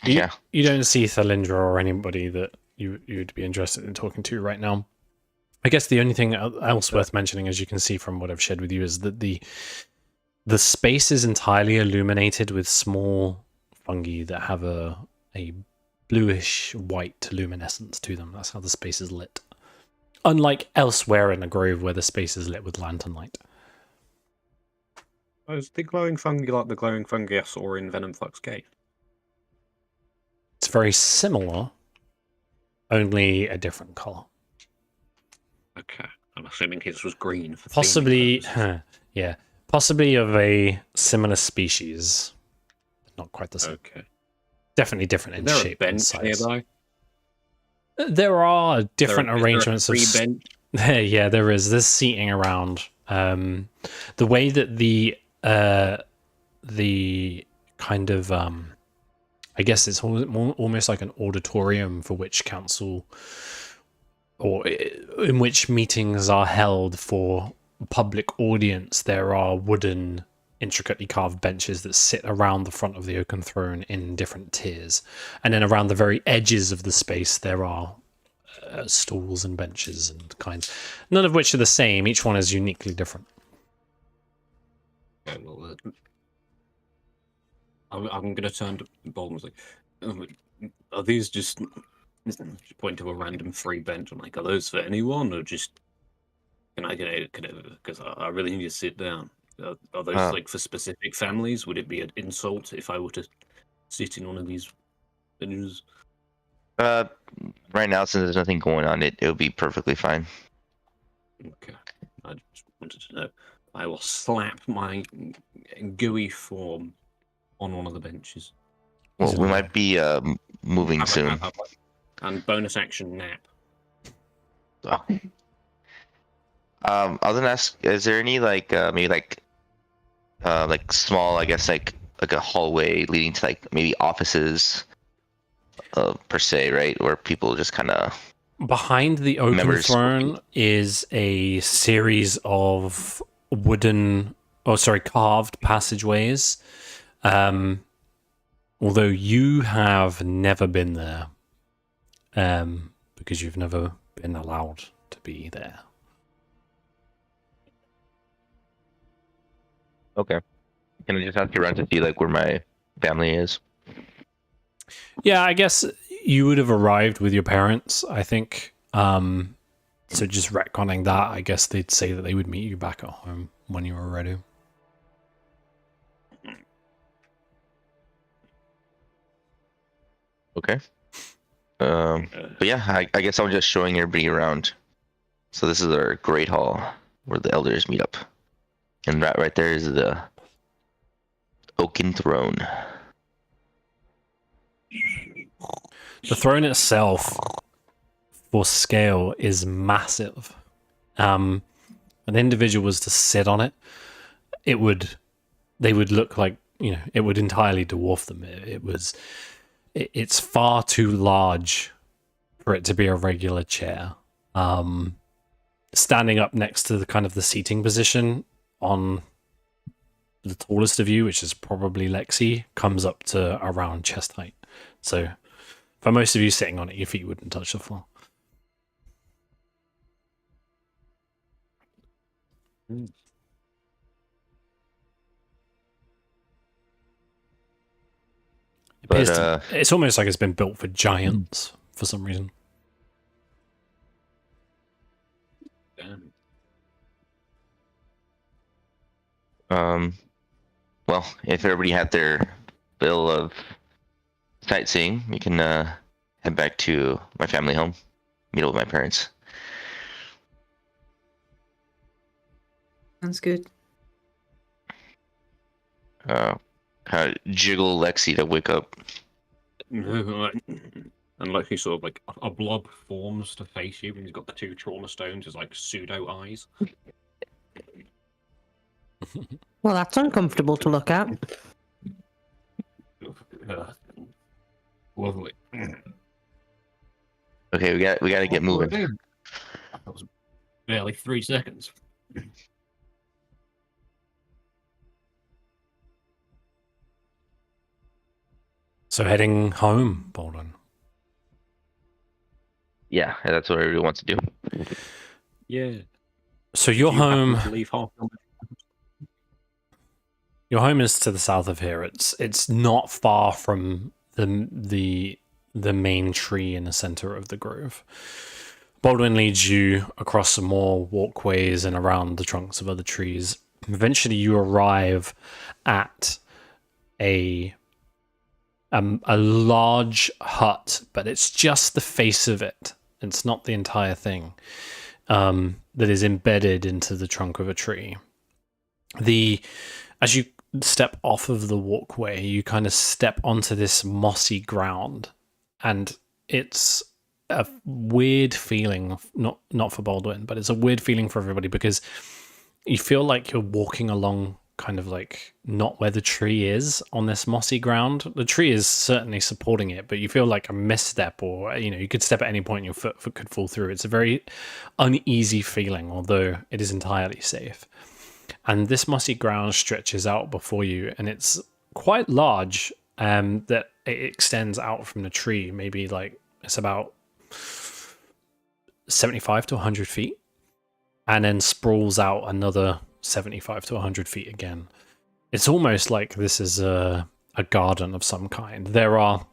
You don't see Thalindra or anybody that you'd be interested in talking to right now. I guess the only thing else worth mentioning, as you can see from what I've shared with you, is that the space is entirely illuminated with small fungi that have a bluish white luminescence to them. That's how the space is lit. Unlike elsewhere in the grove where the space is lit with lantern light. Is the glowing fungi like the glowing fungi I saw in Venomfang's cave? It's very similar, only a different color. Okay, I'm assuming his was green. For Possibly, theming purposes. yeah, possibly of a similar species, but not quite the same. Okay. Definitely different in Is there shape a and bench size. nearby? There are different Is there a arrangements free of. bench? Yeah, there is. There's seating around. The way that the kind of I guess it's almost like an auditorium for which council or in which meetings are held for public audience. There are wooden, intricately carved benches that sit around the front of the oaken throne in different tiers, and then around the very edges of the space there are stools and benches and kinds, none of which are the same. Each one is uniquely different. Okay, well, I'm going to turn to Baldwin and say, are these just point to a random free bench? I'm like, are those for anyone or just can I get it? Because I really need to sit down. Are those like for specific families? Would it be an insult if I were to sit in one of these benches? Right now, since there's nothing going on, it would be perfectly fine. Okay, I just wanted to know. I will slap my gooey form on one of the benches. Well, we might be moving soon. And bonus action nap. Oh. I was gonna ask, is there any maybe like small, I guess like a hallway leading to like maybe offices, per se, right? Where people just kind of behind the oaken throne is a series of carved passageways. Although you have never been there, because you've never been allowed to be there. Okay. Can I just ask you around to see like where my family is? Yeah, I guess you would have arrived with your parents, I think. So just retconning that, I guess they'd say that they would meet you back at home when you were ready. Okay. But yeah, I guess I'm just showing everybody around. So this is our great hall where the elders meet up. And right there is the oaken throne. The throne itself, for scale, is massive. An individual was to sit on it, they would look like, it would entirely dwarf them. It was it's far too large for it to be a regular chair. Standing up next to the kind of the seating position on the tallest of you, which is probably Lexi, comes up to around chest height. So for most of you sitting on it, your feet wouldn't touch the floor. But It's almost like it's been built for giants for some reason. Damn. Well, if everybody had their fill of sightseeing, we can head back to my family home, meet up with my parents. Sounds good. Kind of jiggle Lexi to wake up. And like he sort of like a blob forms to face you, and he's got the two trauma stones as like pseudo eyes. Well, that's uncomfortable to look at. Lovely. Okay, we got to get moving. That was barely 3 seconds. So heading home, Baldwin. Yeah, that's what everybody wants to do. Yeah. So your Do you happen home, to leave half your home is to the south of here. It's not far from the main tree in the center of the grove. Baldwin leads you across some more walkways and around the trunks of other trees. Eventually, you arrive at a large hut, but it's just the face of it. It's not the entire thing. That is embedded into the trunk of a tree. As you step off of the walkway, you kind of step onto this mossy ground, and it's a weird feeling, not for Baldwin, but it's a weird feeling for everybody, because you feel like you're walking along kind of like not where the tree is on this mossy ground. The tree is certainly supporting it, but you feel like a misstep, or you could step at any point and your foot could fall through. It's a very uneasy feeling, although it is entirely safe. And this mossy ground stretches out before you, and it's quite large, that it extends out from the tree. Maybe like it's about 75 to 100 feet, and then sprawls out another 75 to 100 feet again. It's almost like this is a garden of some kind. There are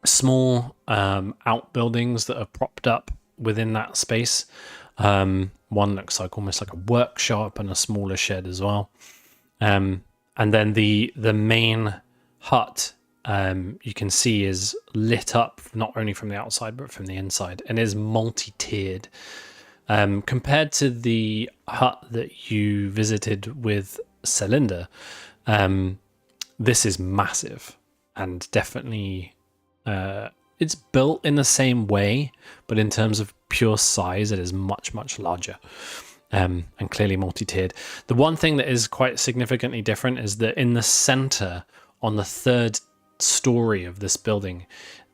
small outbuildings that are propped up within that space. One looks like almost like a workshop, and a smaller shed as well. And then the main hut, you can see, is lit up not only from the outside but from the inside, and is multi-tiered. Compared to the hut that you visited with Celinda, this is massive, and definitely it's built in the same way, but in terms of pure size, it is much, much larger, and clearly multi-tiered. The one thing that is quite significantly different is that in the center, on the third story of this building,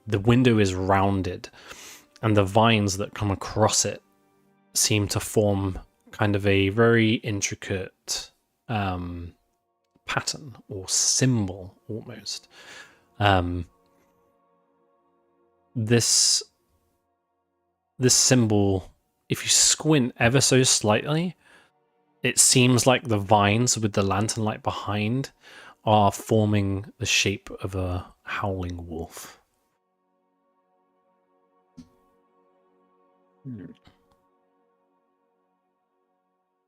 the window is rounded, and the vines that come across it seem to form kind of a very intricate pattern or symbol almost. This symbol, if you squint ever so slightly, it seems like the vines with the lantern light behind are forming the shape of a howling wolf.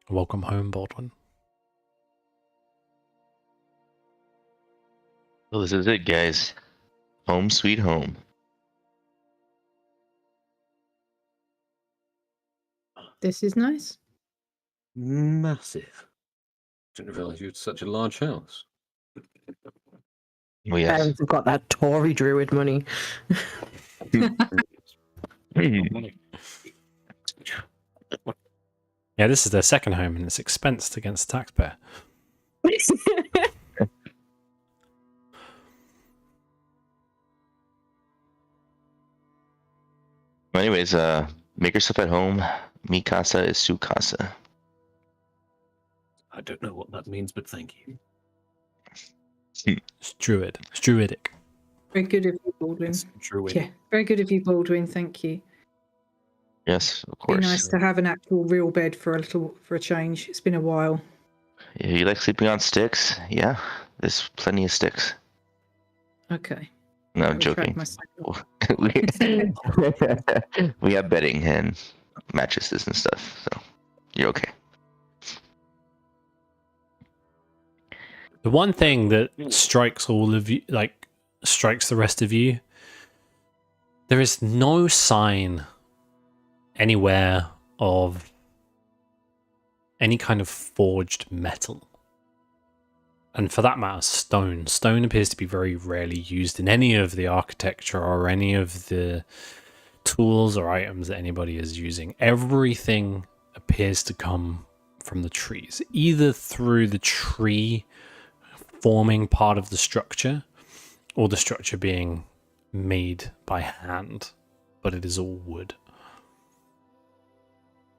Welcome home, Baldwin. Well, this is it, guys. Home sweet home. This is nice. Massive. Didn't realise you had such a large house. Oh, yes. Parents have got that Tory druid money. Money. Yeah, this is their second home, and it's expensed against the taxpayer. Anyways, make yourself at home. Mi casa is su casa. I don't know what that means, but thank you. It's druid. It's druidic. Very good of you, Baldwin. It's druid. Yeah, very good of you, Baldwin. Thank you. Yes, of Be course. nice to have an actual real bed for a change. It's been a while. Yeah, you like sleeping on sticks? Yeah, there's plenty of sticks. Okay. No, I I'm retract joking. myself. we have bedding and mattresses and stuff, so you're okay. The one thing that strikes all of you, like, strikes the rest of you, there is no sign anywhere of any kind of forged metal. And for that matter, stone. Stone appears to be very rarely used in any of the architecture or any of the tools or items that anybody is using. Everything appears to come from the trees, either through the tree forming part of the structure or the structure being made by hand, but it is all wood.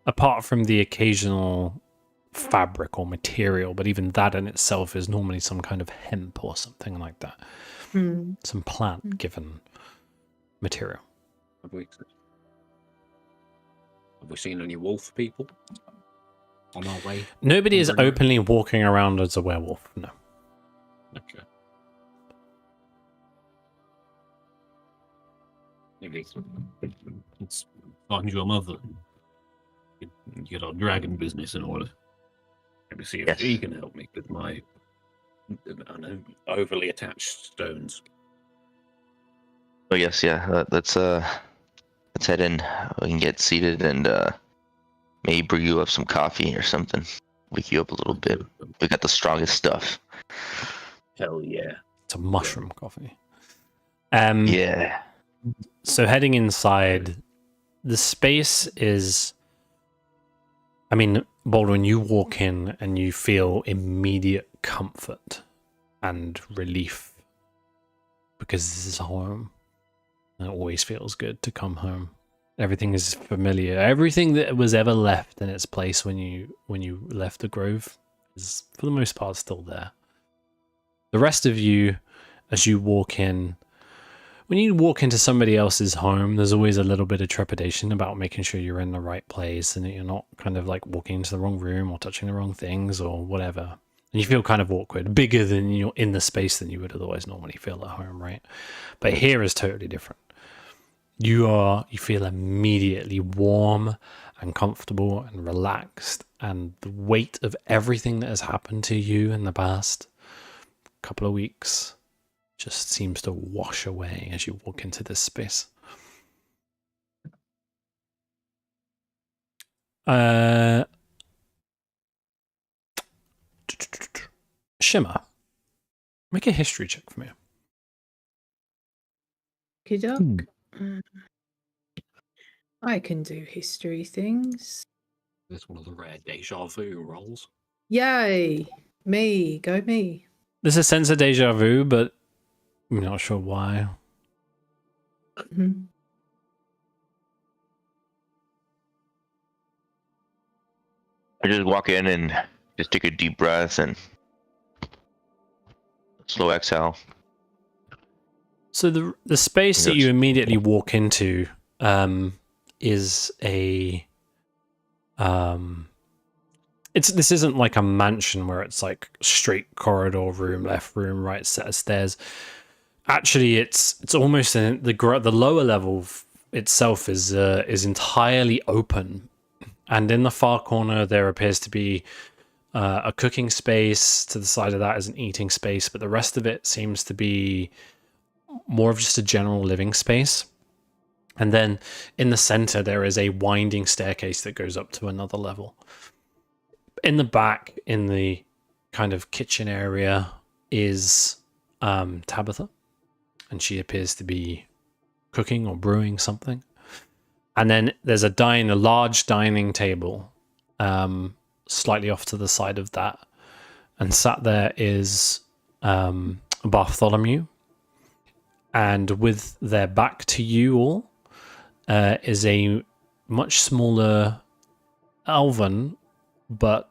Apart from the occasional fabric or material, but even that in itself is normally some kind of hemp or something like that. Some plant given material. Have we seen any wolf people on our way? Nobody is Wandering openly walking around as a werewolf, no. Okay. Maybe let's find your mother. Get our dragon business in order. Maybe see if Yes. she can help me with my, I don't know, overly attached stones. Oh yes, yeah. Let's head in. We can get seated and maybe brew you up some coffee or something. Wake you up a little bit. We got the strongest stuff. Hell yeah. It's a mushroom coffee. Yeah. So heading inside, the space is... I mean, Baldwin, you walk in and you feel immediate comfort and relief because this is home. And it always feels good to come home. Everything is familiar. Everything that was ever left in its place when you left the grove is, for the most part, still there. The rest of you, as you walk in, when you walk into somebody else's home, there's always a little bit of trepidation about making sure you're in the right place and that you're not kind of like walking into the wrong room or touching the wrong things or whatever. And you feel kind of awkward, bigger than you're in the space than you would otherwise normally feel at home, right? But here is totally different. You feel immediately warm and comfortable and relaxed, and the weight of everything that has happened to you in the past couple of weeks just seems to wash away as you walk into this space. Shimmer, make a history check for me. Good luck. I can do history things. That's one of the rare deja vu rolls. Yay! Me, go me. There's a sense of deja vu, but I'm not sure why. Mhm. I just walk in and just take a deep breath and slow exhale. So the space that you immediately walk into is a this isn't like a mansion where it's like straight corridor, room, left room, right set of stairs. Actually, it's almost in the lower level itself is entirely open, and in the far corner there appears to be a cooking space. To the side of that is an eating space, but the rest of it seems to be more of just a general living space. And then in the center there is a winding staircase that goes up to another level. In the back, in the kind of kitchen area, is Tabitha, and she appears to be cooking or brewing something. And then there's a large dining table slightly off to the side of that, and sat there is Bartholomew, and with their back to you all is a much smaller elven but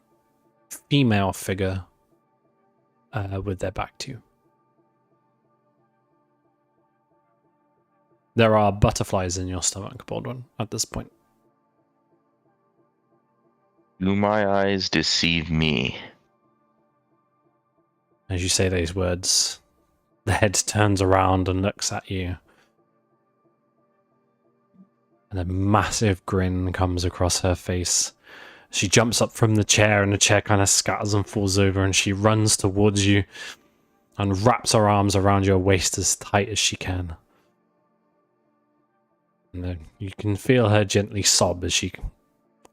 female figure with their back to you. There are butterflies in your stomach, Baldwin, at this point. Do my eyes deceive me? As you say those words, the head turns around and looks at you. And a massive grin comes across her face. She jumps up from the chair, and the chair kind of scatters and falls over, and she runs towards you and wraps her arms around your waist as tight as she can. And then you can feel her gently sob as she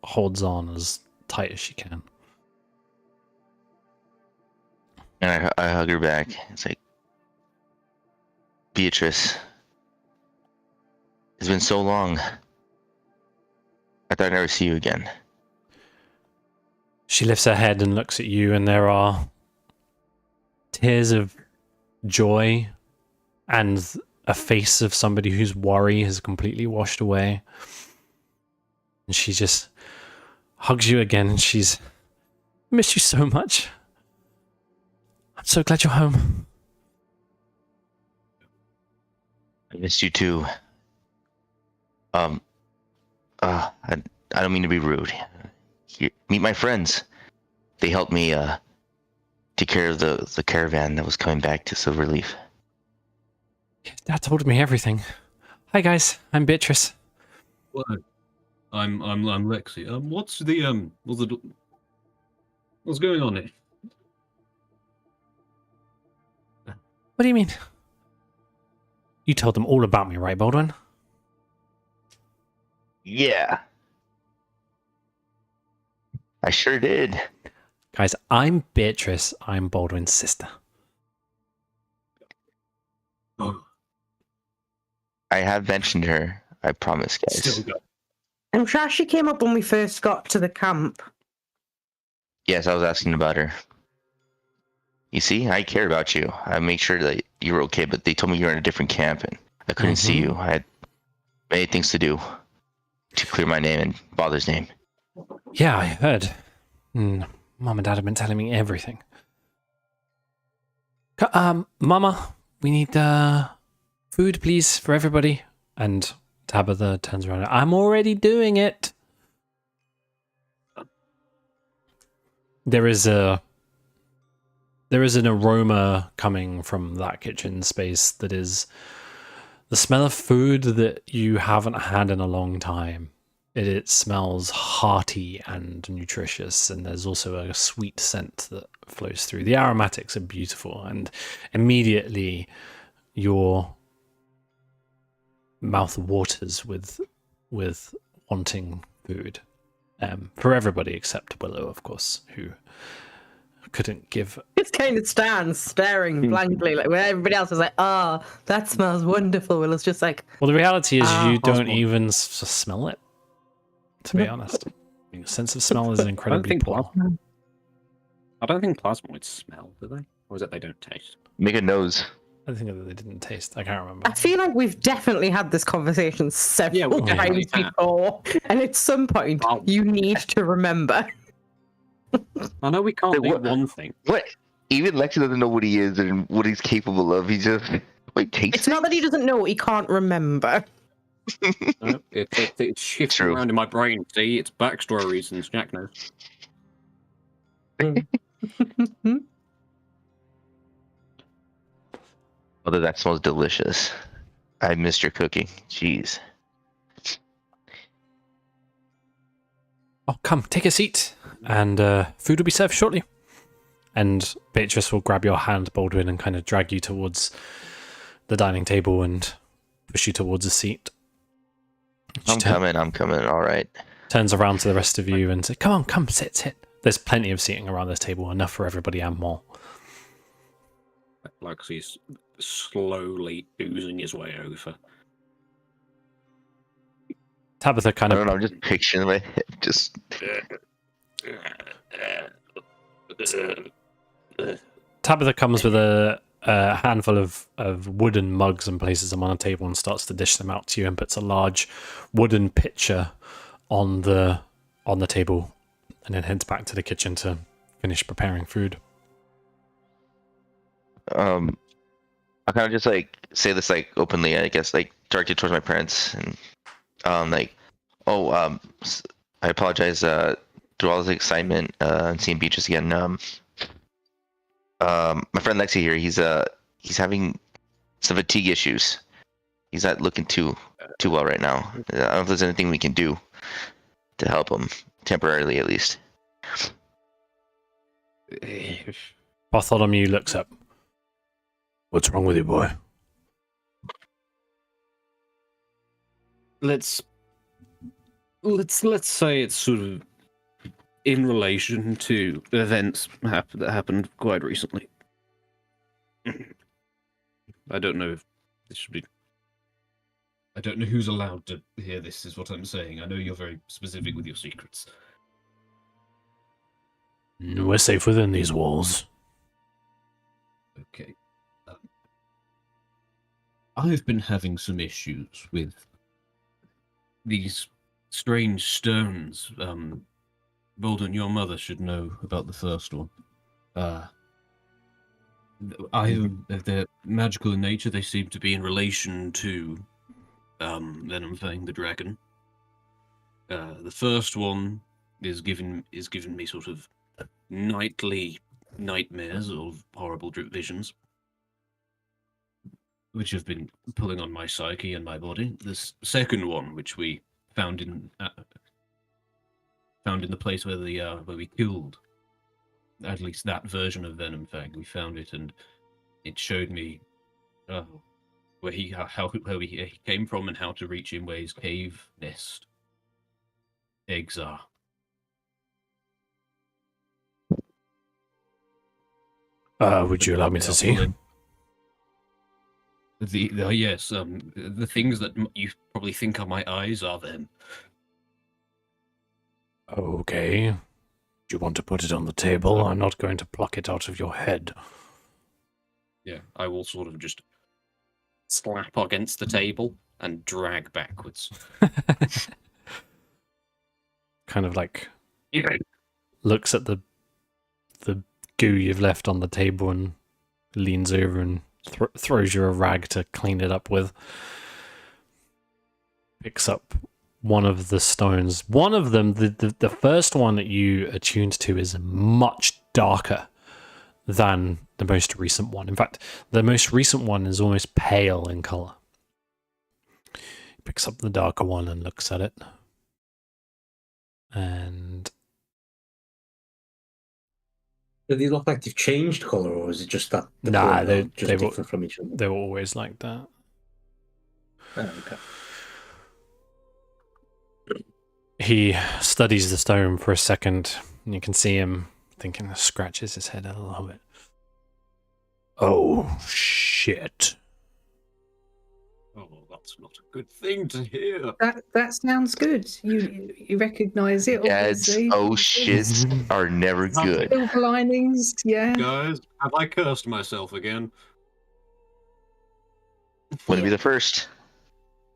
holds on as tight as she can. And I hug her back. It's like, Beatrice, it's been so long. I thought I'd never see you again. She lifts her head and looks at you, and there are tears of joy and a face of somebody whose worry has completely washed away. And she just hugs you again, and she's missed you so much. I'm so glad you're home. I missed you too. I don't mean to be rude. Here, meet my friends. They helped me take care of the caravan that was coming back to Silverleaf. Dad told me everything. Hi guys, I'm Beatrice. Well, I'm Lexi. What's going on here? What do you mean? You told them all about me, right, Baldwin? Yeah. I sure did. Guys, I'm Beatrice. I'm Baldwin's sister. Oh, I have mentioned her. I promise, guys. still go. I'm sure she came up when we first got to the camp. Yes, I was asking about her. You see, I cared about you. I made sure that you were okay, but they told me you were in a different camp and I couldn't see you. I had many things to do to clear my name and father's name. Yeah, I heard. Mom and Dad have been telling me everything. Mama, we need food, please, for everybody. And Tabitha turns around. I'm already doing it. There is an aroma coming from that kitchen space that is the smell of food that you haven't had in a long time. It smells hearty and nutritious, and there's also a sweet scent that flows through. The aromatics are beautiful, and immediately your mouth waters with wanting food. For everybody except Willow, of course, who couldn't give. Just kind of stands staring blankly, like when everybody else is like, "Ah, oh, that smells wonderful." Willow's just like, Well, the reality is you don't possible. even smell it, to be honest. Your sense of smell is incredibly think poor. I don't think plasmoids smell, do they? Or is it they don't taste? Make a nose. I think that they didn't taste. I can't remember. I feel like we've definitely had this conversation several we times have. before, and at some point Oh. you need to remember. I know we can't Wait, think what? one thing. What? Even Lexi doesn't know what he is and what he's capable of. He just tastes It's not that he doesn't know; he can't remember. No, it's shifting True. around in my brain. See, it's backstory reasons. Jack knows. Although that smells delicious. I missed your cooking. Jeez. Oh, come, take a seat, and food will be served shortly. And Beatrice will grab your hand, Baldwin, and kind of drag you towards the dining table and push you towards a seat. She I'm coming. All right. turns around to the rest of you and says, come on, come, sit. There's plenty of seating around this table, enough for everybody and more. Like he's slowly oozing his way over. Tabitha kind I of don't know. I'm just picturing my head. Just Tabitha comes with a a handful of wooden mugs and places them on a table and starts to dish them out to you and puts a large wooden pitcher on the table and then heads back to the kitchen to finish preparing food. I kind of just like say this like openly, I guess, like directed towards my parents, and I apologize through all this excitement and seeing beaches again. My friend Lexi here, he's having some fatigue issues. He's not looking too well right now. I don't know if there's anything we can do to help him temporarily, at least. Bartholomew looks up. What's wrong with you, boy? Let's say it's sort of in relation to events that happened quite recently. I don't know if this should be. I don't know who's allowed to hear this, is what I'm saying. I know you're very specific with your secrets. We're safe within these walls. Okay. I've been having some issues with these strange stones. Bolden, your mother should know about the first one. They're magical in nature. They seem to be in relation to Venomfang, the dragon. The first one is giving me sort of nightly nightmares of horrible visions, which have been pulling on my psyche and my body. This second one, which we found in the place where we killed, at least that version of Venomfang, we found it, and it showed me where he came from and how to reach him, where his cave nest eggs are. Would you allow me to see? Yes, the things that you probably think are my eyes are them. Okay. Do you want to put it on the table? I'm not going to pluck it out of your head. Yeah, I will sort of just slap against the table and drag backwards. Kind of like looks at the goo you've left on the table and leans over and throws you a rag to clean it up with. Picks up one of the stones. One of them, the first one that you attuned to, is much darker than the most recent one. In fact, the most recent one is almost pale in color. He picks up the darker one and looks at it. And Do they look like they've changed colour, or is it just that the nah, colour they different were, from each other? they were always like that. Oh, okay. He studies the stone for a second, and you can see him thinking, scratches his head a little bit. Oh, shit. Oh, that's not a good thing to hear. That sounds good. You recognise it, Dad's obviously. oh shits are never good. Silver linings, yeah. Guys, have I cursed myself again? Wouldn't be the first.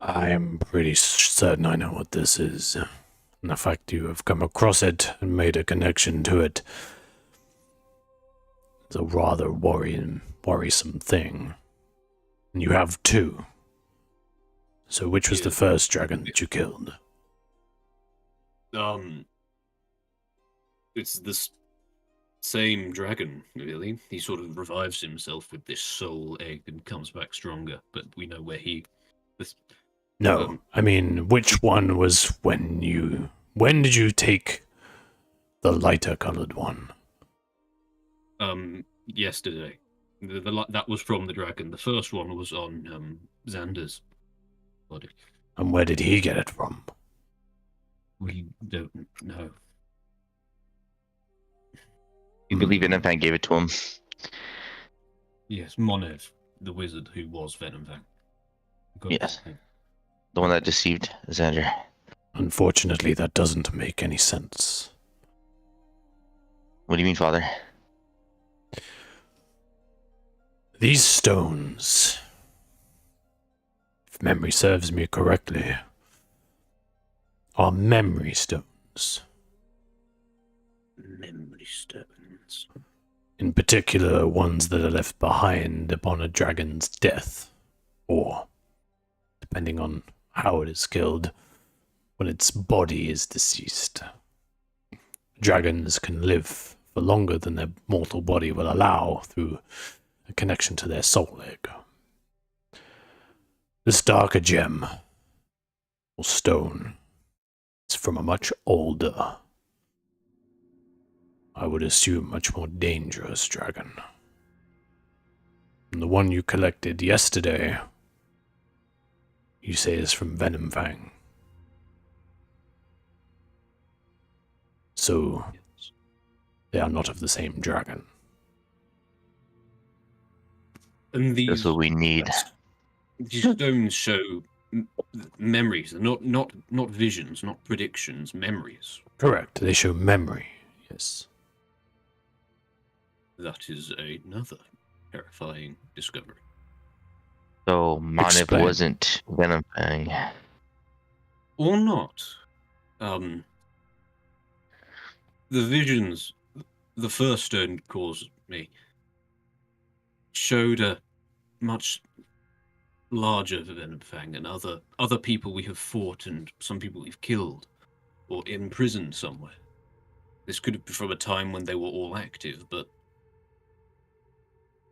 I am pretty certain I know what this is. And the fact you have come across it and made a connection to it is a rather worrisome thing. And you have two. So which was the first dragon that you killed? It's this same dragon, really. He sort of revives himself with this soul egg and comes back stronger, but we know where No, I mean, which one was when did you take the lighter colored one? Yesterday. That was from the dragon. The first one was on Xander's body. And where did he get it from? We don't know. You believe Venomfang gave it to him? Yes, Monev, the wizard who was Venomfang. Yes. The one that deceived Xander. Unfortunately, that doesn't make any sense. What do you mean, Father? These stones, if memory serves me correctly, are memory stones. Memory stones. In particular, ones that are left behind upon a dragon's death, or, depending on how it is killed, when its body is deceased. Dragons can live for longer than their mortal body will allow through a connection to their soul egg. This darker gem, or stone, is from a much older, I would assume much more dangerous dragon. And the one you collected yesterday, you say is from Venomfang. So, they are not of the same dragon. And That's what we need. these stones show memories, not visions, not predictions, memories. Correct, they show memory, yes. That is another terrifying discovery. So Manip Explain. wasn't Venomfang. Or not. The visions the first stone caused me showed a much larger Venomfang and other people we have fought and some people we've killed or imprisoned somewhere. This could have been from a time when they were all active, but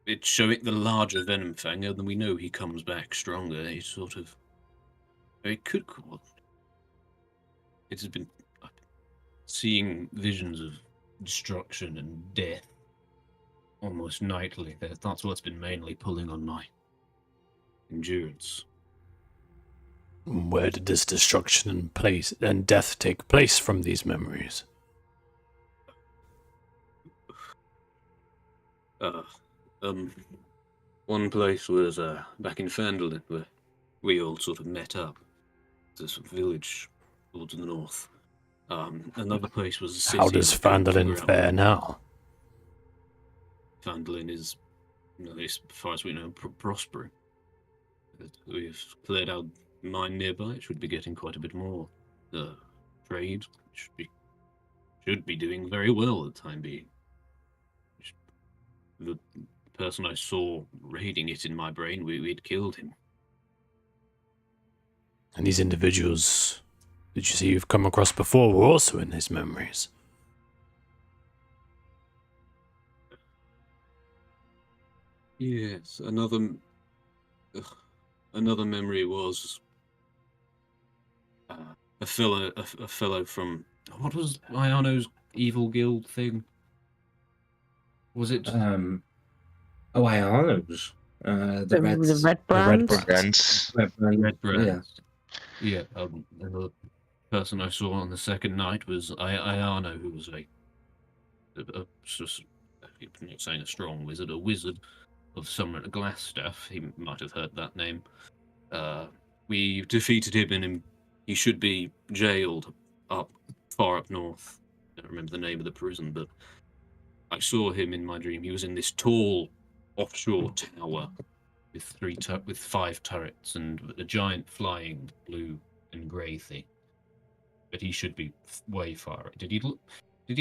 it's showing the larger Venomfang, and then we know he comes back stronger. It sort of... It could cause... It has been seeing visions of destruction and death almost nightly. That's what's been mainly pulling on my endurance. Where did this destruction and death take place from these memories? One place was back in Fandolin, where we all sort of met up. This village towards the north. Another place was a city. How does Fandolin fare now? Fandolin is, as far as we know, prospering. We've cleared out mine nearby. It should be getting quite a bit more trade. Should be doing very well at the time being. The person I saw raiding it in my brain, we'd killed him. And these individuals, did you see you've come across before, were also in his memories? Yes, another memory was a fellow from, what was Iano's evil guild thing? Was it? Iano's. The Red Brand. Friends. Red Brand. Yeah. Yeah, another person I saw on the second night was Iano, who was a I'm not saying a strong wizard, a wizard of Summer Glassstaff. He might have heard that name. We defeated him, and he should be jailed far up north. I don't remember the name of the prison, but I saw him in my dream. He was in this tall offshore tower with 5 turrets and a giant flying blue and grey thing. But he should be way far. Did he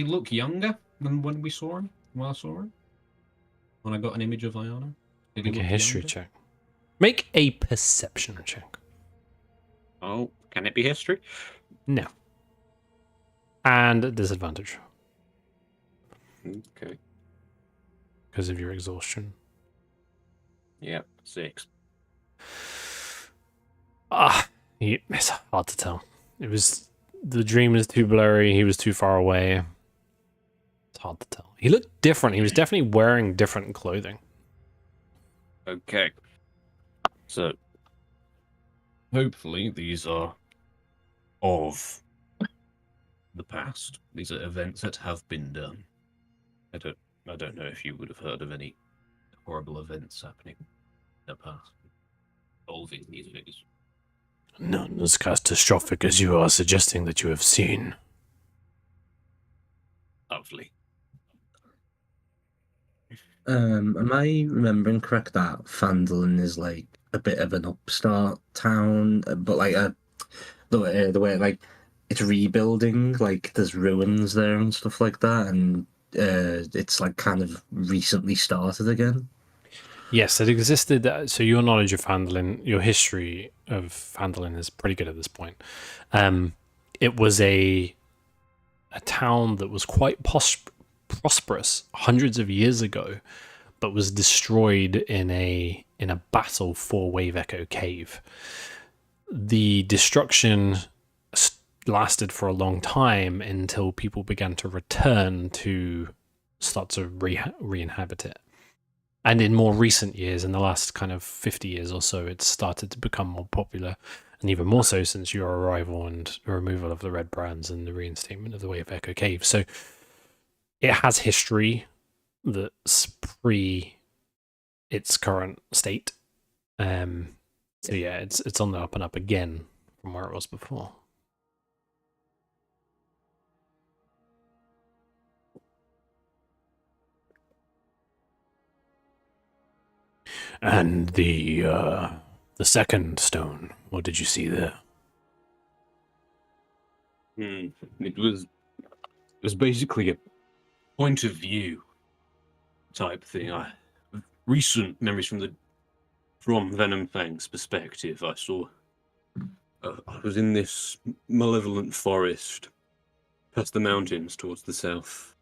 look younger than when we saw him? When I saw him? When I got an image of Iano? Make a history check. Make a perception check. Oh, can it be history? No. And at disadvantage. Okay. Because of your exhaustion. Yep, 6. It's hard to tell. The dream is too blurry, he was too far away. It's hard to tell. He looked different, he was definitely wearing different clothing. Okay. So, hopefully these are of the past. These are events that have been done. I don't know if you would have heard of any horrible events happening in the past involving these figures. None as catastrophic as you are suggesting that you have seen. Lovely. Am I remembering correct that Fandolin is like a bit of an upstart town, but like the way like it's rebuilding, like there's ruins there and stuff like that, and it's like kind of recently started again. Yes, it existed. So your knowledge of Fandolin, your history of Fandolin is pretty good at this point. It was a town that was quite prosperous hundreds of years ago, but was destroyed in a battle for Wave Echo Cave. The destruction lasted for a long time until people began to return to start to re-inhabit it. And in more recent years, in the last kind of 50 years or so, it's started to become more popular, and even more so since your arrival and the removal of the red brands and the reinstatement of the Way of Echo Cave. So it has history that's pre its current state. So yeah, it's on the up and up again from where it was before. And the second stone, what did you see there? It was basically a point of view type thing. Recent memories from Venomfang's perspective. I saw. I was in this malevolent forest, past the mountains towards the south.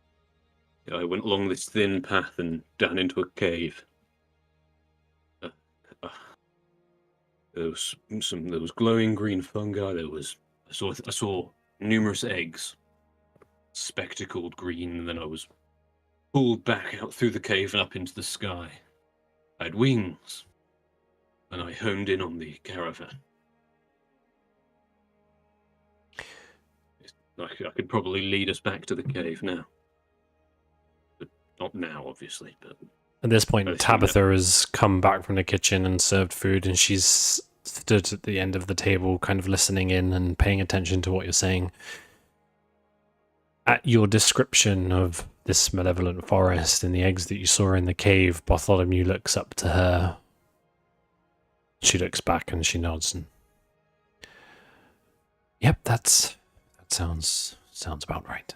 I went along this thin path and down into a cave. There was glowing green fungi. I saw numerous eggs, spectacled green, and then I was pulled back out through the cave and up into the sky. I had wings, and I honed in on the caravan. I could probably lead us back to the cave now. But not now, obviously, but... At this point, Tabitha has come back from the kitchen and served food, and she's stood at the end of the table, kind of listening in and paying attention to what you're saying. At your description of this malevolent forest and the eggs that you saw in the cave, Bartholomew looks up to her. She looks back and she nods. And, yep, that sounds about right.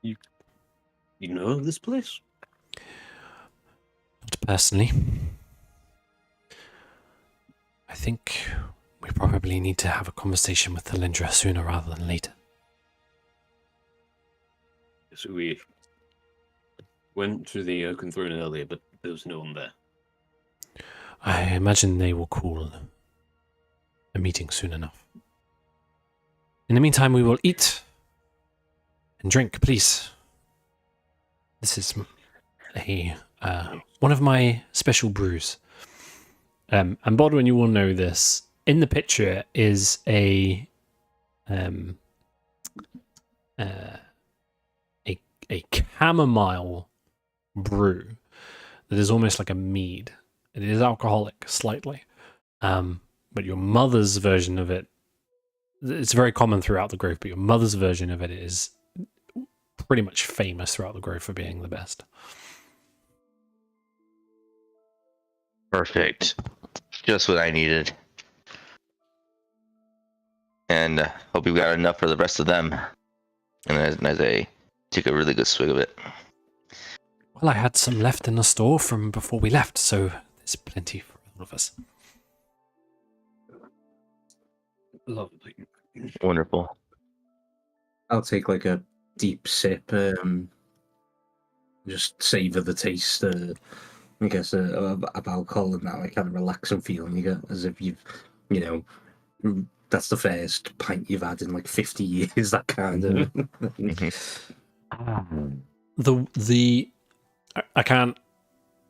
You know of this place? Not personally. I think we probably need to have a conversation with Thalindra sooner rather than later. So we went to the Oaken Throne earlier, but there was no one there. I imagine they will call a meeting soon enough. In the meantime, we will eat and drink, please. This is one of my special brews. And Bodwin, you will know this. In the picture is a chamomile brew that is almost like a mead. It is alcoholic slightly, but your mother's version of it, it's very common throughout the Grove, but your mother's version of it is pretty much famous throughout the Grove for being the best. Perfect. Just what I needed. And hope we've got enough for the rest of them. And as I take a really good swig of it. Well, I had some left in the store from before we left, so there's plenty for all of us. Lovely. Wonderful. I'll take like a deep sip, just savor the taste, I guess, of alcohol and that like kind of relaxing feeling you get, as if you've, that's the first pint you've had in like 50 years, that kind of. I can't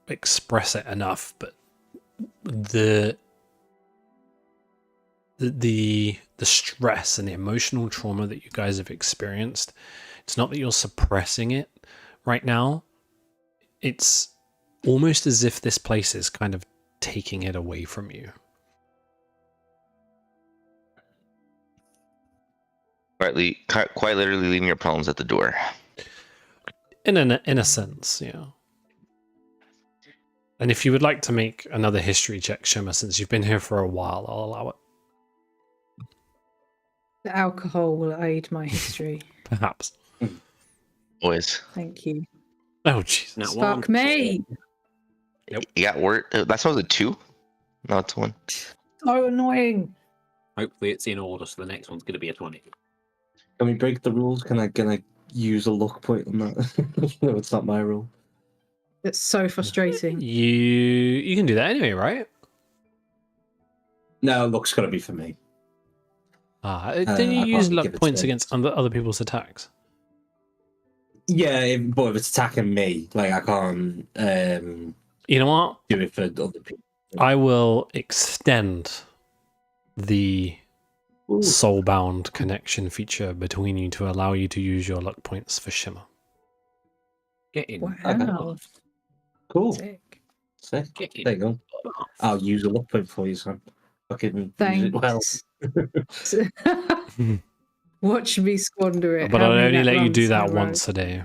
express it enough, but the stress and the emotional trauma that you guys have experienced, it's not that you're suppressing it right now. It's almost as if this place is kind of taking it away from you. Quite literally leaving your problems at the door. In a sense, yeah. And if you would like to make another history check, Shimmer, since you've been here for a while, I'll allow it. The alcohol will aid my history. Perhaps. Always. Thank you. Oh, Jesus. Now one. Fuck me! Nope. You got word. That's was a 2? No, it's 1. So annoying. Hopefully it's in order, so the next one's going to be a 20. Can we break the rules? Can I use a luck point on that? No, it's not my rule. It's so frustrating. You can do that anyway, right? No, luck's got to be for me. Then you I use can't luck give it points to- against other people's attacks. Yeah, but if it's attacking me, like I can't You know what? do it for other people. I will extend the Ooh. soulbound connection feature between you to allow you to use your luck points for Shimmer. Get in. Wow. Cool. Sick. Sick. Get in. There you go. I'll use a luck point for you, son. Fucking use it well. Thanks. Watch me squander it. But How I'll many only nat let you ones do in that a row? once a day.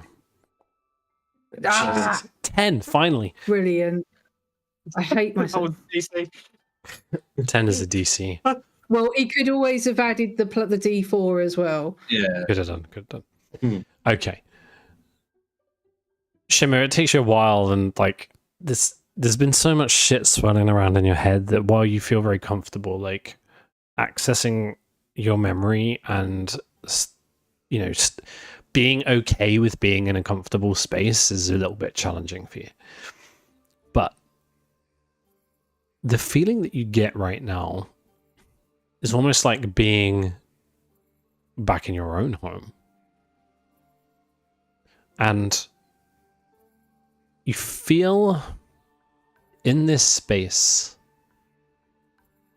Ah, Jesus. 10, finally. brilliant. I hate myself. 10 is a DC. Well, he could always have added the D4 as well. Yeah. Good done. Hmm. Okay. Shimmer, it takes you a while, and like there's been so much shit swirling around in your head that while you feel very comfortable, like accessing your memory and being okay with being in a comfortable space is a little bit challenging for you. But the feeling that you get right now is almost like being back in your own home. And you feel in this space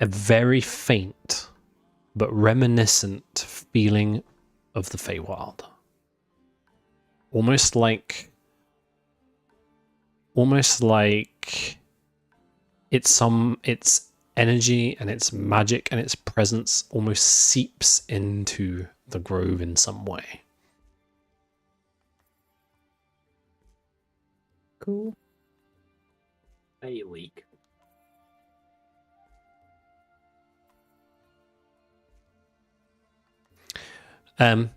a very faint but reminiscent feeling of the Feywild. Almost like its energy and its magic and its presence almost seeps into the grove in some way. Cool. A leak. The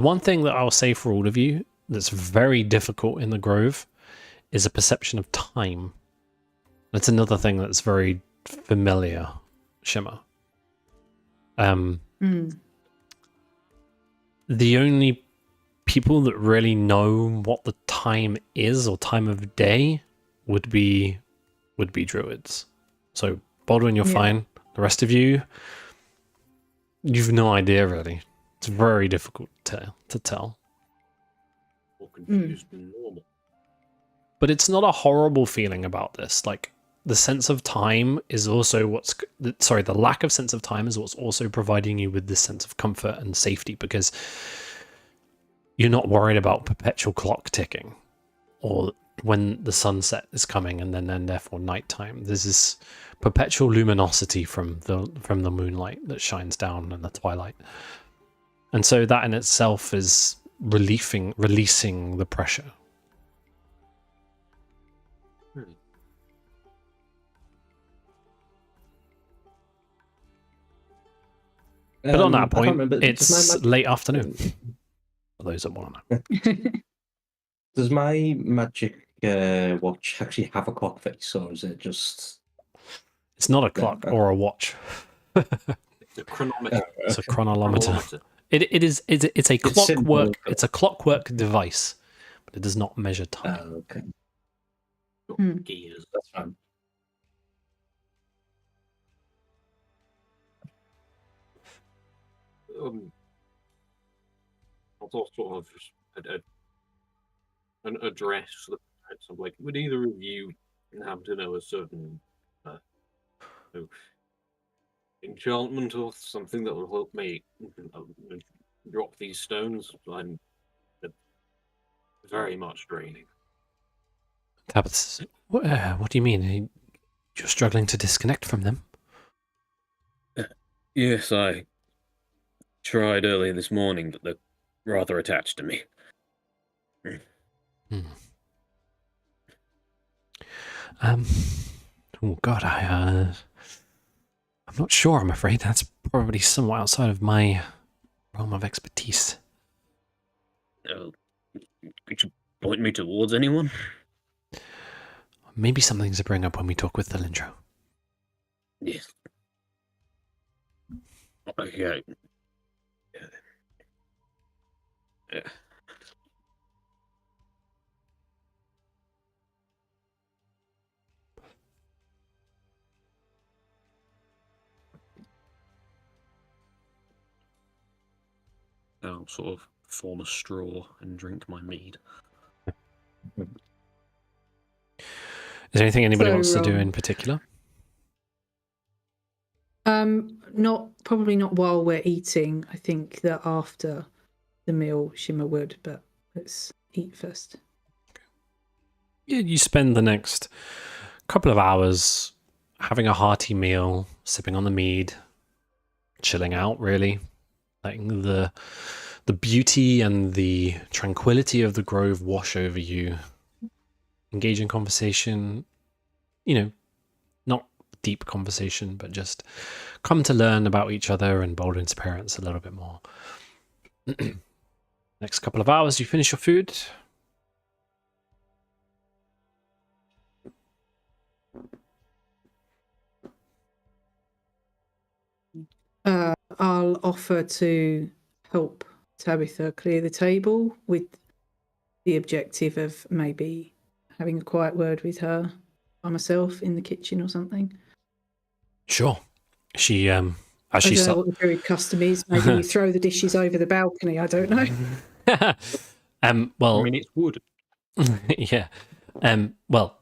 one thing that I'll say for all of you that's very difficult in the Grove is a perception of time. That's another thing that's very familiar, Shimmer. The only people that really know what the time is or time of day would be druids. So Baldwin, you're fine. The rest of you've no idea really. It's very difficult to tell. More confused than normal. But it's not a horrible feeling about this. Like, the sense of time is also the lack of sense of time is what's also providing you with this sense of comfort and safety, because you're not worried about perpetual clock ticking or when the sunset is coming and then therefore nighttime. There's this perpetual luminosity from the moonlight that shines down in the twilight. And so that in itself is releasing the pressure. But on that point, it's late afternoon. For those that want to know. Does my magic watch actually have a clock face, or is it just... It's not a clock or a watch. It's a chronometer. It's a chronolometer. It's a It's simple, clockwork. but- It's a clockwork device, but it does not measure time. okay. Gears. That's fine. I thought sort of an address that I'm like, would either of you happen to know a certain enchantment or something that will help me drop these stones? I'm very much draining. Tabitha, what do you mean? You're struggling to disconnect from them? Yes, I tried earlier this morning, but they're rather attached to me. Oh God, I'm not sure. I'm afraid that's probably somewhat outside of my realm of expertise. Could you point me towards anyone? Maybe something to bring up when we talk with the Lindro. Yes. Okay. Yeah. I'll sort of form a straw and drink my mead. Is there anything anybody So, wants to do in particular? Probably not while we're eating. I think that after the meal, Shimmer would, but let's eat first. Yeah, you spend the next couple of hours having a hearty meal, sipping on the mead, chilling out, really, letting the beauty and the tranquility of the grove wash over you. Engage in conversation, not deep conversation, but just come to learn about each other and Baldwin's parents a little bit more. Next couple of hours, you finish your food. I'll offer to help Tabitha clear the table with the objective of maybe having a quiet word with her by myself in the kitchen or something. Sure. She I don't know what the Druid custom is. Maybe you throw the dishes over the balcony. I don't know. Well, I mean, it's wood. yeah. Well,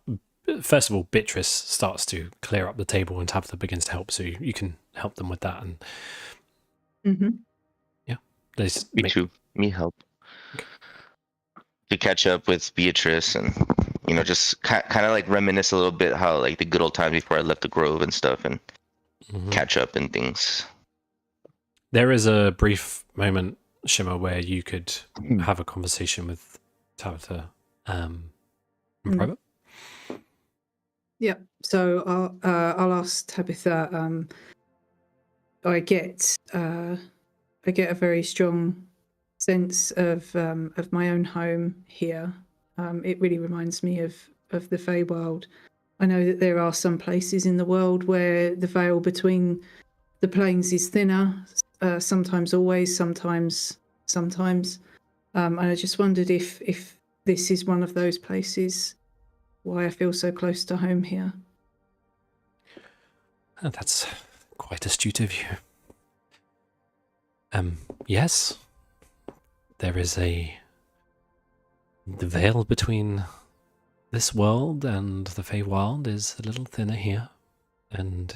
first of all, Beatrice starts to clear up the table and Tabitha begins to help, so you can help them with that. And yeah, Me too. Me help. Okay. To catch up with Beatrice and just kind of like reminisce a little bit how like the good old times before I left the Grove and stuff, and catch up and things. There is a brief moment, Shimmer, where you could have a conversation with Tabitha in private. Yeah. So I'll ask Tabitha. I get a very strong sense of my own home here. It really reminds me of the Feywild. I know that there are some places in the world where the veil between the planes is thinner. Sometimes, always. Sometimes. And I just wondered if this is one of those places. Why I feel so close to home here. That's quite astute of you. Yes. There is the veil between this world and the Feywild is a little thinner here, and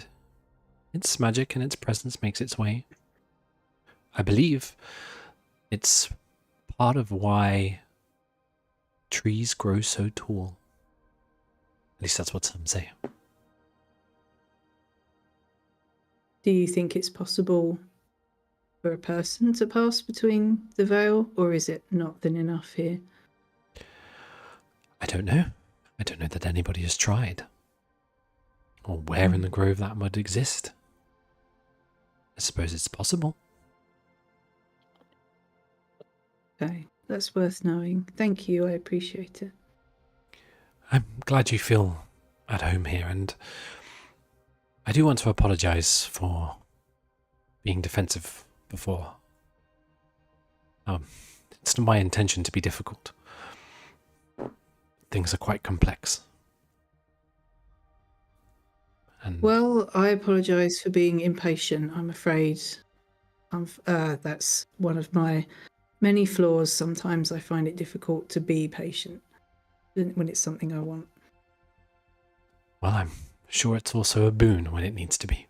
its magic and its presence makes its way. I believe it's part of why trees grow so tall. At least that's what some say. Do you think it's possible for a person to pass between the veil, or is it not thin enough here? I don't know. I don't know that anybody has tried. Or where in the grove that would exist. I suppose it's possible. Okay, that's worth knowing. Thank you, I appreciate it. I'm glad you feel at home here, and I do want to apologize for being defensive before. It's not my intention to be difficult. Things are quite complex. And Well, I apologise for being impatient. I'm afraid that's one of my many flaws. Sometimes I find it difficult to be patient when it's something I want. well, I'm sure it's also a boon when it needs to be.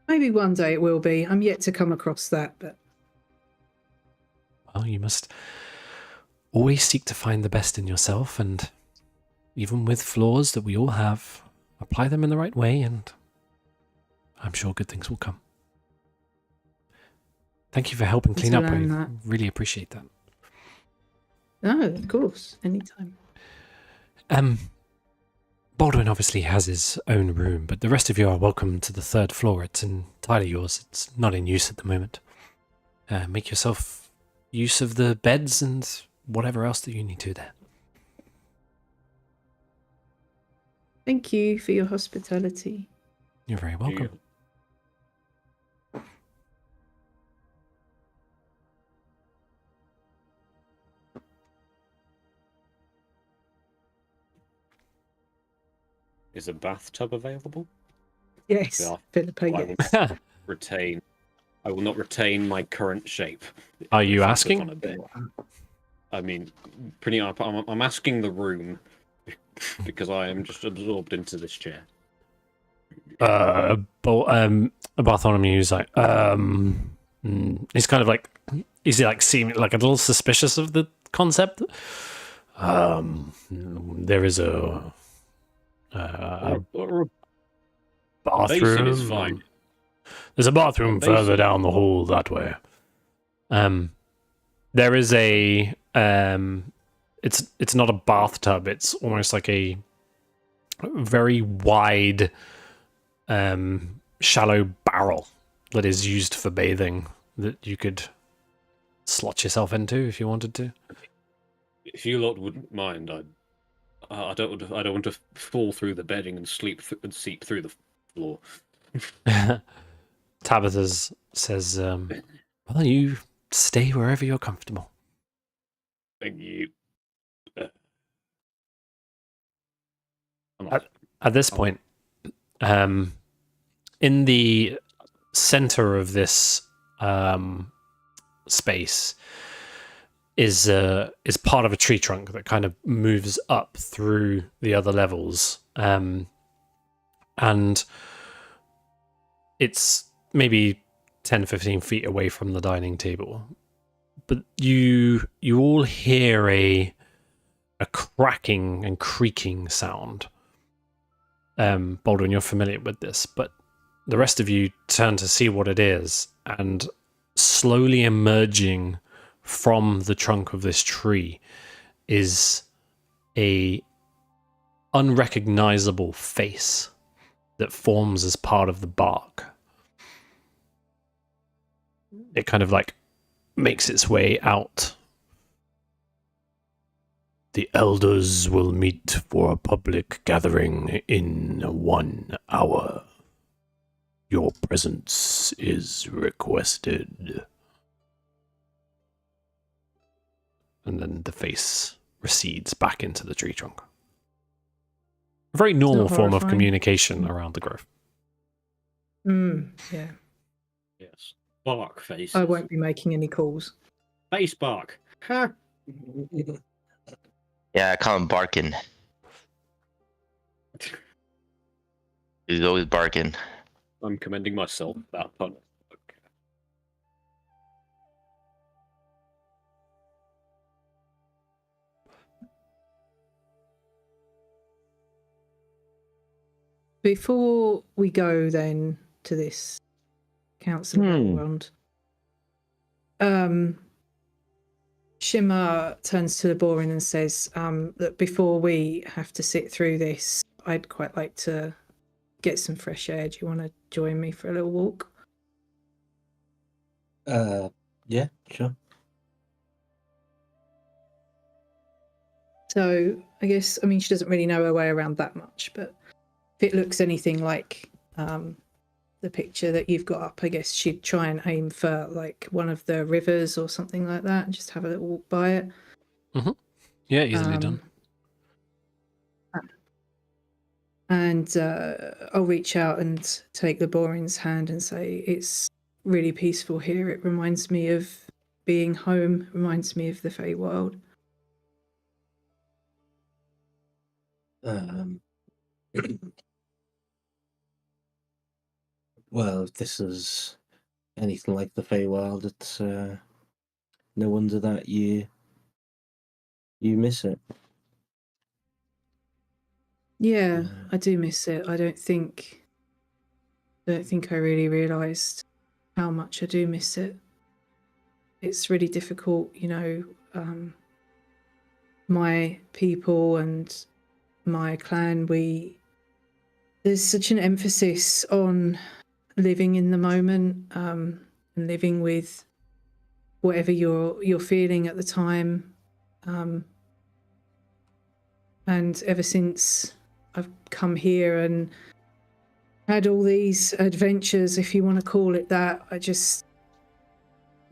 Maybe one day it will be. I'm yet to come across that, but... Well, you must always seek to find the best in yourself, and even with flaws that we all have, apply them in the right way, and I'm sure good things will come. Thank you for helping clean up. I really appreciate that. No, of course, anytime. Baldwin obviously has his own room, but the rest of you are welcome to the third floor. It's entirely yours. It's not in use at the moment. Make yourself use of the beds and whatever else that you need to there. Thank you for your hospitality. You're very welcome. Is a bathtub available? Yes, Yeah. Philippa, I yes. will retain. I will not retain my current shape. Are you if I put asking? on a bed. I mean, pretty up. I'm asking the room because I am just absorbed into this chair. Bartholomew's like, he's kind of like, is he like seeming like a little suspicious of the concept? There is a Or bathroom. basin is fine. There's a bathroom basin. further down the hall that way. There is a it's not a bathtub. It's almost like a very wide, shallow barrel that is used for bathing that you could slot yourself into if you wanted to. If you lot wouldn't mind, I don't want to fall through the bedding and seep through the floor. Tabitha says, well, you stay wherever you're comfortable. Thank you. At this point, in the center of this space is part of a tree trunk that kind of moves up through the other levels, and it's maybe 10-15 feet away from the dining table. But you all hear a cracking and creaking sound. Baldwin, you're familiar with this, but the rest of you turn to see what it is, and slowly emerging from the trunk of this tree is a unrecognizable face that forms as part of the bark. It kind of like makes its way out. The elders will meet for a public gathering in 1 hour. Your presence is requested. And then the face recedes back into the tree trunk. A very normal form of horrifying? communication around the grove. Yeah. Yes. Bark face. I won't be making any calls. Face bark. Ha! Yeah, I call him barking. He's always barking. I'm commending myself that pun. Okay. Before we go then to this council round, Shimmer turns to the boring and says that before we have to sit through this, I'd quite like to get some fresh air. Do you want to join me for a little walk? Yeah, sure. So I guess, I mean, she doesn't really know her way around that much, but if it looks anything like the picture that you've got up, I guess she'd try and aim for like one of the rivers or something like that and just have a little walk by it. Mm-hmm. Yeah, easily done. And I'll reach out and take the boring's hand and say, it's really peaceful here. It reminds me of being home, reminds me of the Feywild. Well, if this is anything like the Feywild, it's no wonder that you miss it. Yeah, I do miss it. I don't think I really realised how much I do miss it. It's really difficult, you know, my people and my clan, there's such an emphasis on living in the moment, and living with whatever you're feeling at the time. And ever since I've come here and had all these adventures, if you want to call it that, I just,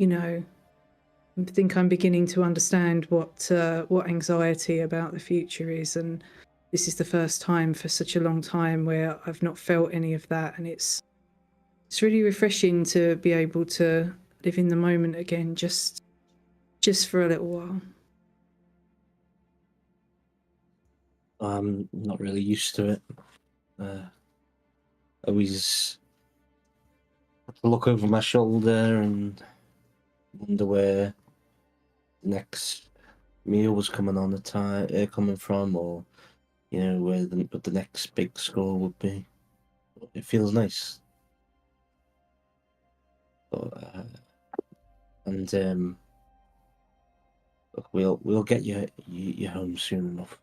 I think I'm beginning to understand what anxiety about the future is, and this is the first time for such a long time where I've not felt any of that, and it's really refreshing to be able to live in the moment again, just for a little while. I'm not really used to it. Always have to look over my shoulder and wonder where the next meal was coming coming from, or where the next big score would be. It feels nice. But, and look, we'll get you home soon enough.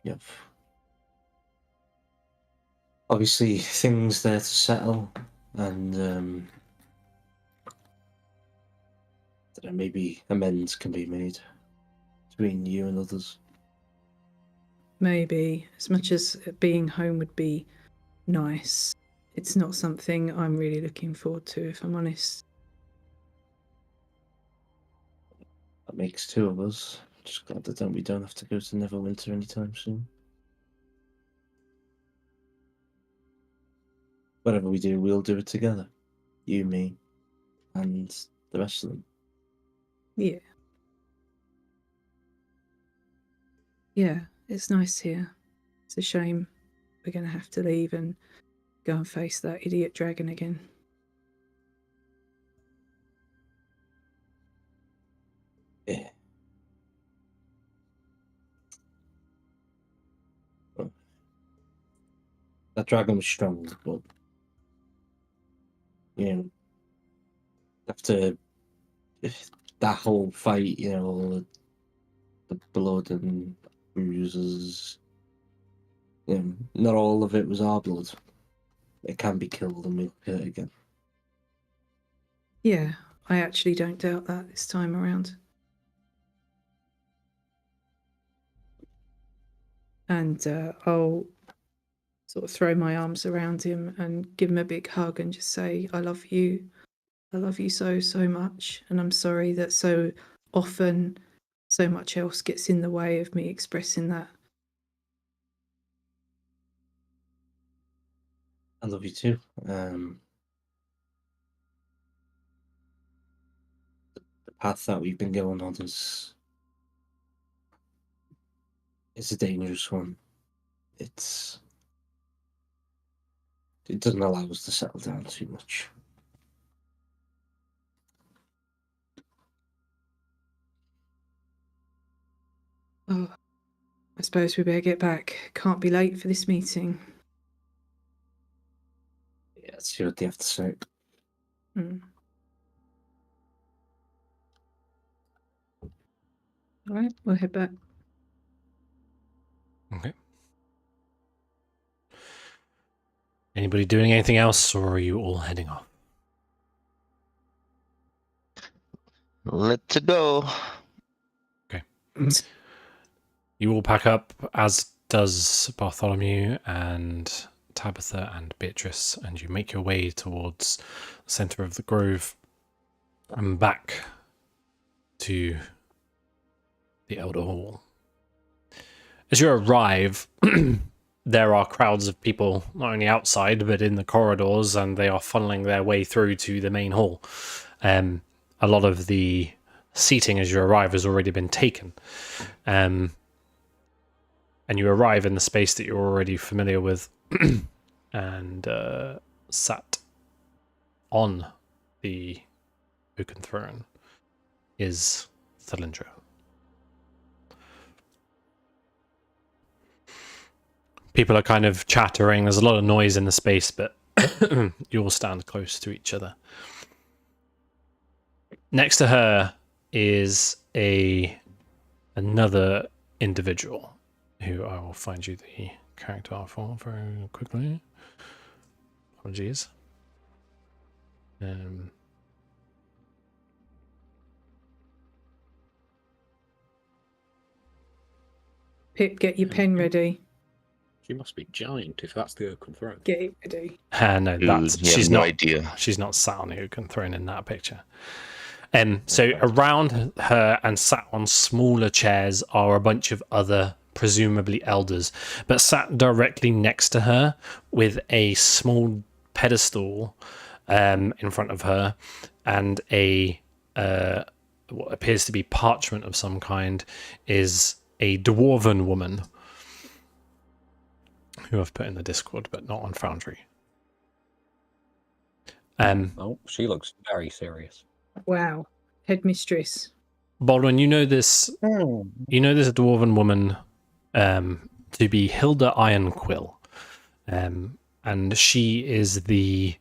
Yep. Obviously, things there to settle, and maybe amends can be made between you and others. Maybe, as much as being home would be nice, it's not something I'm really looking forward to, if I'm honest. That makes two of us. Just glad that we don't have to go to Neverwinter anytime soon. Whatever we do, we'll do it together. You, me, and the rest of them. Yeah. Yeah, it's nice here. It's a shame we're going to have to leave and go and face that idiot dragon again. Yeah. Well, that dragon was strong, but after that whole fight, all the blood and bruises, not all of it was our blood. It can be killed and we'll hurt again. Yeah, I actually don't doubt that this time around. And I'll sort of throw my arms around him and give him a big hug and just say, I love you. I love you so, so much. And I'm sorry that so often so much else gets in the way of me expressing that. I love you too. The path that we've been going on is a dangerous one. It doesn't allow us to settle down too much. Oh, I suppose we better get back. Can't be late for this meeting. Yeah, let's see what they have to say. All right, we'll head back. Okay. Anybody doing anything else, or are you all heading off? Let's go. Okay. You all pack up, as does Bartholomew and Tabitha and Beatrice, and you make your way towards the center of the grove and back to the Elder Hall. As you arrive, there are crowds of people, not only outside, but in the corridors, and they are funneling their way through to the main hall. A lot of the seating as you arrive has already been taken. And you arrive in the space that you're already familiar with, and sat on the oaken throne is Thalindra. People are kind of chattering. There's a lot of noise in the space, but you all stand close to each other. Next to her is a another individual who I will find you the character for very quickly. Apologies. Pip, get your pen ready. She must be giant if that's the Oaken Throne. Get it ready. No, Dude, that's you have she's no not. idea. She's not sat on the Oaken Throne in that picture. So around her and sat on smaller chairs are a bunch of other, presumably elders, but sat directly next to her with a small pedestal in front of her and a what appears to be parchment of some kind is a dwarven woman who I've put in the Discord, but not on Foundry. Oh, she looks very serious. Wow. Headmistress. Baldwin, you know this dwarven woman to be Hilda Ironquill, and she is the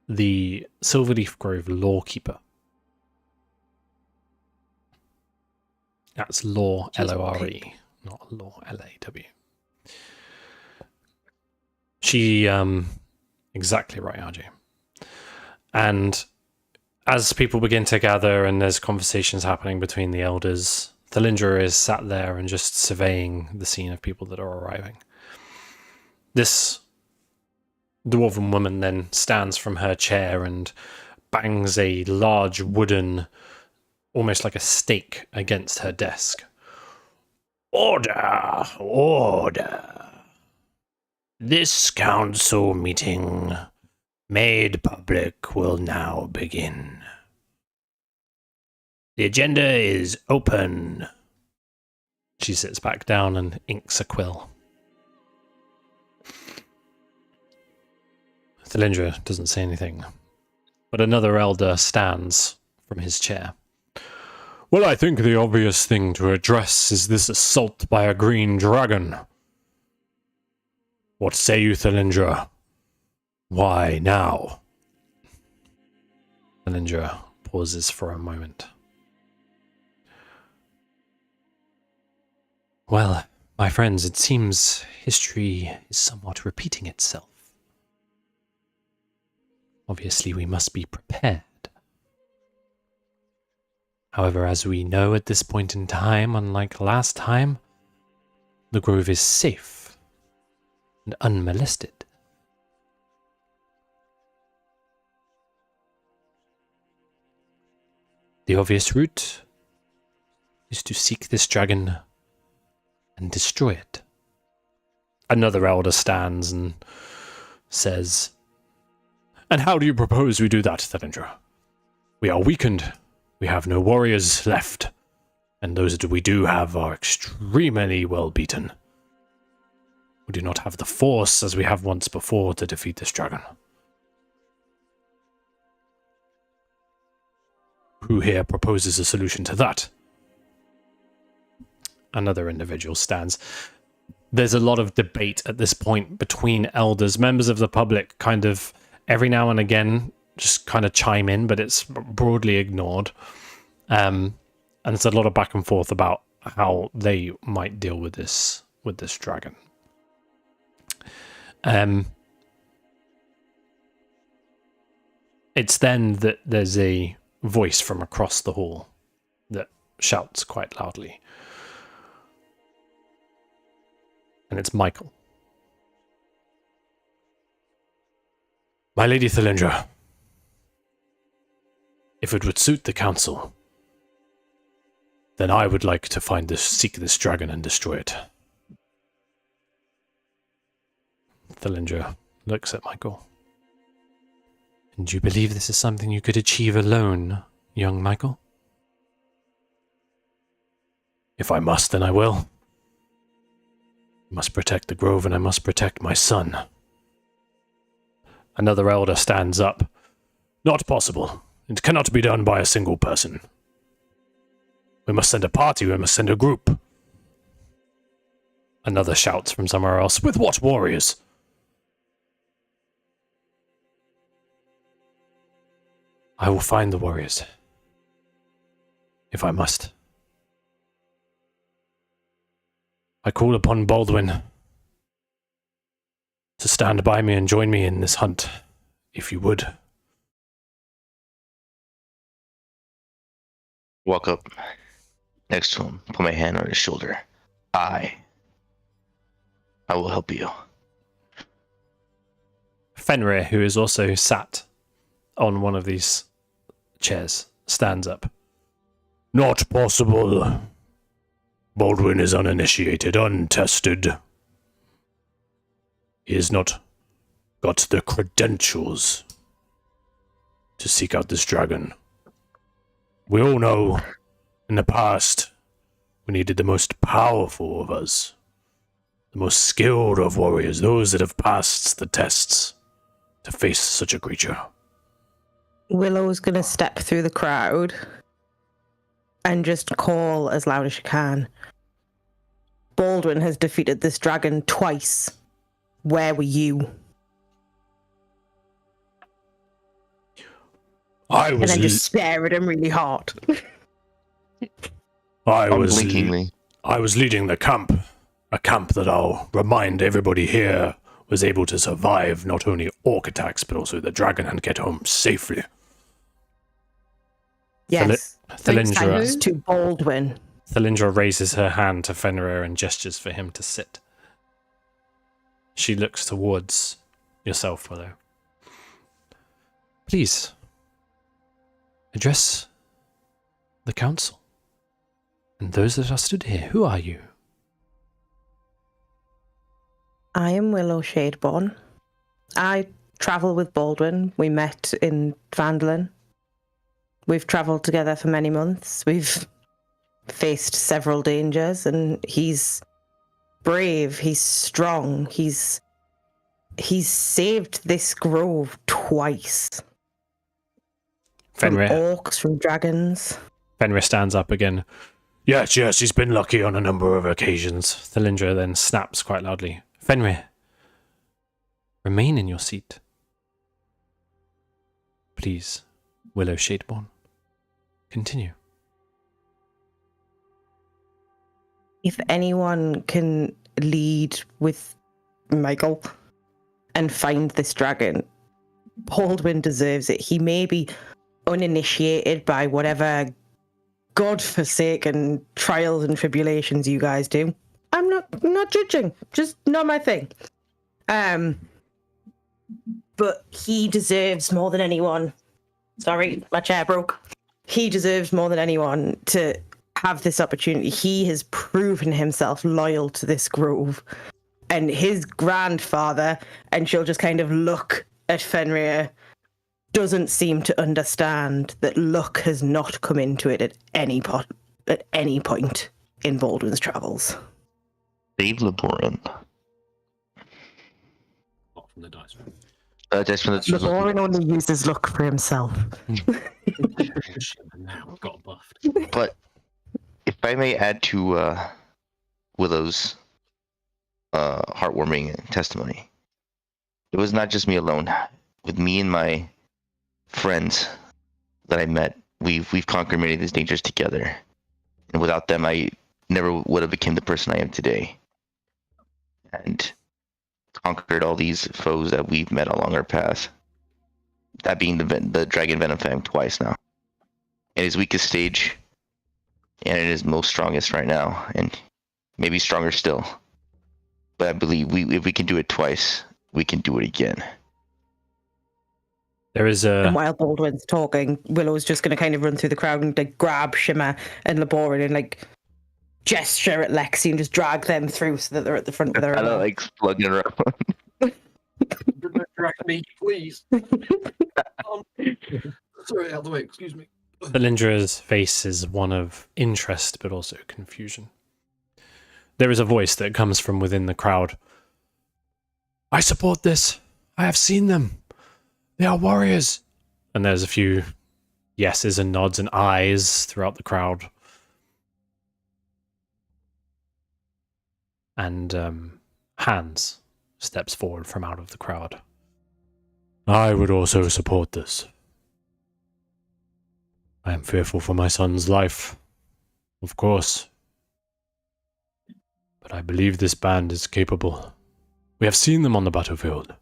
Silverleaf Grove lawkeeper. That's law, She's Lore, not law, Law. She exactly right, RJ. And as people begin to gather and there's conversations happening between the elders, Thalindra is sat there and just surveying the scene of people that are arriving. This dwarven woman then stands from her chair and bangs a large wooden, almost like a stake, against her desk. Order! Order! This council meeting, made public, will now begin. The agenda is open. She sits back down and inks a quill. Thalindra doesn't say anything, but another elder stands from his chair. Well, I think the obvious thing to address is this assault by a green dragon. What say you, Thalindra? Why now? Thalindra pauses for a moment. Well, my friends, it seems history is somewhat repeating itself. Obviously, we must be prepared. However, as we know at this point in time, unlike last time, the grove is safe and unmolested. The obvious route is to seek this dragon and destroy it. Another elder stands and says, And how do you propose we do that, Thalindra? We are weakened. We have no warriors left, and those that we do have are extremely well beaten. We do not have the force as we have once before to defeat this dragon. Who here proposes a solution to that? Another individual stands. There's a lot of debate at this point between elders. Members of the public kind of every now and again just kind of chime in, but it's broadly ignored. And it's a lot of back and forth about how they might deal with this dragon. It's then that there's a voice from across the hall that shouts quite loudly. And it's Michael. My Lady Thalindra, if it would suit the council, then I would like to seek this dragon and destroy it. Thalindra looks at Michael. And do you believe this is something you could achieve alone, young Michael? If I must, then I will. I must protect the grove and I must protect my son. Another elder stands up. Not possible. It cannot be done by a single person. We must send a party, we must send a group. Another shouts from somewhere else. With what warriors? I will find the warriors. If I must. I call upon Baldwin to stand by me and join me in this hunt, if you would. Walk up next to him, put my hand on his shoulder. I will help you. Fenrir, who is also sat on one of these chairs, stands up. Not possible. Baldwin is uninitiated, untested. He has not got the credentials to seek out this dragon. We all know, in the past, we needed the most powerful of us, the most skilled of warriors, those that have passed the tests to face such a creature. Willow's going to step through the crowd and just call as loud as she can. Baldwin has defeated this dragon twice. Where were you? And then just stare at him really hard. I was Unblinkingly. leading the camp, a camp that I'll remind everybody here was able to survive not only orc attacks but also the dragon and get home safely. Yes. Thelindra, To Baldwin. Thelindra raises her hand to Fenrir and gestures for him to sit. She looks towards yourself, Willow. Please, address the council and those that are stood here. Who are you? I am Willow Shadeborn. I travel with Baldwin. We met in Vandalin. We've travelled together for many months. We've faced several dangers, and he's brave, he's strong, he's saved this grove twice. Fenrir. From orcs, from dragons. Fenrir stands up again. Yes, he's been lucky on a number of occasions. Thelindra then snaps quite loudly. Fenrir, remain in your seat. Please, Willow Shadeborn, continue. If anyone can lead with Michael and find this dragon, Baldwin deserves it. He may be uninitiated by whatever godforsaken trials and tribulations you guys do. I'm not judging. Just not my thing. But he deserves more than anyone. Sorry, my chair broke. He deserves more than anyone to have this opportunity. He has proven himself loyal to this grove. And his grandfather, and she'll just kind of look at Fenrir, doesn't seem to understand that luck has not come into it at any point in Baldwin's travels. Save Laborin. Not from the dice room. Dice from the Laborin only uses luck for himself. Now got buffed. But if I may add to Willow's heartwarming testimony, it was not just me alone. With me and my friends that I met, we've conquered many of these dangers together, and without them, I never would have become the person I am today, and conquered all these foes that we've met along our path. That being the dragon Venomfang twice now, in his weakest stage, and in his most strongest right now, and maybe stronger still. But I believe if we can do it twice, we can do it again. There is a... And while Baldwin's talking, Willow's just going to kind of run through the crowd and like grab Shimmer and Laborin and like gesture at Lexi and just drag them through so that they're at the front with her. I don't like slugging her up. Don't drag me, please. Sorry, out of the way, excuse me. Thelindra's face is one of interest but also confusion. There is a voice that comes from within the crowd. I support this. I have seen them. They are warriors. And there's a few yeses and nods and ayes throughout the crowd. And Hans steps forward from out of the crowd. I would also support this. I am fearful for my son's life, of course. But I believe this band is capable. We have seen them on the battlefield.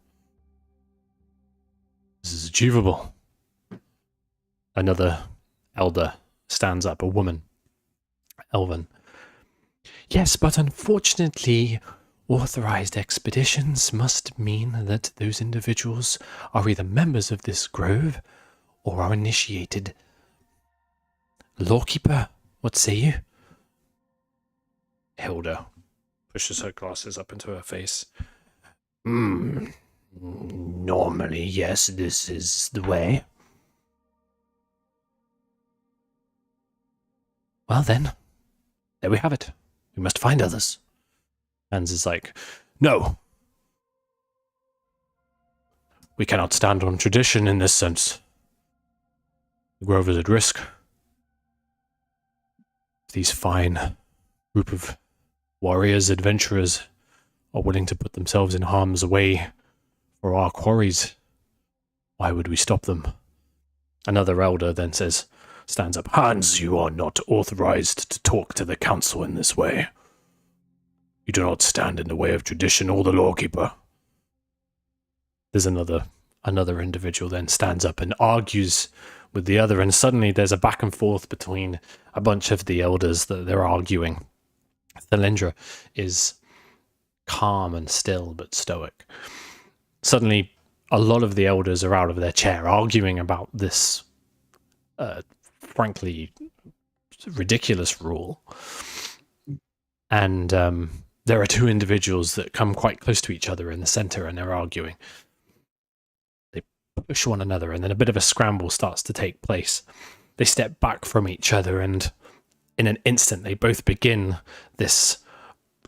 This is achievable. Another elder stands up, a woman. Elven. Yes, but unfortunately, authorized expeditions must mean that those individuals are either members of this grove or are initiated. Lawkeeper, what say you? Hilda pushes her glasses up into her face. Normally, yes, this is the way. Well then, there we have it. We must find others. Hans is like, no. We cannot stand on tradition in this sense. The grove is at risk. These fine group of warriors, adventurers, are willing to put themselves in harm's way for our quarries. Why would we stop them? Another elder then stands up. Hans, you are not authorized to talk to the council in this way. You do not stand in the way of tradition or the lawkeeper. There's another individual then stands up and argues with the other, and suddenly there's a back and forth between a bunch of the elders that they're arguing. Thalindra is calm and still but stoic. Suddenly, a lot of the elders are out of their chair arguing about this, frankly, ridiculous rule. And there are two individuals that come quite close to each other in the center, and they're arguing. They push one another, and then a bit of a scramble starts to take place. They step back from each other, and in an instant, they both begin this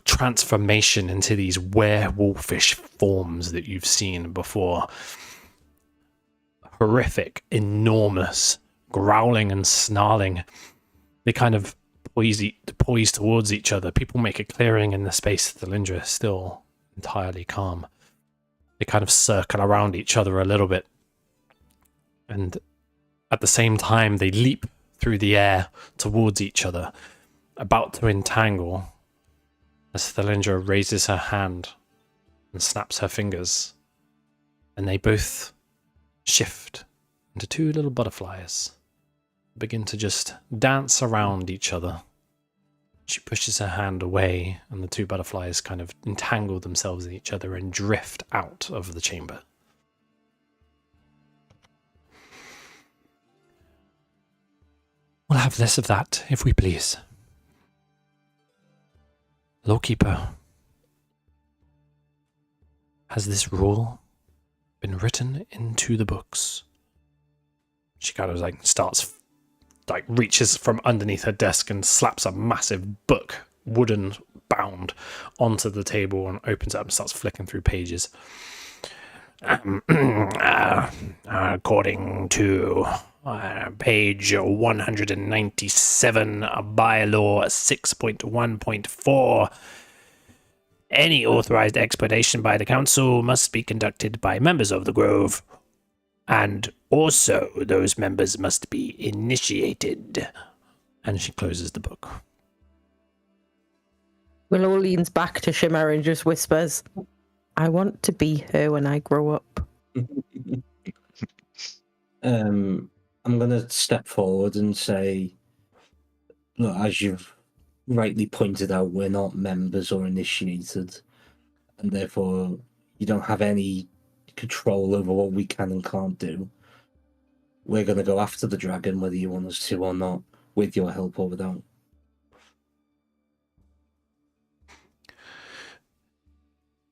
transformation into these werewolfish forms that you've seen before. Horrific, enormous, growling and snarling. They kind of poise towards each other. People make a clearing in the space. Thalindra is still entirely calm. They kind of circle around each other a little bit. And at the same time, they leap through the air towards each other, about to entangle, as Thalindra raises her hand and snaps her fingers, and they both shift into two little butterflies, begin to just dance around each other. She pushes her hand away, and the two butterflies kind of entangle themselves in each other and drift out of the chamber. We'll have less of that, if we please. Lawkeeper, has this rule been written into the books? She kind of reaches from underneath her desk and slaps a massive book, wooden bound, onto the table and opens it up and starts flicking through pages. According to page 197, bylaw 6.1.4, any authorized expedition by the council must be conducted by members of the grove, and also those members must be initiated. And she closes the book. Willow leans back to Shimmer and just whispers, I want to be her when I grow up. I'm going to step forward and say, look, as you've rightly pointed out, we're not members or initiated, and therefore you don't have any control over what we can and can't do. We're going to go after the dragon, whether you want us to or not, with your help or without.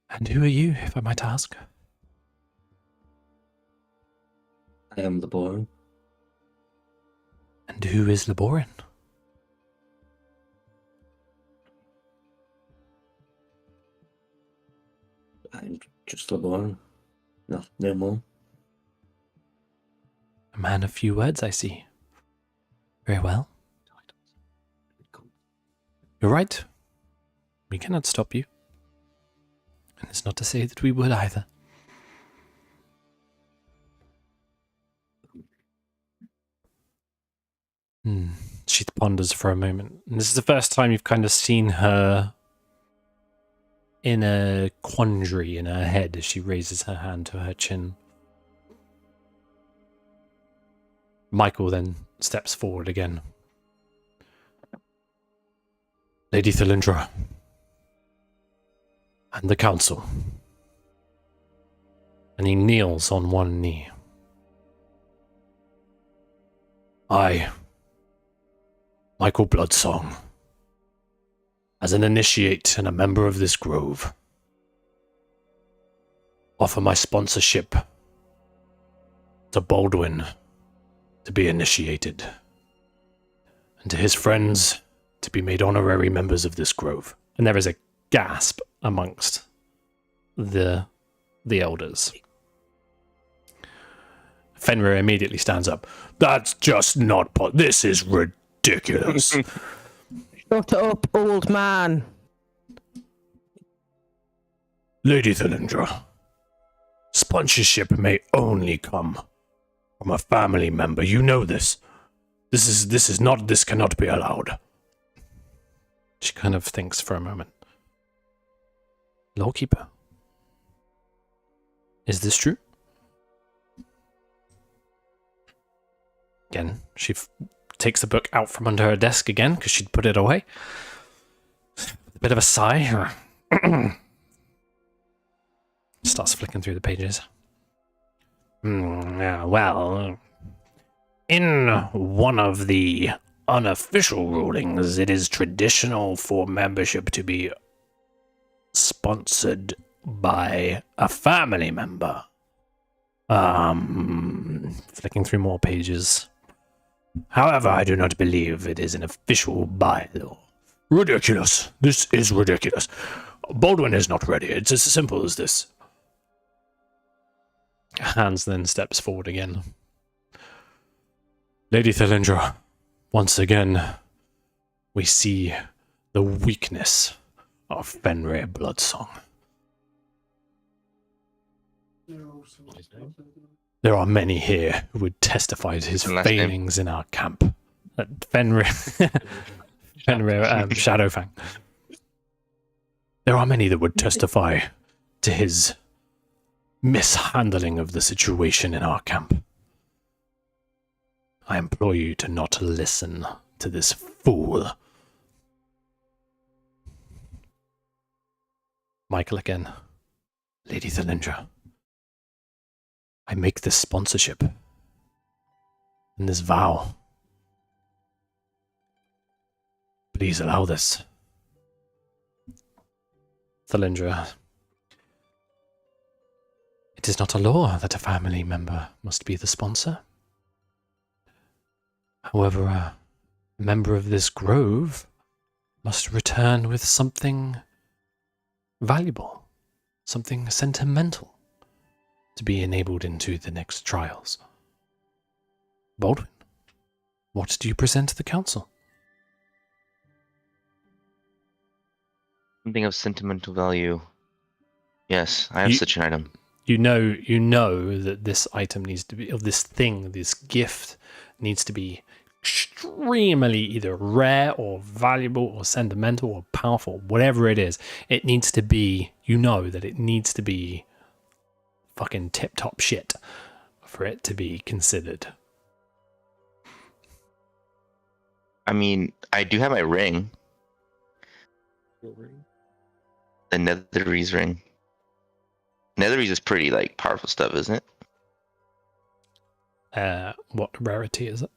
And who are you, if I might ask? I am the boy. And who is Laborin? I'm just the boy. No more. A man of few words, I see. Very well. You're right. We cannot stop you. And it's not to say that we would either. She ponders for a moment. And this is the first time you've kind of seen her in a quandary in her head as she raises her hand to her chin. Michael then steps forward again. Lady Thilindra and the council. And he kneels on one knee. I, Michael Bloodsong, as an initiate and a member of this grove, offer my sponsorship to Baldwin to be initiated, and to his friends to be made honorary members of this grove. And there is a gasp amongst the elders. Fenrir immediately stands up. That's just not this is ridiculous. Shut up, old man. Lady Thilindra, sponsorship may only come from a family member. You know this. This cannot be allowed. She kind of thinks for a moment. Lawkeeper, is this true? Again, she takes the book out from under her desk again because she'd put it away. A bit of a sigh. Starts flicking through the pages. Well, in one of the unofficial rulings, it is traditional for membership to be sponsored by a family member. Flicking through more pages. However, I do not believe it is an official bylaw. Ridiculous. This is ridiculous. Baldwin is not ready. It's as simple as this. Hans then steps forward again. Lady Thilindra, once again, we see the weakness of Fenrir Bloodsong. There are many here who would testify to his failings in our camp. Fenrir Shadowfang. There are many that would testify to his mishandling of the situation in our camp. I implore you to not listen to this fool. Michael again. Lady Thilindra, I make this sponsorship and this vow. Please allow this. Thilindra, it is not a law that a family member must be the sponsor. However, a member of this grove must return with something valuable, something sentimental, to be enabled into the next trials. Baldwin, what do you present to the council? Something of sentimental value. Yes, I have such an item. You know that this item needs to be, of this thing, this gift, needs to be extremely either rare or valuable or sentimental or powerful, whatever it is. It needs to be, you know that it needs to be fucking tip-top shit for it to be considered. I mean, I do have my ring. The Netherese ring. Netherese is pretty, like, powerful stuff, isn't it? What rarity is it?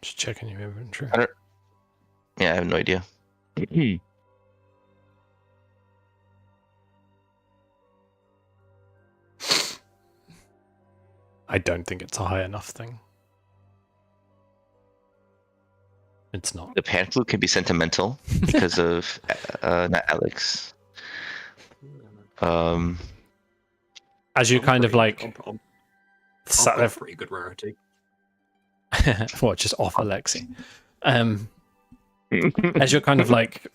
Just checking your inventory. Yeah, I have no idea. I don't think it's a high enough thing. It's not. The pan flute can be sentimental because of not Alex. As you kind of like sat there, pretty good rarity. what, just off Alexi? As you're kind of like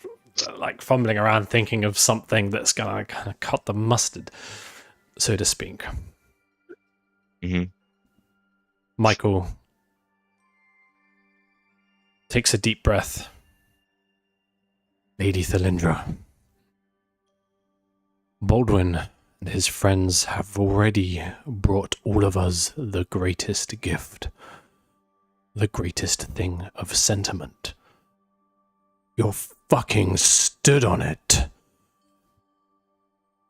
fumbling around thinking of something that's gonna kind of cut the mustard, so to speak. Mm-hmm. Michael takes a deep breath. Lady Thalindra, Baldwin and his friends have already brought all of us the greatest gift, the greatest thing of sentiment. You're fucking stood on it.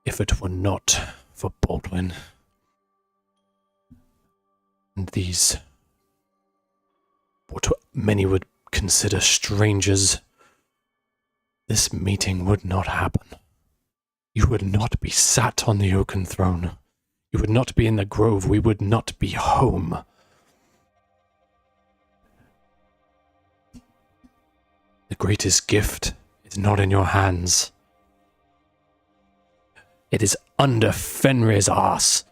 If it were not for Baldwin and these, what many would consider strangers, this meeting would not happen. You would not be sat on the oaken throne. You would not be in the grove. We would not be home. The greatest gift is not in your hands. It is under Fenrir's arse.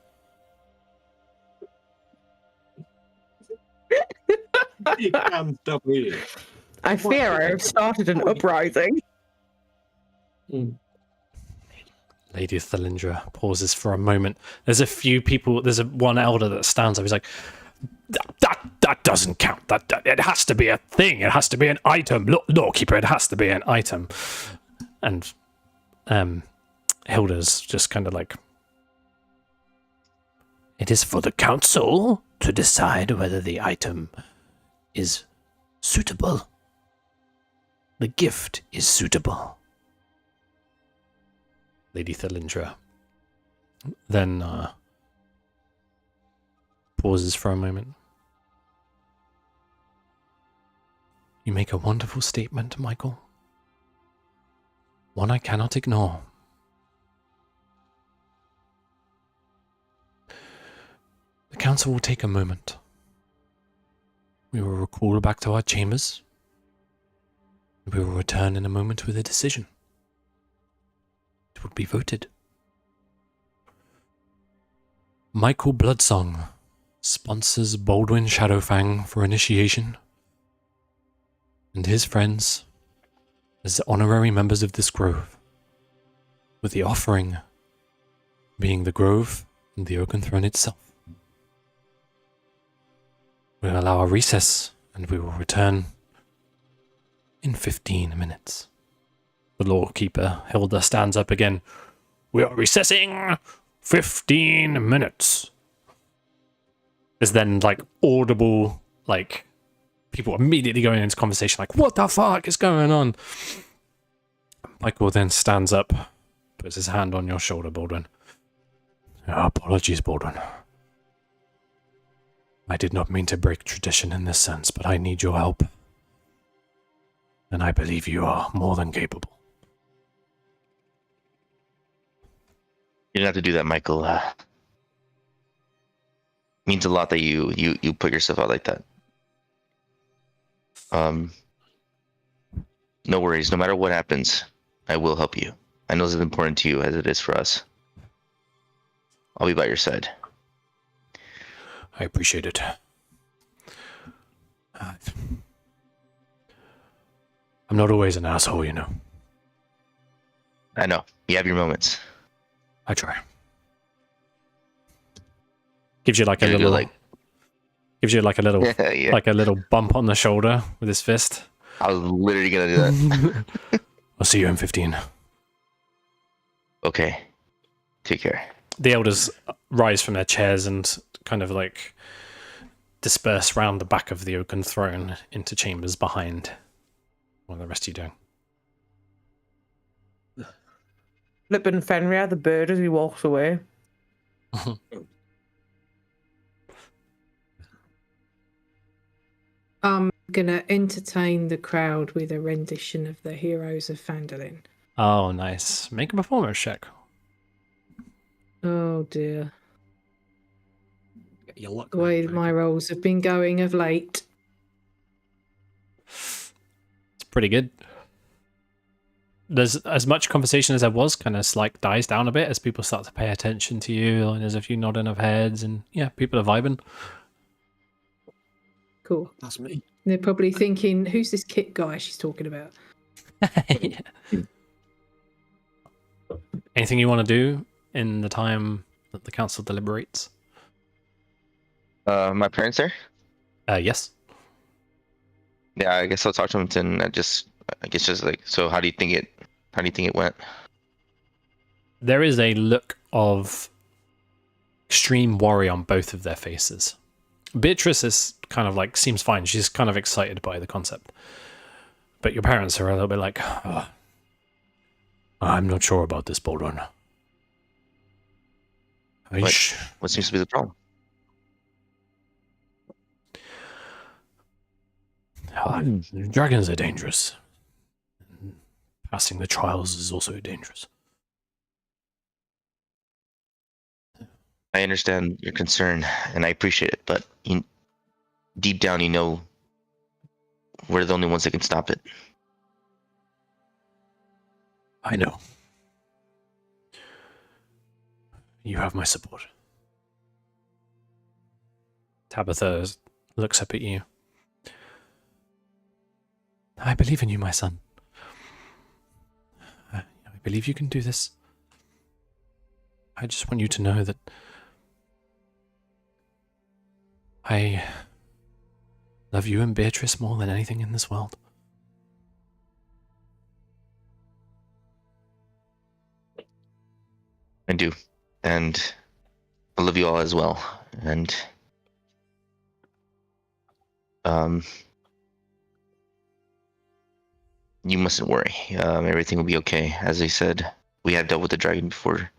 You can stop reading. I fear I have started an uprising. Lady Thalindra pauses for a moment. There's a few people, there's one elder that stands up. He's like, that doesn't count. That it has to be a thing. It has to be an item. Lawkeeper, it has to be an item. And Hilda's just kind of like, it is for the council to decide whether the item is suitable. The gift is suitable. Lady Thalindra then pauses for a moment. You make a wonderful statement, Michael. One I cannot ignore. The council will take a moment. We will recall back to our chambers. We will return in a moment with a decision. It will be voted. Michael Bloodsong sponsors Baldwin Shadowfang for initiation, and his friends as honorary members of this grove, with the offering being the grove and the oaken throne itself. We'll allow a recess, and we will return in 15 minutes. The lawkeeper, Hilda, stands up again. We are recessing 15 minutes. There's then, like, audible, like, people immediately going into conversation, like, what the fuck is going on? Michael then stands up, puts his hand on your shoulder, Baldwin. Apologies, Baldwin. I did not mean to break tradition in this sense, but I need your help. And I believe you are more than capable. You don't have to do that, Michael. Means a lot that you put yourself out like that. No worries. No matter what happens, I will help you. I know it's as important to you as it is for us. I'll be by your side. I appreciate it. I'm not always an asshole, you know. I know. You have your moments. I try. Gives you like a You're little, like, gives you like a little, yeah. like a little bump on the shoulder with his fist. I was literally gonna do that. I'll see you in 15. Okay. Take care. The elders rise from their chairs and kind of like disperse round the back of the oaken throne into chambers behind. What are the rest of you doing? Flipping Fenrir the bird as he walks away. I'm gonna entertain the crowd with a rendition of the Heroes of Phandalin. Oh, nice. Make a performance check. Oh dear. Your luck, The way man. my rolls have been going of late. It's pretty good. There's as much conversation as there was, kind of like dies down a bit as people start to pay attention to you, and there's a few nodding of heads, and yeah, people are vibing. Cool. That's me. They're probably thinking, who's this Kit guy she's talking about? Anything you want to do in the time that the council deliberates? My parents there? Yes. Yeah, I guess I'll talk to him then. I guess just like, so how do you think it went? There is a look of extreme worry on both of their faces. Beatrice is kind of like, seems fine. She's kind of excited by the concept. But your parents are a little bit like, oh, I'm not sure about this, Baldwin. What seems to be the problem? Dragons are dangerous. Passing the trials is also dangerous. I understand your concern, and I appreciate it, but deep down, you know, we're the only ones that can stop it. I know. You have my support. Tabitha looks up at you. I believe in you, my son. I believe you can do this. I just want you to know that I love you and Beatrice more than anything in this world. I do, and I love you all as well. And you mustn't worry. Everything will be okay. As I said, we have dealt with the dragon before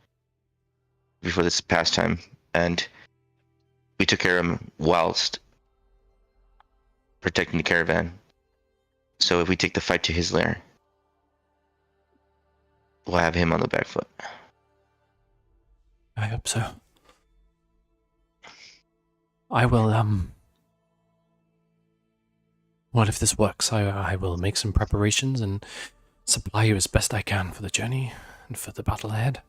this past time, and we took care of him whilst protecting the caravan. So if we take the fight to his lair, we'll have him on the back foot. I hope so. I will, well, if this works, I will make some preparations and supply you as best I can for the journey and for the battle ahead.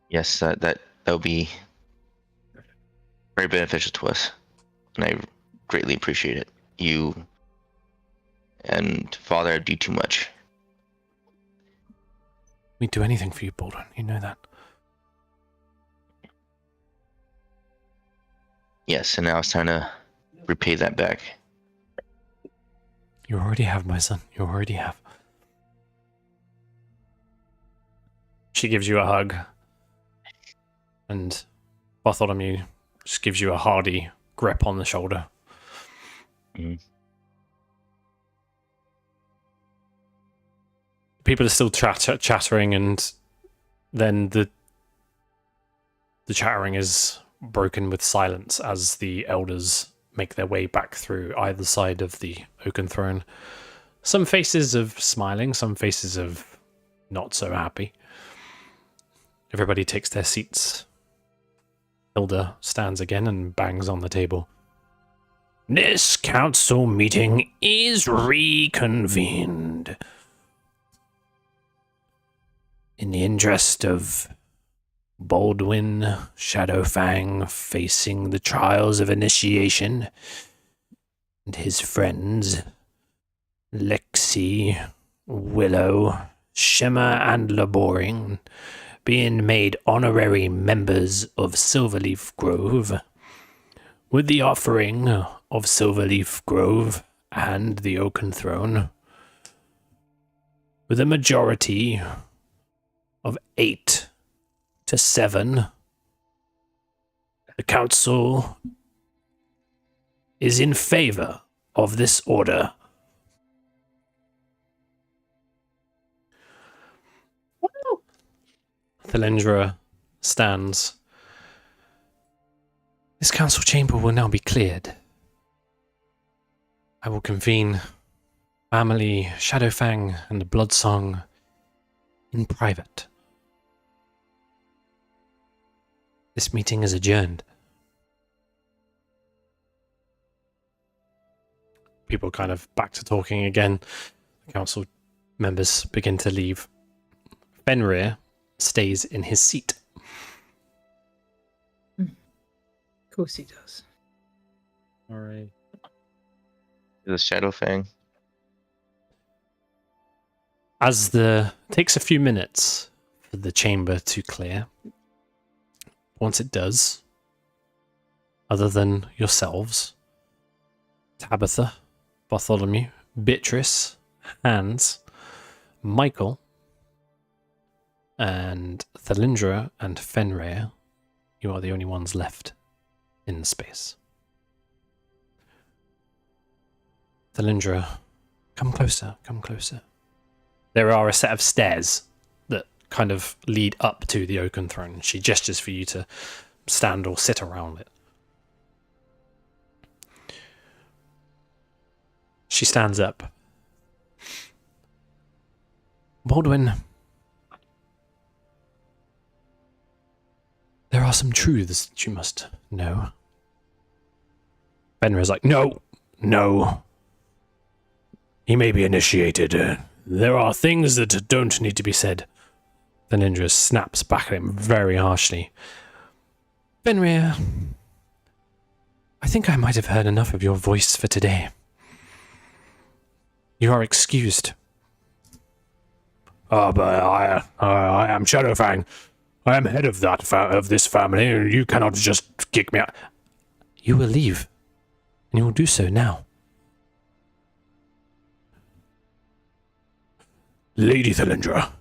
Yes, that will be very beneficial to us, and I greatly appreciate it. You and Father do too much. We'd do anything for you, Baldwin. You know that. Yes, and now it's time to repay that back. You already have, my son. You already have. She gives you a hug. And Bartholomew just gives you a hearty grip on the shoulder. Mm. People are still chattering, and then the chattering is broken with silence as the elders make their way back through either side of the oaken throne. Some faces of smiling, some faces of not so happy. Everybody takes their seats. Hilda stands again and bangs on the table. This council meeting is reconvened. In the interest of Baldwin Shadowfang facing the trials of initiation, and his friends Lexi, Willow, Shimmer, and Laboring being made honorary members of Silverleaf Grove, with the offering of Silverleaf Grove and the Oaken Throne, with a majority of 8 to 7, the council is in favor of this order. Thelindra stands. This council chamber will now be cleared. I will convene family, Shadowfang, and Bloodsong in private. This meeting is adjourned. People kind of back to talking again. The council members begin to leave. Fenrir stays in his seat. Of course he does. All right. The Shadowfang. As it takes a few minutes for the chamber to clear. Once it does, other than yourselves, Tabitha, Bartholomew, Beatrice, Hans, Michael, and Thalindra and Fenrir, you are the only ones left in the space. Thalindra, come closer, come closer. There are a set of stairs that kind of lead up to the oaken throne. She gestures for you to stand or sit around it. She stands up. Baldwin, there are some truths that you must know. Fenrir's like, no. He may be initiated. There are things that don't need to be said. The ninja snaps back at him very harshly. Fenrir, I think I might have heard enough of your voice for today. You are excused. But I am Shadowfang. I am head of of this family, and you cannot just kick me out. You will leave, and you will do so now. Lady Thalindra,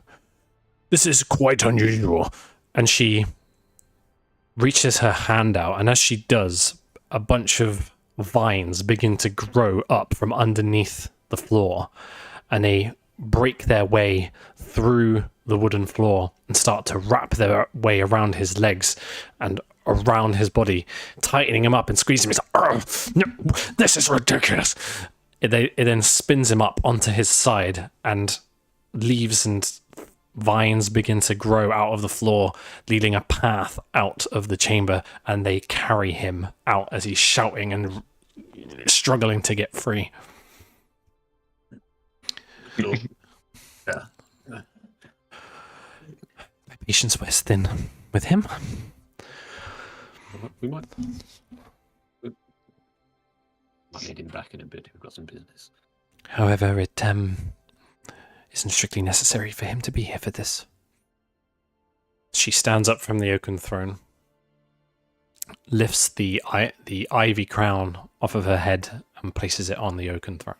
this is quite unusual. And she reaches her hand out, and as she does, a bunch of vines begin to grow up from underneath the floor, and they break their way through the wooden floor and start to wrap their way around his legs and around his body, tightening him up and squeezing him. He's like, no, this is ridiculous. It then spins him up onto his side, and leaves and vines begin to grow out of the floor, leading a path out of the chamber, and they carry him out as he's shouting and struggling to get free. Yeah. My patience wears thin with him. We might need him back in a bit. We've got some business. However, it isn't strictly necessary for him to be here for this. She stands up from the oaken throne, lifts the ivy crown off of her head and places it on the oaken throne.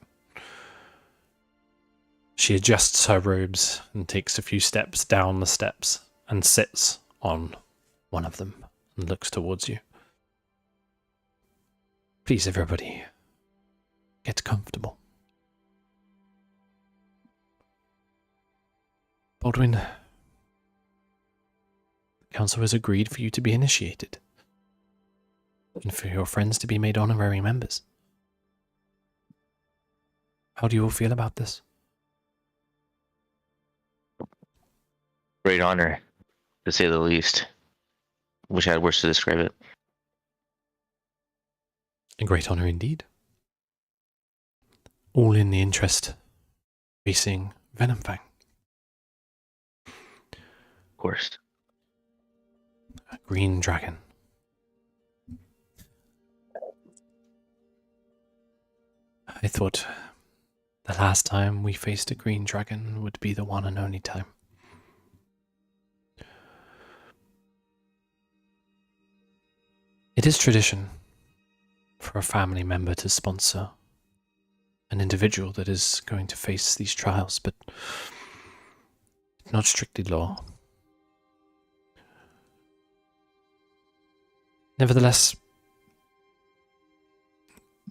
She adjusts her robes and takes a few steps down the steps and sits on one of them and looks towards you. Please, everybody, get comfortable. Baldwin, the council has agreed for you to be initiated, and for your friends to be made honorary members. How do you all feel about this? Great honor, to say the least. Wish I had words to describe it. A great honor indeed. All in the interest facing Venomfang. Of course. A green dragon. I thought the last time we faced a green dragon would be the one and only time. It is tradition for a family member to sponsor an individual that is going to face these trials, but not strictly law. Nevertheless,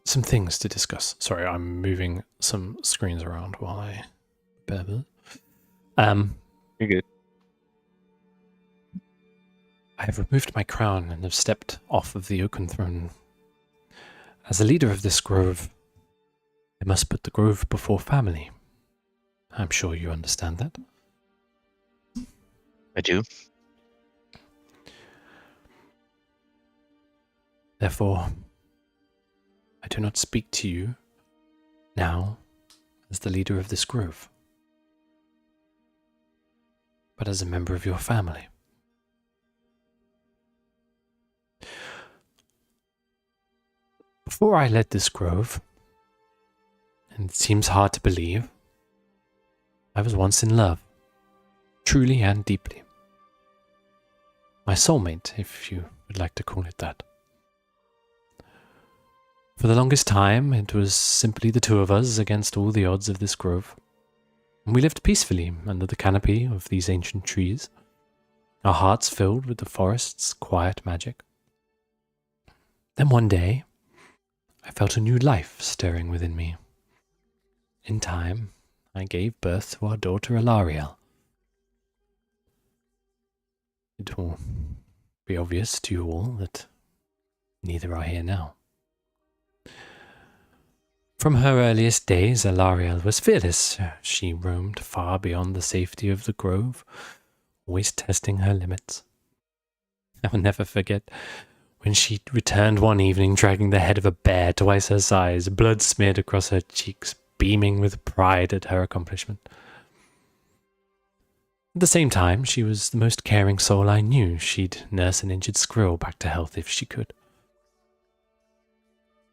some things to discuss. Sorry, I'm moving some screens around while I babble. You're good. I have removed my crown and have stepped off of the oaken throne. As the leader of this grove, I must put the grove before family. I'm sure you understand that. I do. Therefore, I do not speak to you now as the leader of this grove, but as a member of your family. Before I led this grove, and it seems hard to believe, I was once in love, truly and deeply. My soulmate, if you would like to call it that. For the longest time, it was simply the two of us against all the odds of this grove. And we lived peacefully under the canopy of these ancient trees, our hearts filled with the forest's quiet magic. Then one day, I felt a new life stirring within me. In time, I gave birth to our daughter Alariel. It will be obvious to you all that neither are here now. From her earliest days, Alariel was fearless. She roamed far beyond the safety of the grove, always testing her limits. I will never forget when she returned one evening dragging the head of a bear twice her size, blood smeared across her cheeks, beaming with pride at her accomplishment. At the same time, she was the most caring soul I knew. She'd nurse an injured squirrel back to health if she could.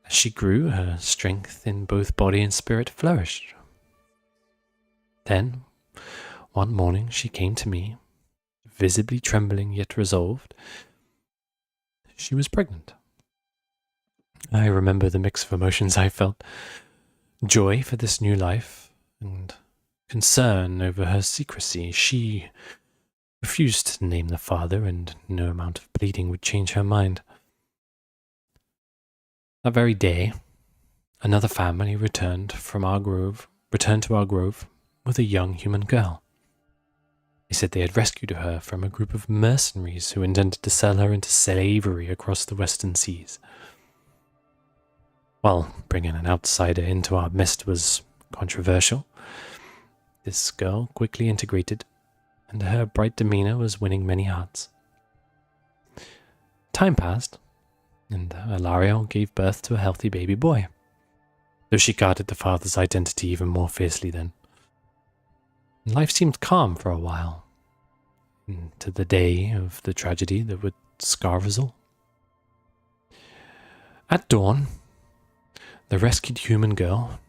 As she grew, her strength in both body and spirit flourished. Then, one morning, she came to me, visibly trembling yet resolved. She was pregnant. I remember the mix of emotions I felt. Joy for this new life, and concern over her secrecy. She refused to name the father, and no amount of pleading would change her mind. That very day, another family returned to our grove with a young human girl. They said they had rescued her from a group of mercenaries who intended to sell her into slavery across the western seas. While bringing an outsider into our midst was controversial, this girl quickly integrated, and her bright demeanor was winning many hearts. Time passed, and Alariel gave birth to a healthy baby boy, though she guarded the father's identity even more fiercely then. Life seemed calm for a while, into the day of the tragedy that would scar us all. At dawn, the rescued human girl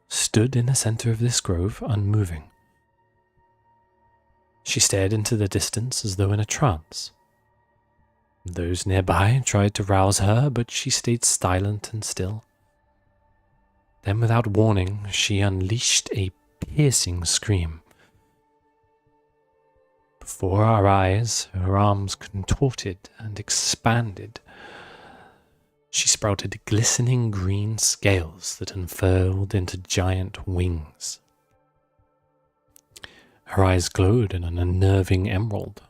stood in the center of this grove, unmoving. She stared into the distance as though in a trance. Those nearby tried to rouse her, but she stayed silent and still. Then, without warning, she unleashed a piercing scream. Before our eyes, her arms contorted and expanded. She sprouted glistening green scales that unfurled into giant wings. Her eyes glowed in an unnerving emerald.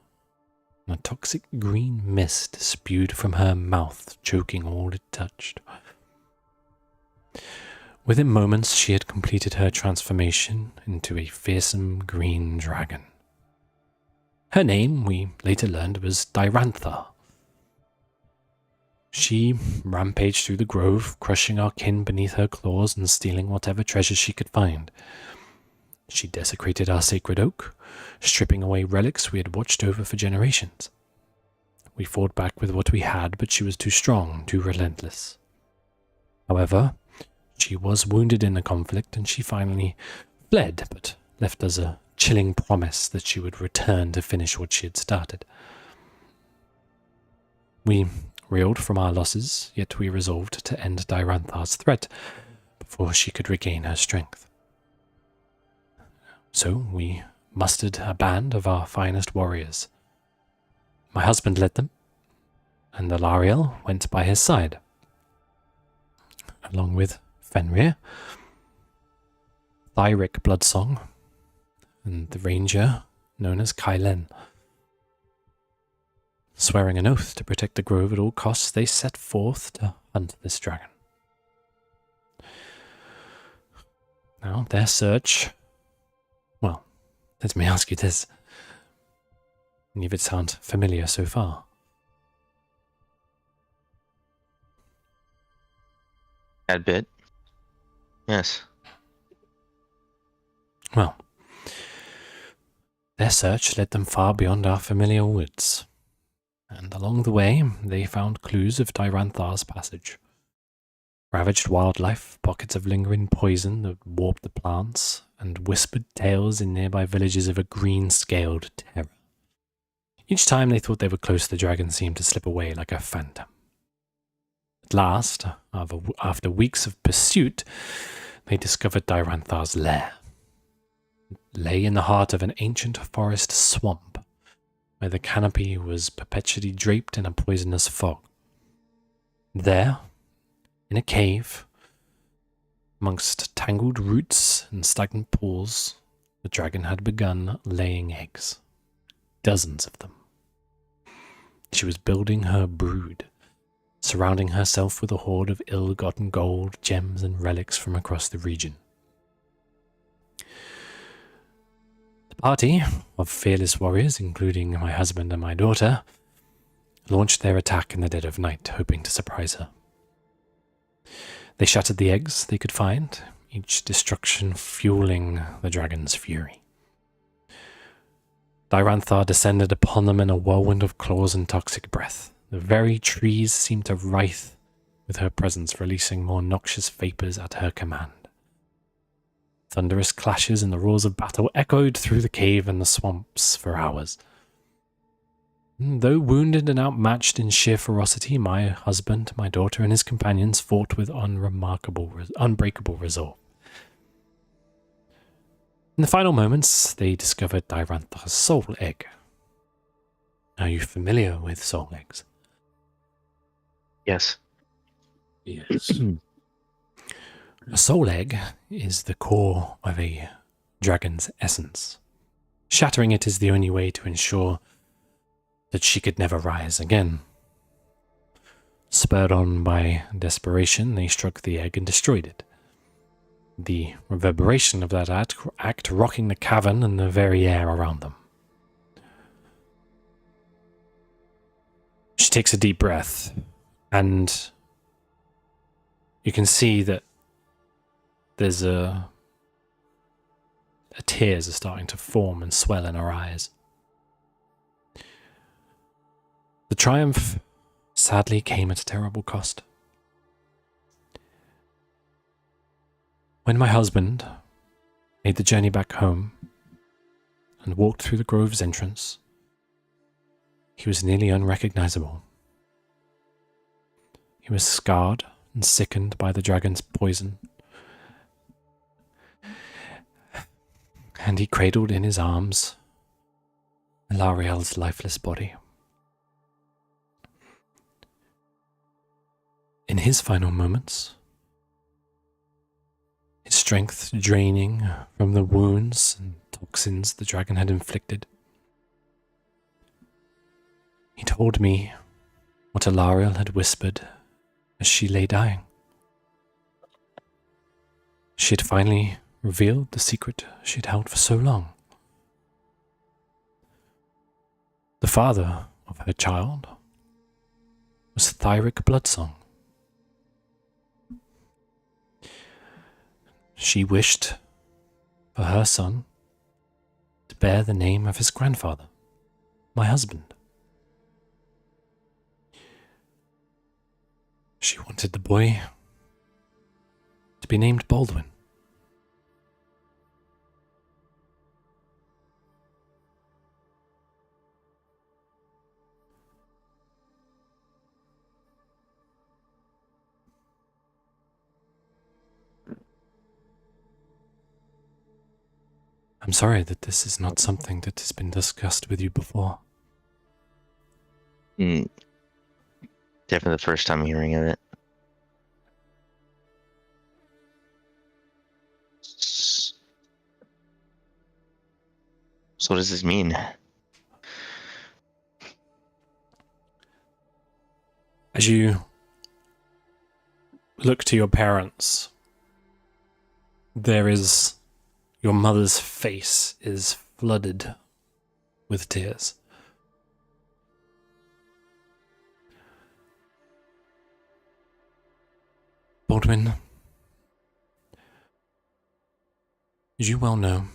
A toxic green mist spewed from her mouth, choking all it touched. Within moments, she had completed her transformation into a fearsome green dragon. Her name, we later learned, was Dirantha. She rampaged through the grove, crushing our kin beneath her claws and stealing whatever treasures she could find. She desecrated our sacred oak, stripping away relics we had watched over for generations. We fought back with what we had, but she was too strong, too relentless. However, she was wounded in the conflict, and she finally fled, but left us a chilling promise that she would return to finish what she had started. We reeled from our losses, yet we resolved to end Diranthar's threat before she could regain her strength. So we mustered a band of our finest warriors. My husband led them, and Alariel went by his side, along with Fenrir, Thyric Bloodsong, and the ranger known as Kylen. Swearing an oath to protect the grove at all costs, they set forth to hunt this dragon. Now, their search... Well, let me ask you this. Any of it sound familiar so far? That bit. Yes. Well, their search led them far beyond our familiar woods, and along the way they found clues of Diranthar's passage. Ravaged wildlife, pockets of lingering poison that warped the plants, and whispered tales in nearby villages of a green-scaled terror. Each time they thought they were close, the dragon seemed to slip away like a phantom. At last, after weeks of pursuit, they discovered Diranthar's lair. It lay in the heart of an ancient forest swamp, where the canopy was perpetually draped in a poisonous fog. There, in a cave, amongst tangled roots and stagnant pools, the dragon had begun laying eggs. Dozens of them. She was building her brood, surrounding herself with a hoard of ill-gotten gold, gems, and relics from across the region. The party of fearless warriors, including my husband and my daughter, launched their attack in the dead of night, hoping to surprise her. They shattered the eggs they could find, each destruction fueling the dragon's fury. Diranthar descended upon them in a whirlwind of claws and toxic breath. The very trees seemed to writhe with her presence, releasing more noxious vapors at her command. Thunderous clashes and the roars of battle echoed through the cave and the swamps for hours. Though wounded and outmatched in sheer ferocity, my husband, my daughter, and his companions fought with unbreakable resolve. In the final moments, they discovered Diranthar's soul egg. Are you familiar with soul eggs? Yes. Yes. A soul egg is the core of a dragon's essence. Shattering it is the only way to ensure that she could never rise again. Spurred on by desperation, they struck the egg and destroyed it. The reverberation of that act rocking the cavern and the very air around them. She takes a deep breath, and you can see that there's tears are starting to form and swell in her eyes. The triumph sadly came at a terrible cost. When my husband made the journey back home and walked through the grove's entrance, he was nearly unrecognizable. He was scarred and sickened by the dragon's poison, and he cradled in his arms Ilariel's lifeless body. In his final moments, his strength draining from the wounds and toxins the dragon had inflicted, he told me what Ilariel had whispered as she lay dying. She had finally revealed the secret she had held for so long. The father of her child was Thyric Bloodsong. She wished for her son to bear the name of his grandfather, my husband. She wanted the boy to be named Baldwin. I'm sorry that this is not something that has been discussed with you before. Definitely the first time hearing of it. So what does this mean? As you look to your parents, your mother's face is flooded with tears. Baldwin, as you well know,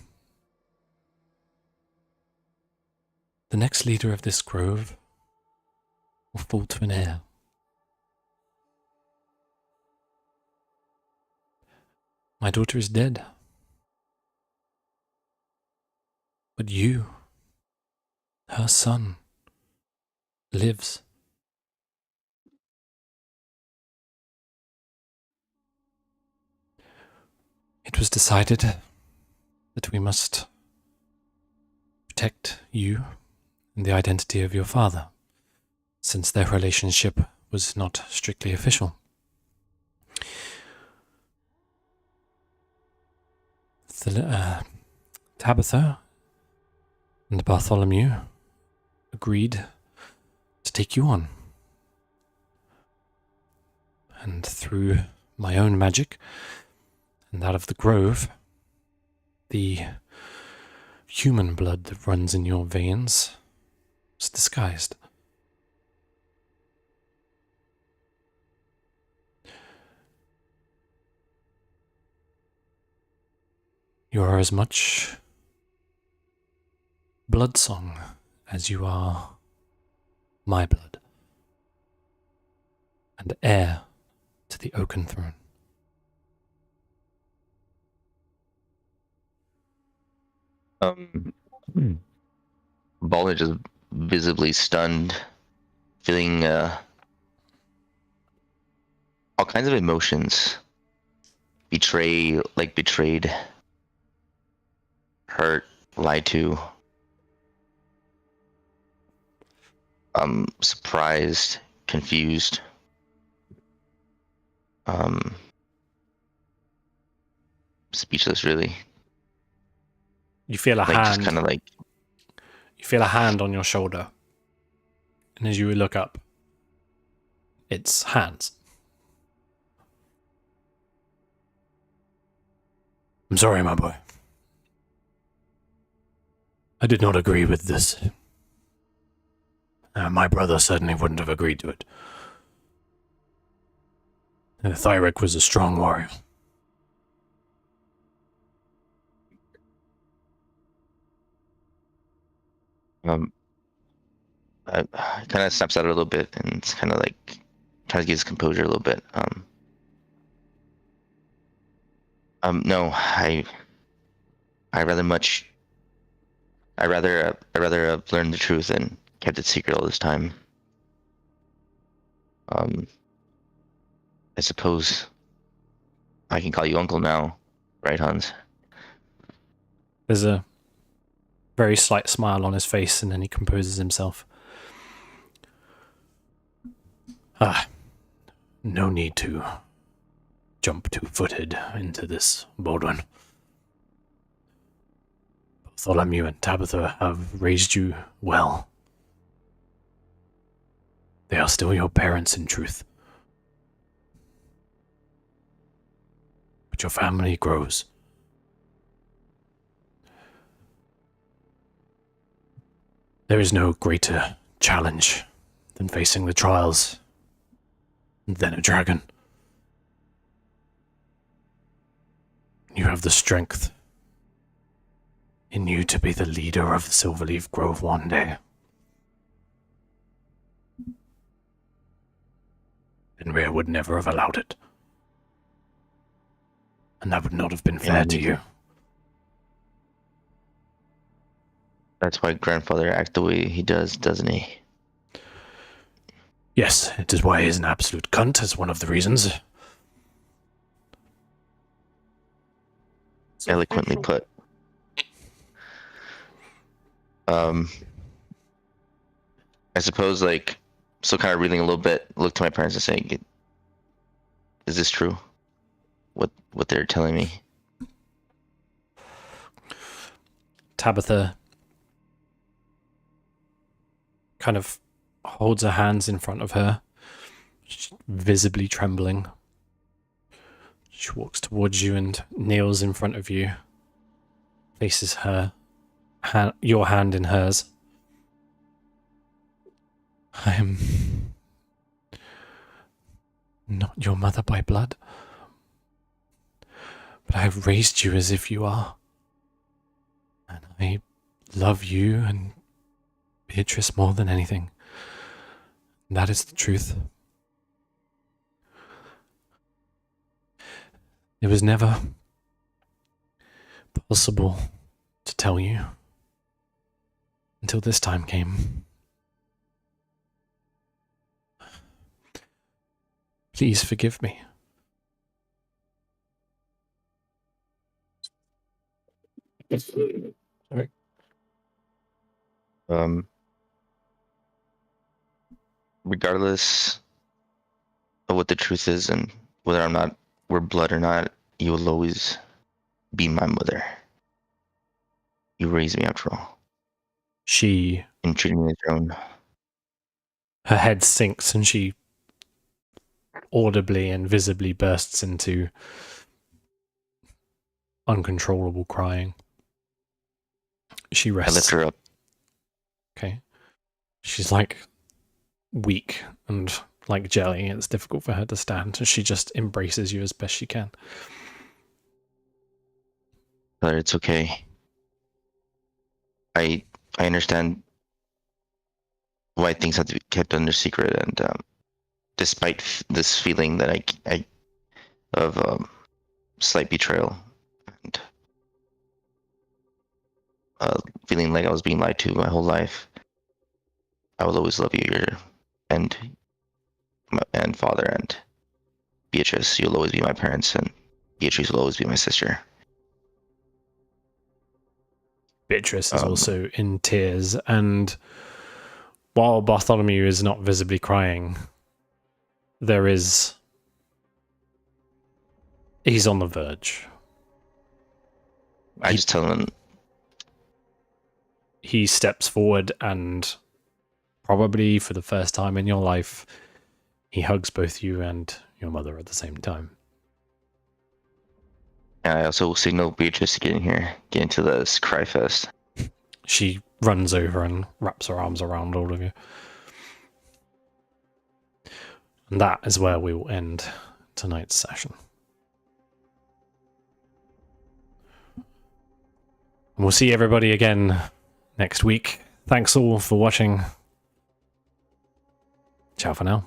the next leader of this grove will fall to an heir. My daughter is dead. But you, her son, lives. it was decided that we must protect you and the identity of your father, since their relationship was not strictly official. Tabitha and Bartholomew agreed to take you on. And through my own magic and that of the Grove, the human blood that runs in your veins was disguised. You are as much Bloodsong as you are my blood, and heir to the Oaken Throne. Balder just visibly stunned, feeling all kinds of emotions. Betrayed, hurt, lied to. Surprised, confused. Speechless, really. You feel a Like hand. just kind of like. You feel a hand on your shoulder, and as you look up, it's hands. I'm sorry, my boy. I did not agree with this. My brother certainly wouldn't have agreed to it. Thyrek was a strong warrior. Kind of snaps out a little bit and it's kind of like tries to get his composure a little bit. No, I rather have learned the truth and kept it secret all this time. I suppose I can call you uncle now, right, Hans? There's a very slight smile on his face, and then he composes himself. No need to jump two-footed into this, Baldwin. Bartholomew and Tabitha have raised you well. They are still your parents in truth. But your family grows. There is no greater challenge than facing the trials and then a dragon. You have the strength in you to be the leader of the Silverleaf Grove one day. And Rhea would never have allowed it. And that would not have been fair to you. That's why grandfather acts the way he does, doesn't he? Yes, it is why he is an absolute cunt, as one of the reasons. Eloquently put. I suppose, like, still kind of reeling a little bit, look to my parents and saying, is this true? What they're telling me? Tabitha kind of holds her hands in front of her, visibly trembling. She walks towards you and kneels in front of you, places your hand in hers. I am not your mother by blood, but I have raised you as if you are. And I love you and Beatrice more than anything. That is the truth. It was never possible to tell you until this time came. Please forgive me. Sorry. Regardless of what the truth is and whether I'm not we're blood or not, you will always be my mother. You raised me after all. She, And treated me as your own. her head sinks and she audibly and visibly bursts into uncontrollable crying. She I rests. lift her up. Okay. She's like weak and like jelly. It's difficult for her to stand. So she just embraces you as best she can. Tell her it's okay. I understand why things have to be kept under secret, and despite this feeling that I of slight betrayal and feeling like I was being lied to my whole life, I will always love you, and father, and Beatrice. You'll always be my parents, and Beatrice will always be my sister. Beatrice is also in tears, and while Bartholomew is not visibly crying, he's on the verge. I just tell him. He steps forward and probably for the first time in your life, he hugs both you and your mother at the same time. And I also signal Beatrice to get in here, get into this cry fest. She runs over and wraps her arms around all of you. And that is where we will end tonight's session. And we'll see everybody again next week. Thanks all for watching. Ciao for now.